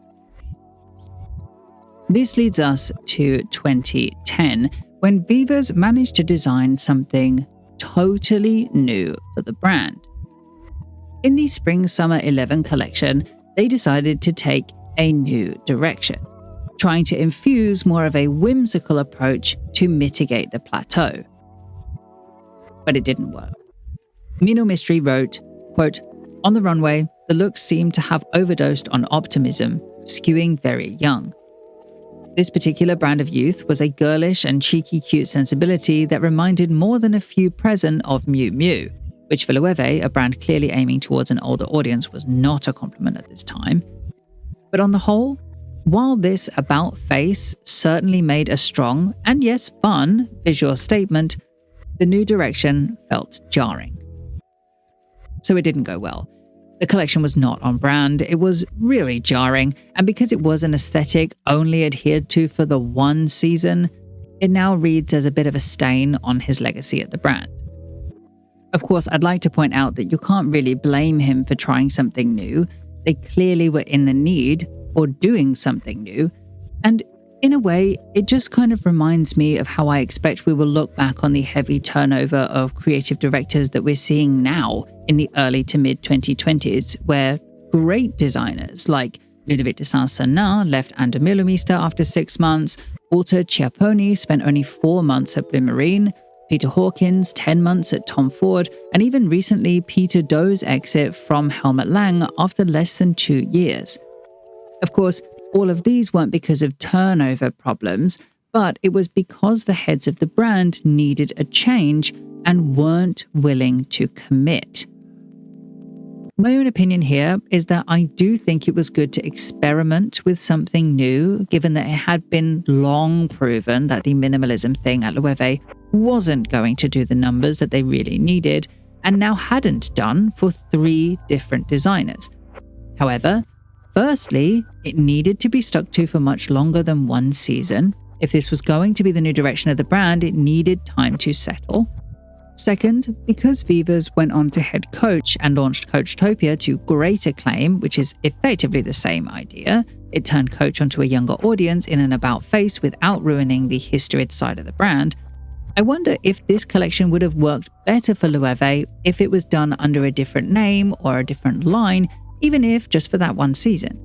This leads us to 2010, when Vevers managed to design something totally new for the brand. In the Spring-Summer 11 collection, they decided to take a new direction, trying to infuse more of a whimsical approach to mitigate the plateau. But it didn't work. Mino Mystery wrote, quote, "On the runway, the looks seemed to have overdosed on optimism, skewing very young. This particular brand of youth was a girlish and cheeky cute sensibility that reminded more than a few present of Miu Miu, which for Loewe, a brand clearly aiming towards an older audience, was not a compliment at this time. But on the whole, while this about face certainly made a strong, and yes, fun, visual statement, the new direction felt jarring. So it didn't go well. The collection was not on brand, it was really jarring, and because it was an aesthetic only adhered to for the one season, it now reads as a bit of a stain on his legacy at the brand. Of course, I'd like to point out that you can't really blame him for trying something new. They clearly were in the need for doing something new, and in a way, it just kind of reminds me of how I expect we will look back on the heavy turnover of creative directors that we're seeing now in the early to mid-2020s, where great designers like Ludovic de Saint-Sernin left Under Milumista after 6 months, Walter Chiapponi spent only 4 months at Blue Marine, Peter Hawkins 10 months at Tom Ford, and even recently Peter Doe's exit from Helmut Lang after less than 2 years. Of course, all of these weren't because of turnover problems, but it was because the heads of the brand needed a change and weren't willing to commit. My own opinion here is that I do think it was good to experiment with something new, given that it had been long proven that the minimalism thing at Loewe wasn't going to do the numbers that they really needed, and now hadn't done for 3 different designers. However, firstly, it needed to be stuck to for much longer than 1 season. If this was going to be the new direction of the brand, it needed time to settle. Second, because Vevers went on to head coach and launched Coachtopia to great acclaim, which is effectively the same idea, it turned Coach onto a younger audience in an about-face without ruining the historied side of the brand. I wonder if this collection would have worked better for Loewe if it was done under a different name or a different line, even if just for that 1 season.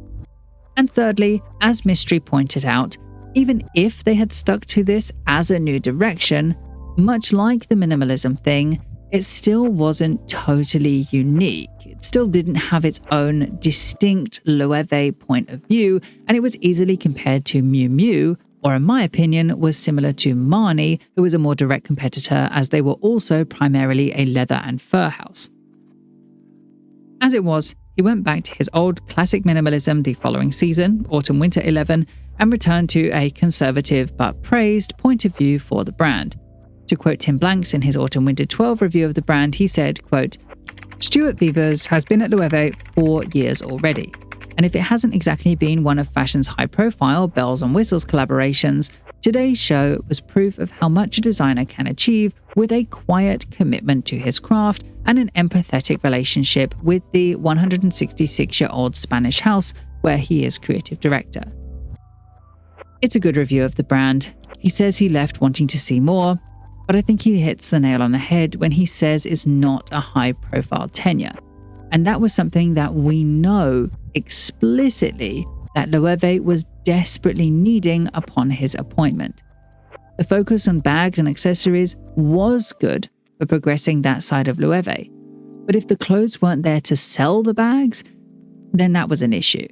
And thirdly, as Mystery pointed out, even if they had stuck to this as a new direction, much like the minimalism thing, it still wasn't totally unique. It still didn't have its own distinct Loewe point of view, and it was easily compared to Miu Miu, or in my opinion, was similar to Marni, who was a more direct competitor as they were also primarily a leather and fur house. As it was, he went back to his old classic minimalism the following season, Autumn-Winter 11, and returned to a conservative but praised point of view for the brand. To quote Tim Blanks in his Autumn-Winter 12 review of the brand, he said, quote, "Stuart Vevers has been at Loewe 4 years already, and if it hasn't exactly been one of fashion's high-profile bells and whistles collaborations, Today's show was proof of how much a designer can achieve with a quiet commitment to his craft and an empathetic relationship with the 166-year-old Spanish house where he is creative director. It's a good review of the brand. He says he left wanting to see more, but I think he hits the nail on the head when he says it's not a high-profile tenure. And that was something that we know explicitly that Loewe was desperately needing upon his appointment. The focus on bags and accessories was good for progressing that side of Loewe, but if the clothes weren't there to sell the bags, then that was an issue.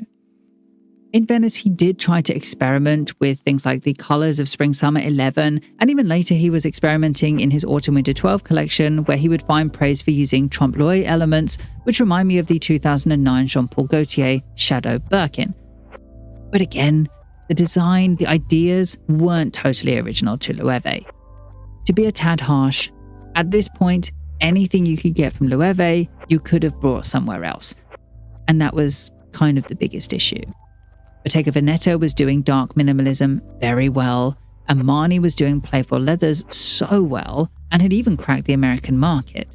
In Venice, he did try to experiment with things like the colors of Spring-Summer 11, and even later he was experimenting in his Autumn-Winter 12 collection, where he would find praise for using trompe-l'oeil elements, which remind me of the 2009 Jean-Paul Gaultier Shadow Birkin. But again, the design, the ideas weren't totally original to Loewe. To be a tad harsh, at this point, anything you could get from Loewe, you could have brought somewhere else. And that was kind of the biggest issue. Bottega Veneta was doing dark minimalism very well, and Armani was doing playful leathers so well, and had even cracked the American market.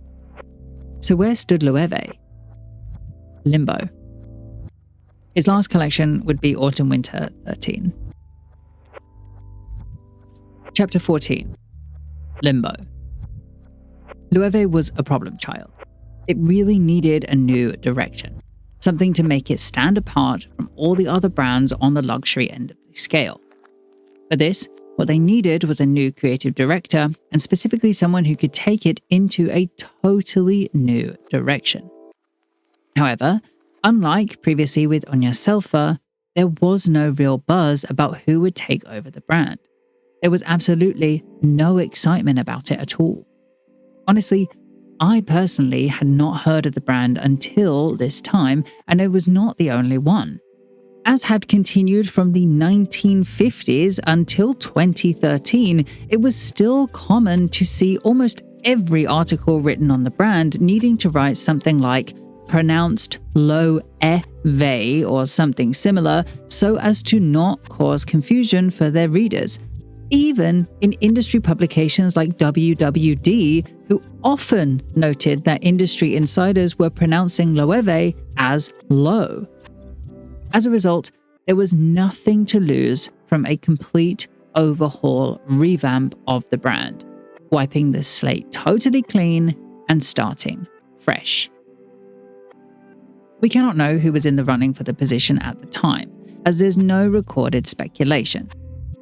So where stood Loewe? Limbo. His last collection would be Autumn-Winter 13. Chapter 14. Limbo. Loewe was a problem child. It really needed a new direction, something to make it stand apart from all the other brands on the luxury end of the scale. For this, what they needed was a new creative director, and specifically someone who could take it into a totally new direction. However, unlike previously with Selfa, there was no real buzz about who would take over the brand. There was absolutely no excitement about it at all. Honestly, I personally had not heard of the brand until this time, and I was not the only one. As had continued from the 1950s until 2013, it was still common to see almost every article written on the brand needing to write something like pronounced Loewe or something similar so as to not cause confusion for their readers. Even in industry publications like WWD, who often noted that industry insiders were pronouncing Loewe as Loewe. As a result, there was nothing to lose from a complete overhaul revamp of the brand, wiping the slate totally clean and starting fresh. We cannot know who was in the running for the position at the time, as there's no recorded speculation.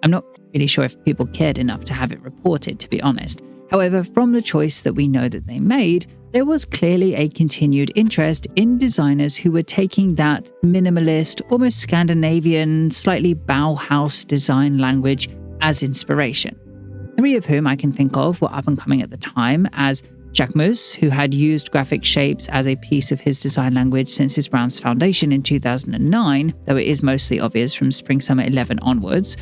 I'm not really sure if people cared enough to have it reported, to be honest. However, from the choice that we know that they made, there was clearly a continued interest in designers who were taking that minimalist, almost Scandinavian, slightly Bauhaus design language as inspiration. 3 of whom I can think of were up and coming at the time, as Jacquemus, who had used graphic shapes as a piece of his design language since his brand's foundation in 2009, though it is mostly obvious from Spring-Summer 11 onwards.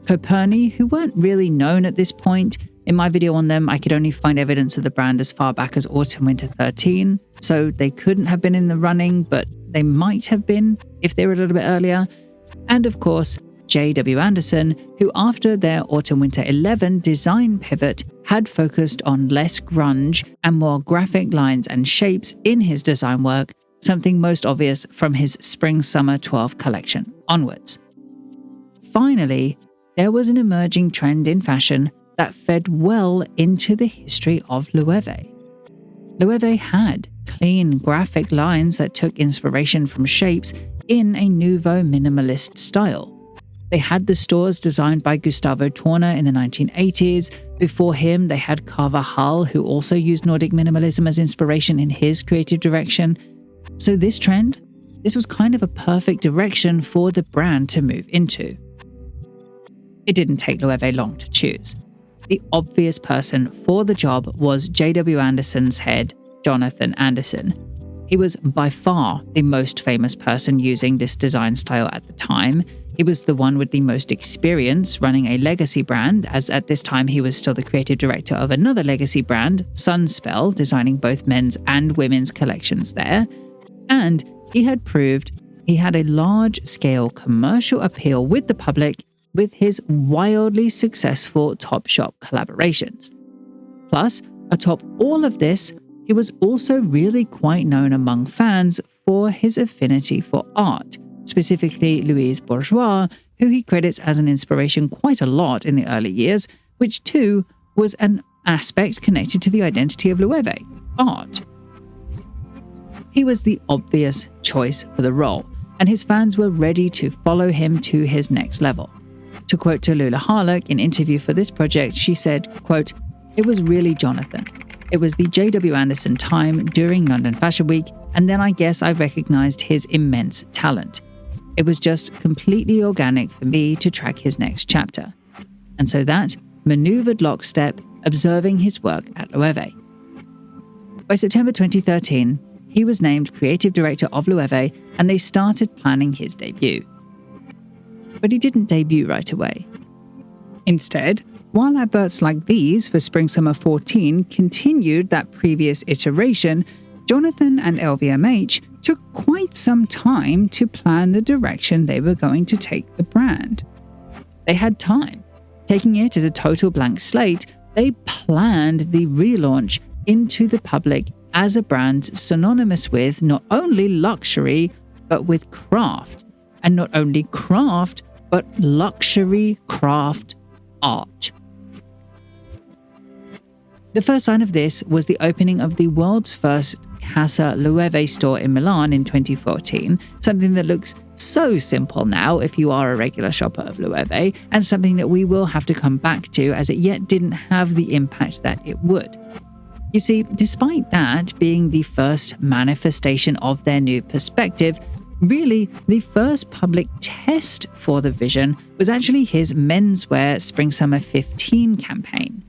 Coperni, who weren't really known at this point. In my video on them, I could only find evidence of the brand as far back as Autumn-Winter 13, so they couldn't have been in the running, but they might have been if they were a little bit earlier. And of course, J.W. Anderson, who after their Autumn-Winter 11 design pivot had focused on less grunge and more graphic lines and shapes in his design work, something most obvious from his Spring-Summer 12 collection onwards. Finally, there was an emerging trend in fashion that fed well into the history of Loewe. Loewe had clean graphic lines that took inspiration from shapes in a nouveau minimalist style. They had the stores designed by Gustavo Torner in the 1980s. Before him, they had Carvajal, who also used Nordic minimalism as inspiration in his creative direction. So this was kind of a perfect direction for the brand to move into. It didn't take Loewe long to choose. The obvious person for the job was J.W. Anderson's head, Jonathan Anderson. He was by far the most famous person using this design style at the time. He was the one with the most experience running a legacy brand, as at this time he was still the creative director of another legacy brand, Sunspell, designing both men's and women's collections there. And he had proved he had a large-scale commercial appeal with the public with his wildly successful Topshop collaborations. Plus, atop all of this, he was also really quite known among fans for his affinity for art, specifically Louise Bourgeois, who he credits as an inspiration quite a lot in the early years, which too was an aspect connected to the identity of Loewe, art. He was the obvious choice for the role, and his fans were ready to follow him to his next level. To quote Tallulah Harlock in interview for this project, she said, quote, "It was really Jonathan. It was the J.W. Anderson time during London Fashion Week, and then I guess I recognized his immense talent. It was just completely organic for me to track his next chapter. And so that maneuvered lockstep, observing his work at Loewe." By September 2013, he was named creative director of Loewe, and they started planning his debut. But he didn't debut right away. Instead, while adverts like these for Spring-Summer 14 continued that previous iteration, Jonathan and LVMH took quite some time to plan the direction they were going to take the brand. They had time. Taking it as a total blank slate, they planned the relaunch into the public as a brand synonymous with not only luxury, but with craft. And not only craft, but luxury craft art. The first sign of this was the opening of the world's first Casa Loewe store in Milan in 2014, something that looks so simple now if you are a regular shopper of Loewe, and something that we will have to come back to as it yet didn't have the impact that it would. You see, despite that being the first manifestation of their new perspective, really the first public test for the vision was actually his menswear Spring-Summer 15 campaign.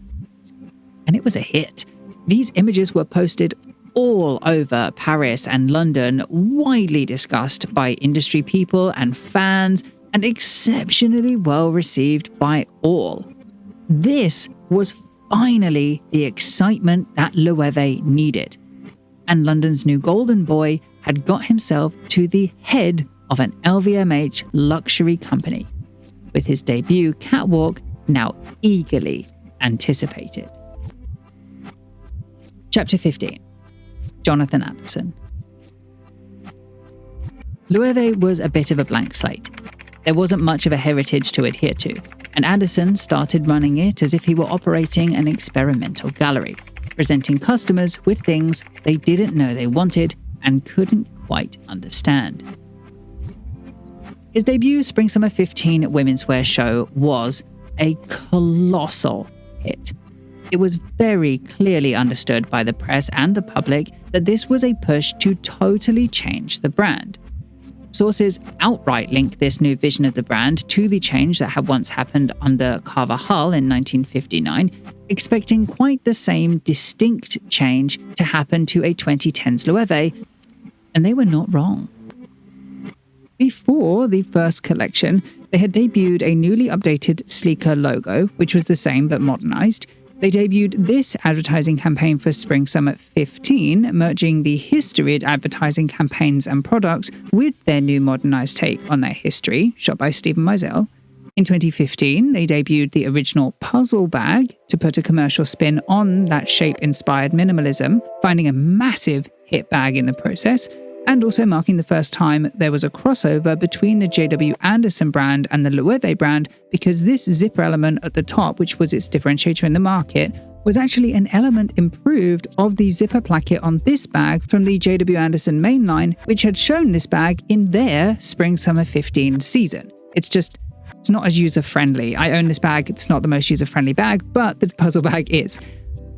And it was a hit. These images were posted all over Paris and London, widely discussed by industry people and fans, and exceptionally well received by all. This was finally the excitement that Loewe needed. And London's new golden boy had got himself to the head of an LVMH luxury company, with his debut catwalk now eagerly anticipated. Chapter 15. Jonathan Anderson. Loewe was a bit of a blank slate. There wasn't much of a heritage to adhere to, and Anderson started running it as if he were operating an experimental gallery, presenting customers with things they didn't know they wanted and couldn't quite understand. His debut Spring-Summer 15 women's wear show was a colossal hit. It was very clearly understood by the press and the public that this was a push to totally change the brand. Sources outright link this new vision of the brand to the change that had once happened under Carvajal in 1959, expecting quite the same distinct change to happen to a 2010s Loewe, and they were not wrong. Before the first collection, they had debuted a newly updated, sleeker logo, which was the same but modernized. They debuted this advertising campaign for Spring-Summer 15, merging the historied advertising campaigns and products with their new modernized take on their history, shot by Steven Meisel. In 2015, they debuted the original puzzle bag to put a commercial spin on that shape-inspired minimalism, finding a massive hit bag in the process, and also marking the first time there was a crossover between the J.W. Anderson brand and the Loewe brand, because this zipper element at the top, which was its differentiator in the market, was actually an element improved of the zipper placket on this bag from the J.W. Anderson mainline, which had shown this bag in their Spring-Summer 15 season. It's not as user-friendly. I own this bag, it's not the most user-friendly bag, but the puzzle bag is.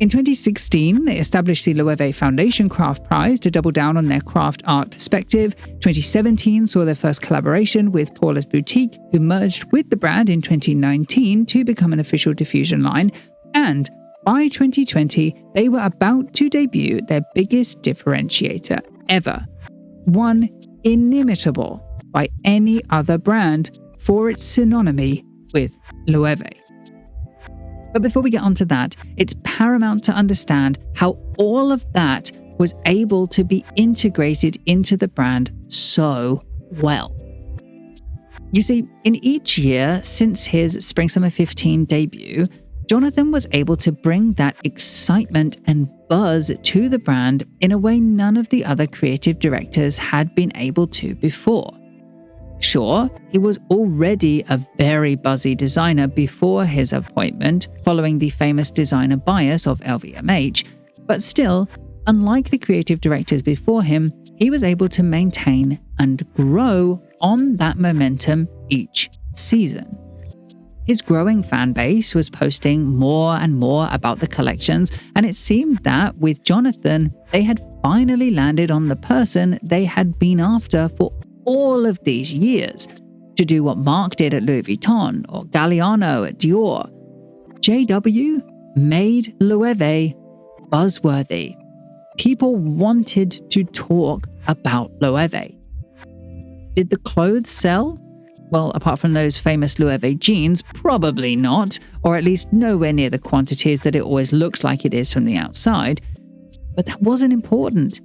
In 2016, they established the Loewe Foundation Craft Prize to double down on their craft art perspective. 2017 saw their first collaboration with Paula's Boutique, who merged with the brand in 2019 to become an official diffusion line. And by 2020, they were about to debut their biggest differentiator ever, one inimitable by any other brand for its synonymy with Loewe. But before we get onto that, it's paramount to understand how all of that was able to be integrated into the brand so well. You see, in each year since his Spring/Summer 15 debut, Jonathan was able to bring that excitement and buzz to the brand in a way none of the other creative directors had been able to before. Sure, he was already a very buzzy designer before his appointment, following the famous designer bias of LVMH, but still, unlike the creative directors before him, he was able to maintain and grow on that momentum each season. His growing fan base was posting more and more about the collections, and it seemed that with Jonathan, they had finally landed on the person they had been after for all of these years, to do what Mark did at Louis Vuitton or Galliano at Dior. JW made Loewe buzzworthy. People wanted to talk about Loewe. Did the clothes sell? Well, apart from those famous Loewe jeans, probably not, or at least nowhere near the quantities that it always looks like it is from the outside. But that wasn't important.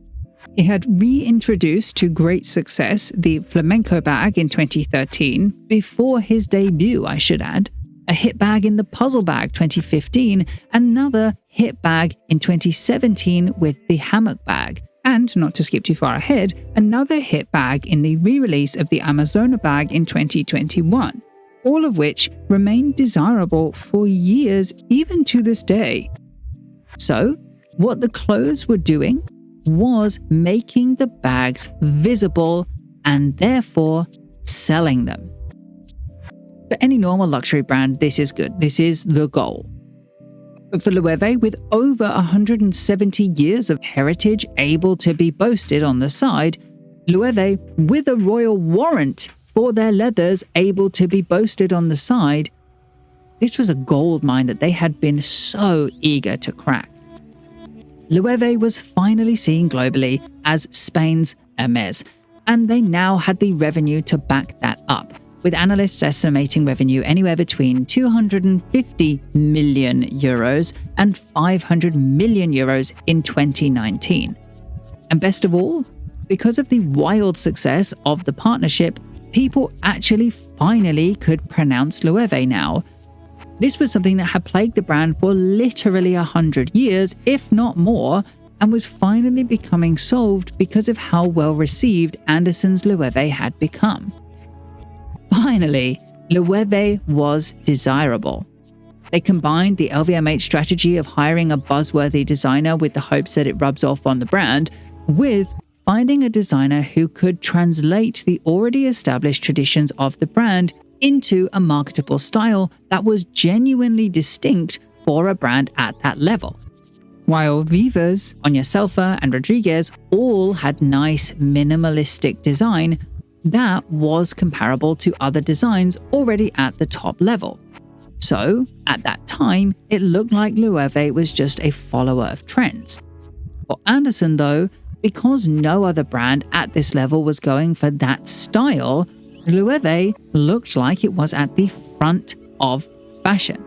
He had reintroduced to great success the flamenco bag in 2013, before his debut, I should add, a hit bag in the puzzle bag 2015, another hit bag in 2017 with the hammock bag, and, not to skip too far ahead, another hit bag in the re-release of the Amazona bag in 2021, all of which remained desirable for years, even to this day. So, what the clothes were doing was making the bags visible and therefore selling them. For any normal luxury brand, this is good. This is the goal. But for Loewe, with over 170 years of heritage able to be boasted on the side, Loewe, with a royal warrant for their leathers able to be boasted on the side, this was a gold mine that they had been so eager to crack. Loewe was finally seen globally as Spain's Hermes, and they now had the revenue to back that up, with analysts estimating revenue anywhere between 250 million euros and 500 million euros in 2019. And best of all, because of the wild success of the partnership, people actually finally could pronounce Loewe now. This was something that had plagued the brand for literally 100 years, if not more, and was finally becoming solved because of how well received Anderson's Loewe had become. Finally, Loewe was desirable. They combined the LVMH strategy of hiring a buzzworthy designer with the hopes that it rubs off on the brand, with finding a designer who could translate the already established traditions of the brand into a marketable style that was genuinely distinct for a brand at that level. While Vevers, Selfa, and Rodriguez all had nice minimalistic design that was comparable to other designs already at the top level. So, at that time, it looked like Loewe was just a follower of trends. For Anderson though, because no other brand at this level was going for that style, Loewe looked like it was at the front of fashion.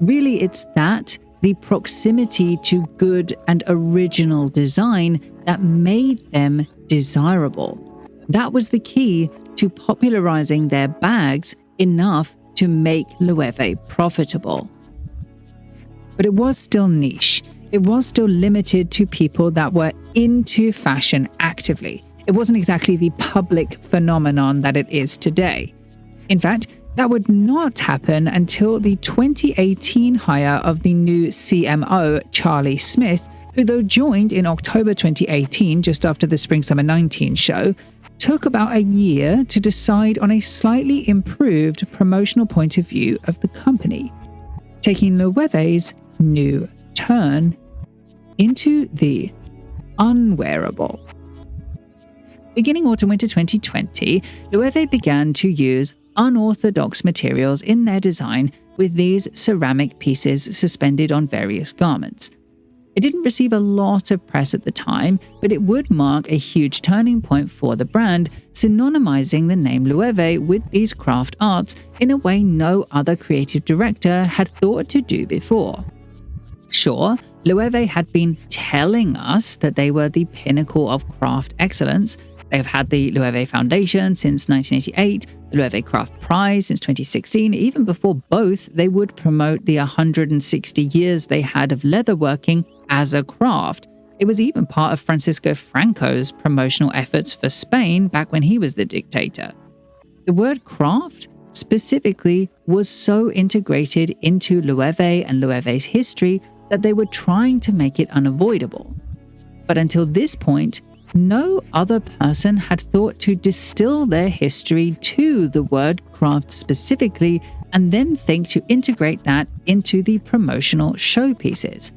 Really, it's that, the proximity to good and original design, that made them desirable. That was the key to popularizing their bags enough to make Loewe profitable. But it was still niche. It was still limited to people that were into fashion actively. It wasn't exactly the public phenomenon that it is today. In fact, that would not happen until the 2018 hire of the new CMO, Charlie Smith, who, though joined in October 2018, just after the Spring/Summer 19 show, took about a year to decide on a slightly improved promotional point of view of the company, taking Loewe's new turn into the unwearable. Beginning autumn-winter 2020, Loewe began to use unorthodox materials in their design, with these ceramic pieces suspended on various garments. It didn't receive a lot of press at the time, but it would mark a huge turning point for the brand, synonymizing the name Loewe with these craft arts in a way no other creative director had thought to do before. Sure, Loewe had been telling us that they were the pinnacle of craft excellence, They have had the Loewe Foundation since 1988, the Loewe Craft Prize since 2016. Even before both, they would promote the 160 years they had of leatherworking as a craft. It was even part of Francisco Franco's promotional efforts for Spain back when he was the dictator. The word craft specifically was so integrated into Loewe and Loewe's history that they were trying to make it unavoidable. But until this point, no other person had thought to distill their history to the word craft specifically and then think to integrate that into the promotional showpieces.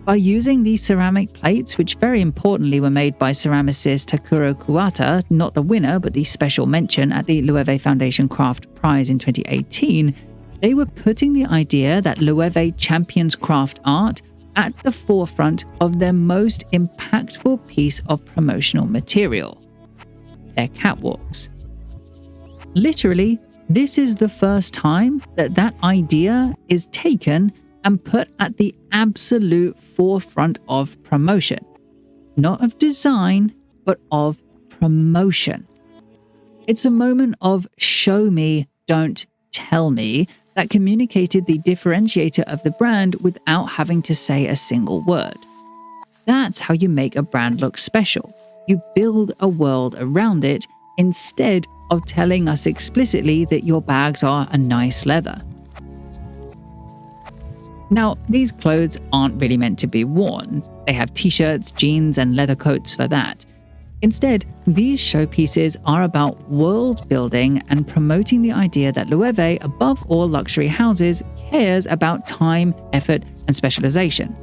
By using these ceramic plates, which very importantly were made by ceramicist Takuro Kuwata, not the winner but the special mention at the Loewe Foundation Craft Prize in 2018, they were putting the idea that Loewe champions craft art at the forefront of their most impactful piece of promotional material, their catwalks. Literally, this is the first time that that idea is taken and put at the absolute forefront of promotion. Not of design, but of promotion. It's a moment of show me, don't tell me, that communicated the differentiator of the brand without having to say a single word. That's how you make a brand look special. You build a world around it instead of telling us explicitly that your bags are a nice leather. Now, these clothes aren't really meant to be worn. They have t-shirts, jeans, and leather coats for that. Instead, these showpieces are about world building and promoting the idea that Loewe, above all luxury houses, cares about time, effort, and specialization.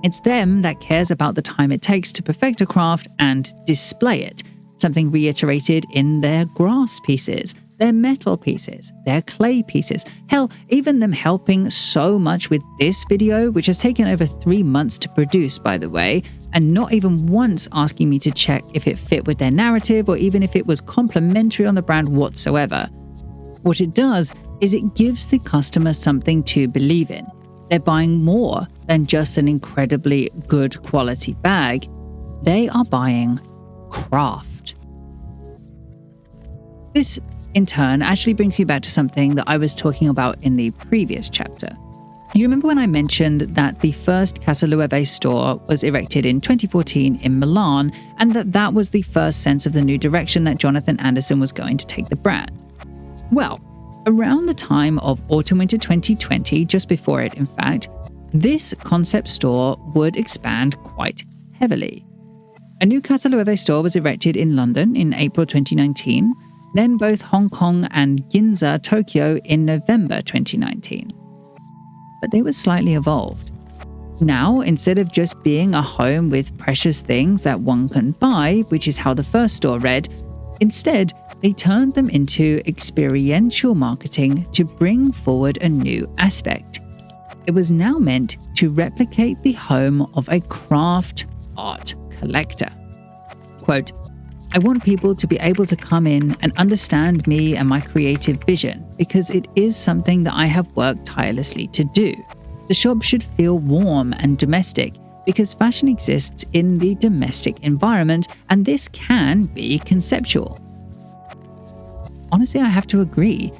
It's them that cares about the time it takes to perfect a craft and display it, something reiterated in their grass pieces, their metal pieces, their clay pieces. Hell, even them helping so much with this video, which has taken over 3 months to produce, by the way, and not even once asking me to check if it fit with their narrative or even if it was complimentary on the brand whatsoever. What it does is it gives the customer something to believe in. They're buying more than just an incredibly good quality bag. They are buying craft. This, in turn, actually brings me back to something that I was talking about in the previous chapter. You remember when I mentioned that the first Casa Loewe store was erected in 2014 in Milan, and that was the first sense of the new direction that Jonathan Anderson was going to take the brand? Well, around the time of autumn-winter 2020, just before it in fact, this concept store would expand quite heavily. A new Casa Loewe store was erected in London in April 2019, then both Hong Kong and Ginza, Tokyo in November 2019. But they were slightly evolved. Now, instead of just being a home with precious things that one can buy, which is how the first store read, instead, they turned them into experiential marketing to bring forward a new aspect. It was now meant to replicate the home of a craft art collector. Quote, I want people to be able to come in and understand me and my creative vision because it is something that I have worked tirelessly to do. The shop should feel warm and domestic because fashion exists in the domestic environment and this can be conceptual. Honestly, I have to agree.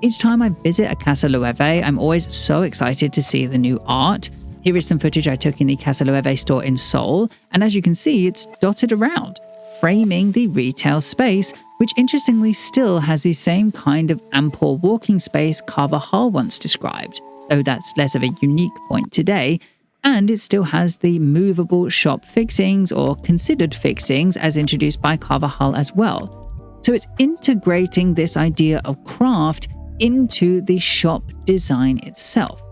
Each time I visit a Casa Loewe, I'm always so excited to see the new art. Here is some footage I took in the Casa Loewe store in Seoul, and as you can see, it's dotted around, framing the retail space, which interestingly still has the same kind of ample walking space Carvajal once described, though that's less of a unique point today, and it still has the movable shop fixings or considered fixings as introduced by Carvajal as well. So it's integrating this idea of craft into the shop design itself,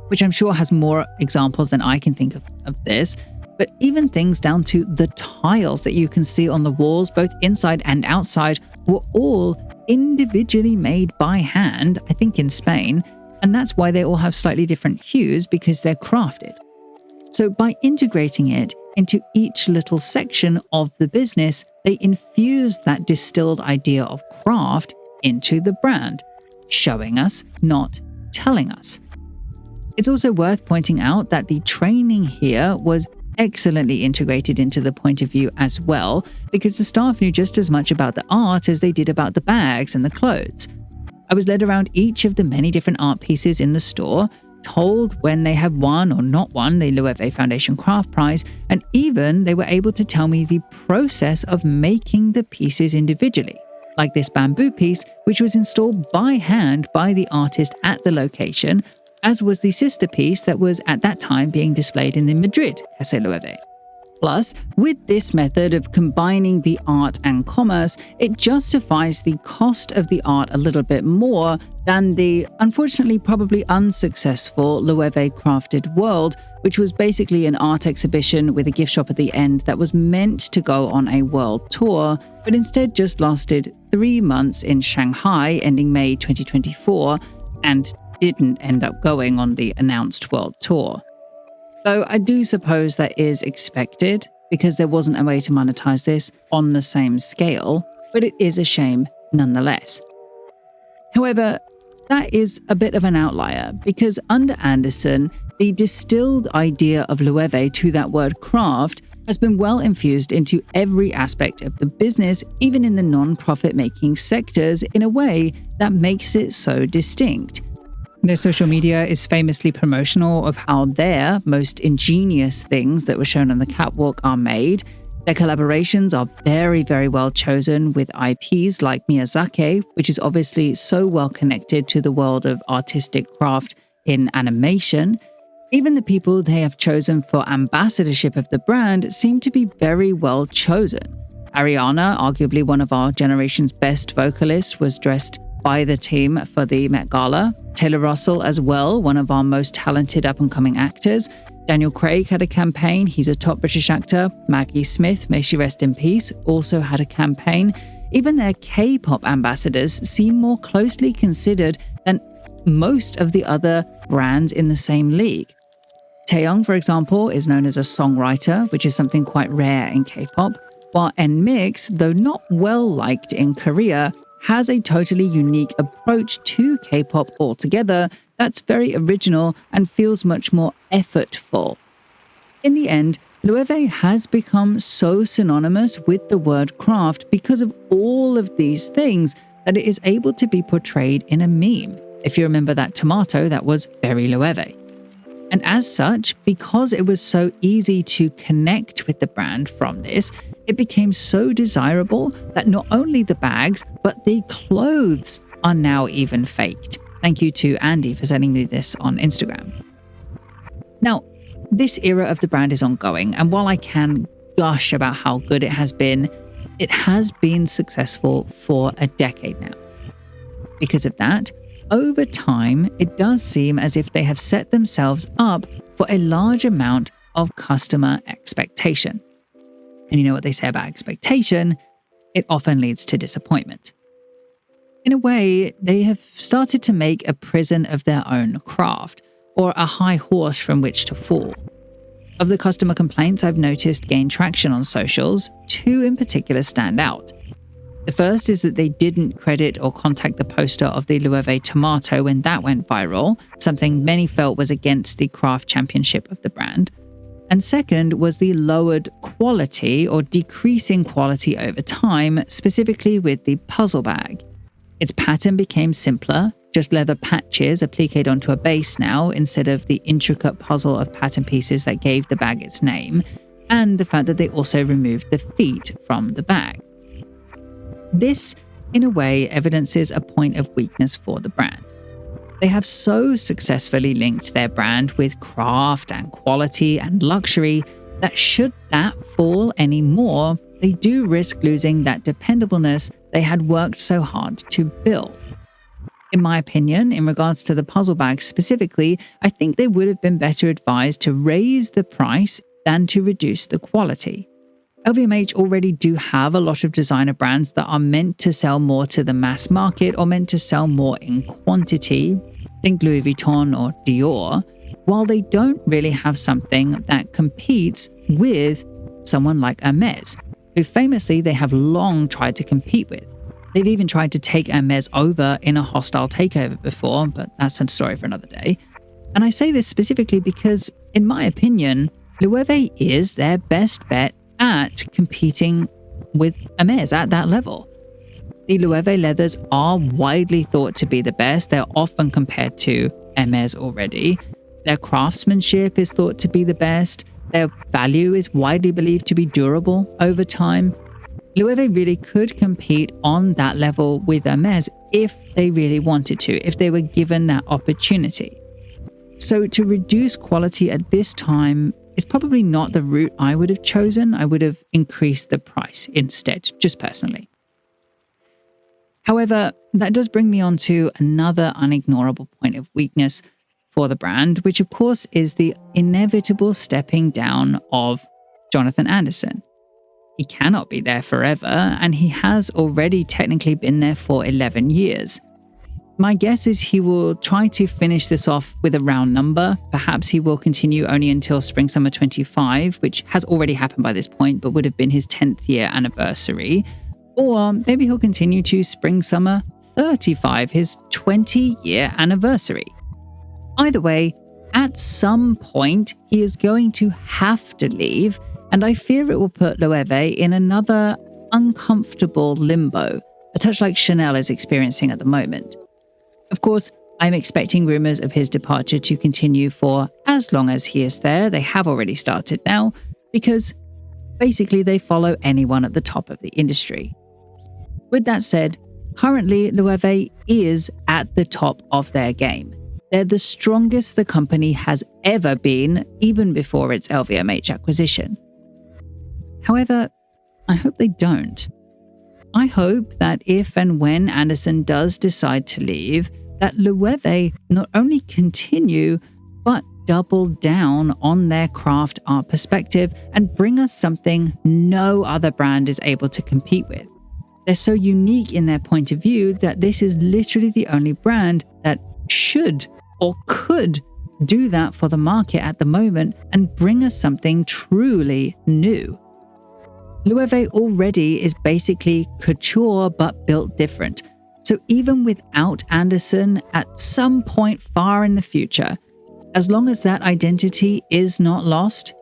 which I'm sure has more examples than I can think of this. But even things down to the tiles that you can see on the walls, both inside and outside, were all individually made by hand, I think in Spain, and that's why they all have slightly different hues because they're crafted. So by integrating it into each little section of the business, they infuse that distilled idea of craft into the brand, showing us, not telling us. It's also worth pointing out that the training here was excellently integrated into the point of view as well, because the staff knew just as much about the art as they did about the bags and the clothes. I was led around each of the many different art pieces in the store, told when they had won or not won the Loewe Foundation Craft Prize, and even they were able to tell me the process of making the pieces individually, like this bamboo piece, which was installed by hand by the artist at the location, as was the sister piece that was at that time being displayed in the Madrid Caisse Loewe. Plus, with this method of combining the art and commerce, it justifies the cost of the art a little bit more than the, unfortunately, probably unsuccessful Loewe Crafted World, which was basically an art exhibition with a gift shop at the end that was meant to go on a world tour, but instead just lasted 3 months in Shanghai, ending May 2024, and didn't end up going on the announced world tour. Though I do suppose that is expected, because there wasn't a way to monetize this on the same scale, but it is a shame nonetheless. However, that is a bit of an outlier, because under Anderson, the distilled idea of Loewe to that word craft has been well infused into every aspect of the business, even in the non-profit making sectors, in a way that makes it so distinct. Their social media is famously promotional of how their most ingenious things that were shown on the catwalk are made. Their collaborations are very, very well chosen with IPs like Miyazaki, which is obviously so well connected to the world of artistic craft in animation. Even the people they have chosen for ambassadorship of the brand seem to be very well chosen. Ariana, arguably one of our generation's best vocalists, was dressed by the team for the Met Gala. Taylor Russell as well, one of our most talented up-and-coming actors. Daniel Craig had a campaign. He's a top British actor. Maggie Smith, may she rest in peace, also had a campaign. Even their K-pop ambassadors seem more closely considered than most of the other brands in the same league. Taeyong, for example, is known as a songwriter, which is something quite rare in K-pop, while NMIXX, though not well liked in Korea, has a totally unique approach to K-pop altogether that's very original and feels much more effortful. In the end, Loewe has become so synonymous with the word craft because of all of these things that it is able to be portrayed in a meme. If you remember that tomato, that was very Loewe. And as such, because it was so easy to connect with the brand from this, it became so desirable that not only the bags, but the clothes are now even faked. Thank you to Andy for sending me this on Instagram. Now, this era of the brand is ongoing, and while I can gush about how good it has been successful for a decade now. Because of that, over time, it does seem as if they have set themselves up for a large amount of customer expectation. And you know what they say about expectation? It often leads to disappointment. In a way, they have started to make a prison of their own craft, or a high horse from which to fall. Of the customer complaints I've noticed gain traction on socials, 2 in particular stand out. The first is that they didn't credit or contact the poster of the Loewe tomato when that went viral, something many felt was against the craft championship of the brand. And second was the lowered quality or decreasing quality over time, specifically with the puzzle bag. Its pattern became simpler, just leather patches appliqued onto a base now instead of the intricate puzzle of pattern pieces that gave the bag its name, and the fact that they also removed the feet from the bag. This, in a way, evidences a point of weakness for the brand. They have so successfully linked their brand with craft and quality and luxury that should that fall any more, they do risk losing that dependableness they had worked so hard to build. In my opinion, in regards to the puzzle bag specifically, I think they would have been better advised to raise the price than to reduce the quality. LVMH already do have a lot of designer brands that are meant to sell more to the mass market or meant to sell more in quantity. Think Louis Vuitton or Dior, while they don't really have something that competes with someone like Hermes, who famously they have long tried to compete with. They've even tried to take Hermes over in a hostile takeover before, but that's a story for another day. And I say this specifically because, in my opinion, Loewe is their best bet at competing with Hermès at that level. The Loewe leathers are widely thought to be the best. They're often compared to Hermès already. Their craftsmanship is thought to be the best. Their value is widely believed to be durable over time. Loewe really could compete on that level with Hermès if they really wanted to, if they were given that opportunity. So to reduce quality at this time is probably not the route I would have chosen. I would have increased the price instead, just personally. However, that does bring me on to another unignorable point of weakness for the brand, which of course is the inevitable stepping down of Jonathan Anderson. He cannot be there forever, and he has already technically been there for 11 years. My guess is he will try to finish this off with a round number. Perhaps he will continue only until spring-summer 25, which has already happened by this point, but would have been his 10th year anniversary. Or maybe he'll continue to spring-summer 35, his 20-year anniversary. Either way, at some point, he is going to have to leave, and I fear it will put Loewe in another uncomfortable limbo, a touch like Chanel is experiencing at the moment. Of course, I'm expecting rumours of his departure to continue for as long as he is there. They have already started now, because basically they follow anyone at the top of the industry. With that said, currently Loewe is at the top of their game. They're the strongest the company has ever been, even before its LVMH acquisition. However, I hope they don't. I hope that if and when Anderson does decide to leave, that Loewe not only continue, but double down on their craft art perspective and bring us something no other brand is able to compete with. They're so unique in their point of view that this is literally the only brand that should or could do that for the market at the moment and bring us something truly new. Loewe already is basically couture but built different. So even without Anderson, at some point far in the future, as long as that identity is not lost,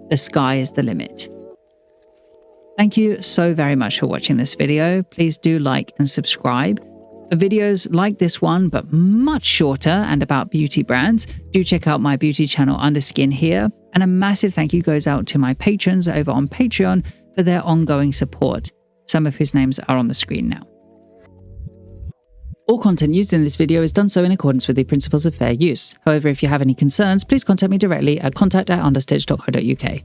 the sky is the limit. Thank you so very much for watching this video. Please do like and subscribe. For videos like this one, but much shorter and about beauty brands, do check out my beauty channel Underskin here. And a massive thank you goes out to my patrons over on Patreon for their ongoing support, some of whose names are on the screen now. All content used in this video is done so in accordance with the principles of fair use. However, if you have any concerns, please contact me directly at contact@understitch.co.uk.